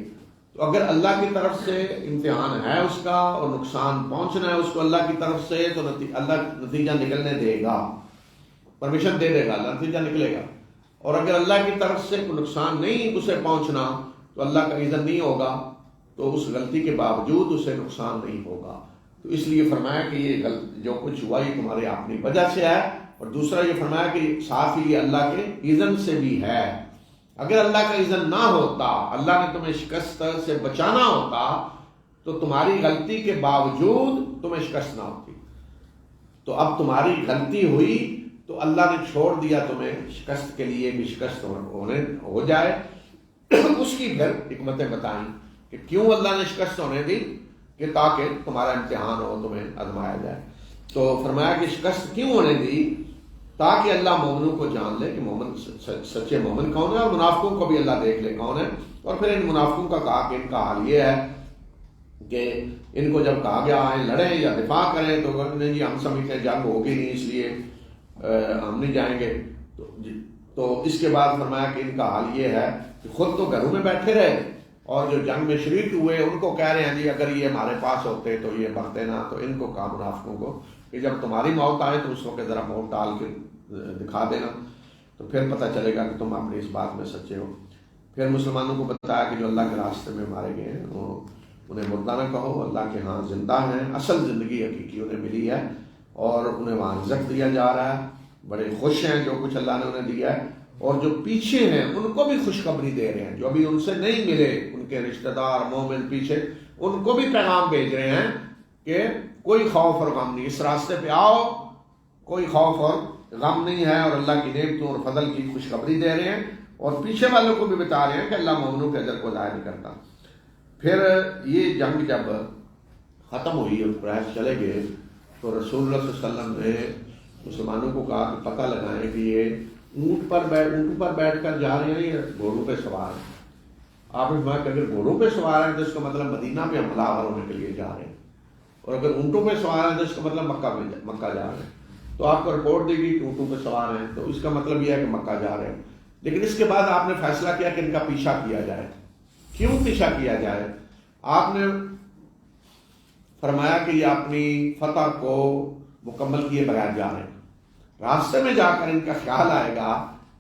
تو اگر اللہ کی طرف سے امتحان ہے اس کا اور نقصان پہنچنا ہے اس کو اللہ کی طرف سے، تو اللہ نتیجہ نکلنے دے گا، پرمیشن دے دے گا، اللہ نتیجہ نکلے گا. اور اگر اللہ کی طرف سے کوئی نقصان نہیں اسے پہنچنا تو اللہ کا اذن نہیں ہوگا، تو اس غلطی کے باوجود اسے نقصان نہیں ہوگا. تو اس لیے فرمایا کہ یہ جو کچھ ہوا یہ تمہارے اپنی وجہ سے ہے. اور دوسرا یہ فرمایا کہ ساتھ ہی یہ اللہ کے اذن سے بھی ہے. اگر اللہ کا اذن نہ ہوتا، اللہ نے تمہیں شکست سے بچانا ہوتا تو تمہاری غلطی کے باوجود تمہیں شکست نہ ہوتی. تو اب تمہاری غلطی ہوئی تو اللہ نے چھوڑ دیا تمہیں شکست کے لیے بھی شکست ہو جائے. اس کی پھر حکمتیں بتائیں کہ کیوں اللہ نے شکست ہونے دی، کہ تاکہ تمہارا امتحان ہو، تمہیں آزمایا جائے. تو فرمایا کہ شکست کیوں ہونے دی، تاکہ اللہ مومنوں کو جان لے کہ مومن سچے مومن کون ہے، اور منافقوں کو بھی اللہ دیکھ لے کون ہے. اور پھر ان منافقوں کا کہا کہ ان کا حال یہ ہے کہ ان کو جب کہا گیا آئیں لڑیں یا دفاع کریں تو نہیں جی ہم سمجھتے ہیں جنگ ہوگی نہیں اس لیے ہم نہیں جائیں گے. تو اس کے بعد فرمایا کہ ان کا حال یہ ہے کہ خود تو گھروں میں بیٹھے رہے اور جو جنگ میں شریک ہوئے ان کو کہہ رہے ہیں جی اگر یہ ہمارے پاس ہوتے تو یہ بڑھتے نہ. تو ان کو کہا منافقوں کو کہ جب تمہاری موت آئے تو اس وقت ذرا موت ٹال کے دکھا دینا، تو پھر پتہ چلے گا کہ تم اپنی اس بات میں سچے ہو۔ پھر مسلمانوں کو بتایا کہ جو اللہ کے راستے میں مارے گئے ہیں وہ انہیں مردہ نہ کہو، اللہ کے ہاں زندہ ہیں، اصل زندگی حقیقی انہیں ملی ہے اور انہیں وہاں رزق دیا جا رہا ہے، بڑے خوش ہیں جو کچھ اللہ نے انہیں دیا ہے، اور جو پیچھے ہیں ان کو بھی خوشخبری دے رہے ہیں، جو ابھی ان سے نہیں ملے، ان کے رشتہ دار مومن پیچھے، ان کو بھی پیغام بھیج رہے ہیں کہ کوئی خوف اور غم نہیں، اس راستے پہ آؤ، کوئی خوف اور غم نہیں ہے، اور اللہ کی نعمتوں اور فضل کی خوشخبری دے رہے ہیں، اور پیچھے والوں کو بھی بتا رہے ہیں کہ اللہ مومنوں کے اجر کو ضائع نہیں کرتا۔ پھر یہ جنگ جب ختم ہوئی اور قریش چلے گئے تو رسول اللہ صلی اللہ علیہ وسلم نے مسلمانوں کو کہا کہ پتہ لگائیں کہ یہ اونٹ پر بیٹھ کر جا رہے ہیں یا گھوڑوں پہ سوار ہیں۔ آپ نے فرمایا کہ اگر گھوڑوں پہ سوار ہیں تو اس کا مطلب مدینہ پہ حملہ آور ہونے کے لیے جا رہے ہیں، اور اگر اونٹوں پہ سوار ہیں تو اس کا مطلب مکہ جا رہے ہیں۔ تو آپ کو رپورٹ دے گی کہ اونٹوں پہ سوار ہیں تو اس کا مطلب یہ ہے کہ مکہ جا رہے ہیں، لیکن اس کے بعد آپ نے فیصلہ کیا کہ ان کا پیچھا کیا جائے۔ کیوں پیچھا کیا جائے؟ آپ نے فرمایا کہ یہ اپنی فتح کو مکمل کیے بغیر جا رہے ہیں، راستے میں جا کر ان کا خیال آئے گا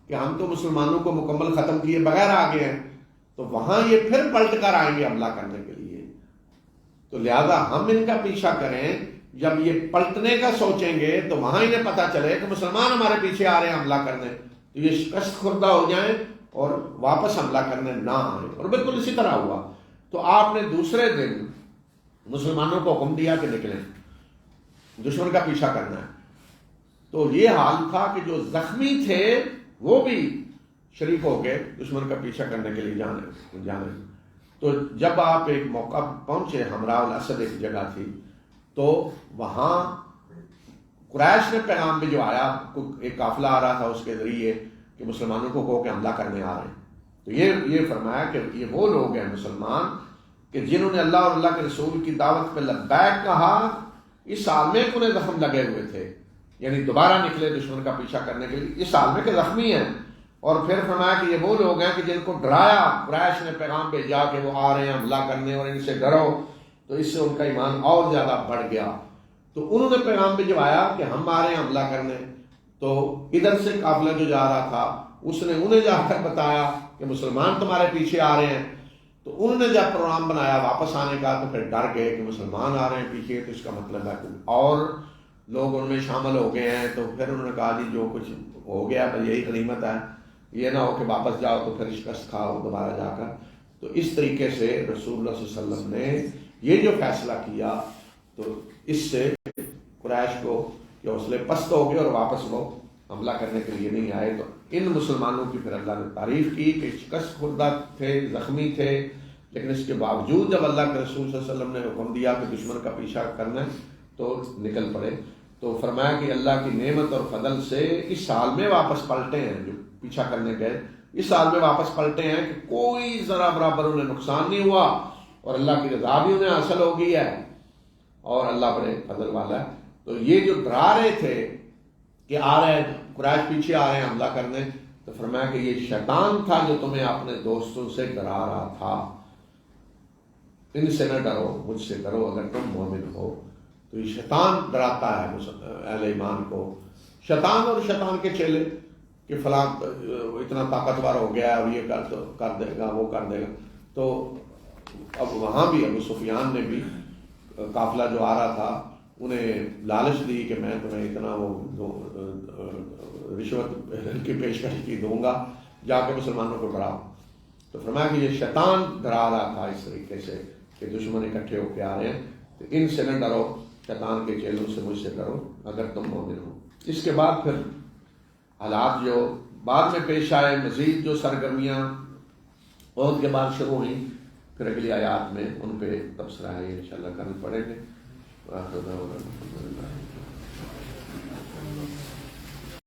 کہ ہم تو مسلمانوں کو مکمل ختم کیے بغیر آگے ہیں، تو وہاں یہ پھر پلٹ کر آئیں گے حملہ کرنے کے لیے، تو لہذا ہم ان کا پیچھا کریں، جب یہ پلٹنے کا سوچیں گے تو وہاں انہیں پتہ چلے کہ مسلمان ہمارے پیچھے آ رہے ہیں حملہ کرنے، تو یہ شکست خوردہ ہو جائیں اور واپس حملہ کرنے نہ آئیں، اور بالکل اسی طرح ہوا۔ تو آپ نے دوسرے دن مسلمانوں کو حکم دیا کہ نکلیں، دشمن کا پیچھا کرنا ہے۔ تو یہ حال تھا کہ جو زخمی تھے وہ بھی شریک ہو گئے دشمن کا پیچھا کرنے کے لیے جانے۔ تو جب آپ ایک موقع پہنچے، ہمراہ الاسد ایک جگہ تھی، تو وہاں قریش نے پیغام بھی جو آیا، ایک قافلہ آ رہا تھا اس کے ذریعے کہ مسلمانوں کو کہو کہ حملہ کرنے آ رہے ہیں، تو یہ فرمایا کہ یہ وہ لوگ ہیں مسلمان کہ جنہوں نے اللہ اور اللہ کے رسول کی دعوت پہ لبیک کہا، اس سال میں انہیں زخم لگے ہوئے تھے، یعنی دوبارہ نکلے دشمن کا پیچھا کرنے کے لیے، اس سال میں کہ زخمی ہیں۔ اور پھر فرمایا کہ یہ وہ لوگ ہیں کہ جن کو ڈرایا، قریش نے پیغام بھیجا کہ وہ آ رہے ہیں حملہ کرنے اور ان سے ڈرو، تو اس سے ان کا ایمان اور زیادہ بڑھ گیا۔ تو انہوں نے پیغام بھجوایا کہ ہم آ رہے ہیں حملہ کرنے، تو ادھر سے قافلہ جو جا رہا تھا اس نے انہیں جا کر بتایا کہ مسلمان تمہارے پیچھے آ رہے ہیں، تو انہوں نے جب پروگرام بنایا واپس آنے کا تو پھر ڈر گئے کہ مسلمان آ رہے ہیں پیچھے، تو اس کا مطلب ہے اور لوگ ان میں شامل ہو گئے ہیں۔ تو پھر انہوں نے کہا جی جو کچھ ہو گیا بس یہی غنیمت ہے، یہ نہ ہو کہ واپس جاؤ تو پھر شکست کھاؤ دوبارہ جا کر۔ تو اس طریقے سے رسول اللہ صلی اللہ علیہ وسلم نے یہ جو فیصلہ کیا تو اس سے قریش کو کہ حوصلے پست ہو گئے اور واپس وہ حملہ کرنے کے لیے نہیں آئے۔ تو ان مسلمانوں کی پھر اللہ نے تعریف کی کہ شکست خوردہ تھے، زخمی تھے، لیکن اس کے باوجود جب اللہ کے رسول صلی اللہ علیہ وسلم نے حکم دیا کہ دشمن کا پیچھا کرنا ہے تو نکل پڑے۔ تو فرمایا کہ اللہ کی نعمت اور فضل سے اس سال میں واپس پلٹے ہیں، جو پیچھا کرنے گئے اس سال میں واپس پلٹے ہیں کہ کوئی ذرا برابر انہیں نقصان نہیں ہوا، اور اللہ کی رضا بھی انہیں حاصل ہو گئی ہے، اور اللہ بڑے فضل والا ہے۔ تو یہ جو ڈرا رہے تھے کہ آ رہے ہیں قریش پیچھے آ رہے ہیں حملہ کرنے، تو فرمایا کہ یہ شیطان تھا جو تمہیں اپنے دوستوں سے ڈرا رہا تھا، ان سے نہ ڈرو، مجھ سے ڈرو اگر تم مومن ہو۔ تو یہ شیطان ڈراتا ہے اہل ایمان کو، شیطان اور شیطان کے چیلے کہ فلاں اتنا طاقتور ہو گیا ہے اور یہ کر دے گا وہ کر دے گا۔ تو اب وہاں بھی ابو سفیان نے بھی قافلہ جو آ رہا تھا انہیں لالچ دی کہ میں تمہیں اتنا وہ رشوت کی پیشکش کی دوں گا، جا کے مسلمانوں کو ڈراؤ۔ تو فرمایا کہ یہ شیطان ڈرا رہا تھا اس طریقے سے کہ دشمن اکٹھے ہو کے آ رہے ہیں، تو ان سے نہ ڈرو، شیطان کے چیلوں سے مجھ سے ڈرو اگر تم مومن ہو۔ اس کے بعد پھر حالات جو بعد میں پیش آئے، مزید جو سرگرمیاں عہد کے بعد شروع ہوئیں، پھر اگلی آیات میں ان پہ تبصرہ ہے، انشاءاللہ کل پڑھیں گے۔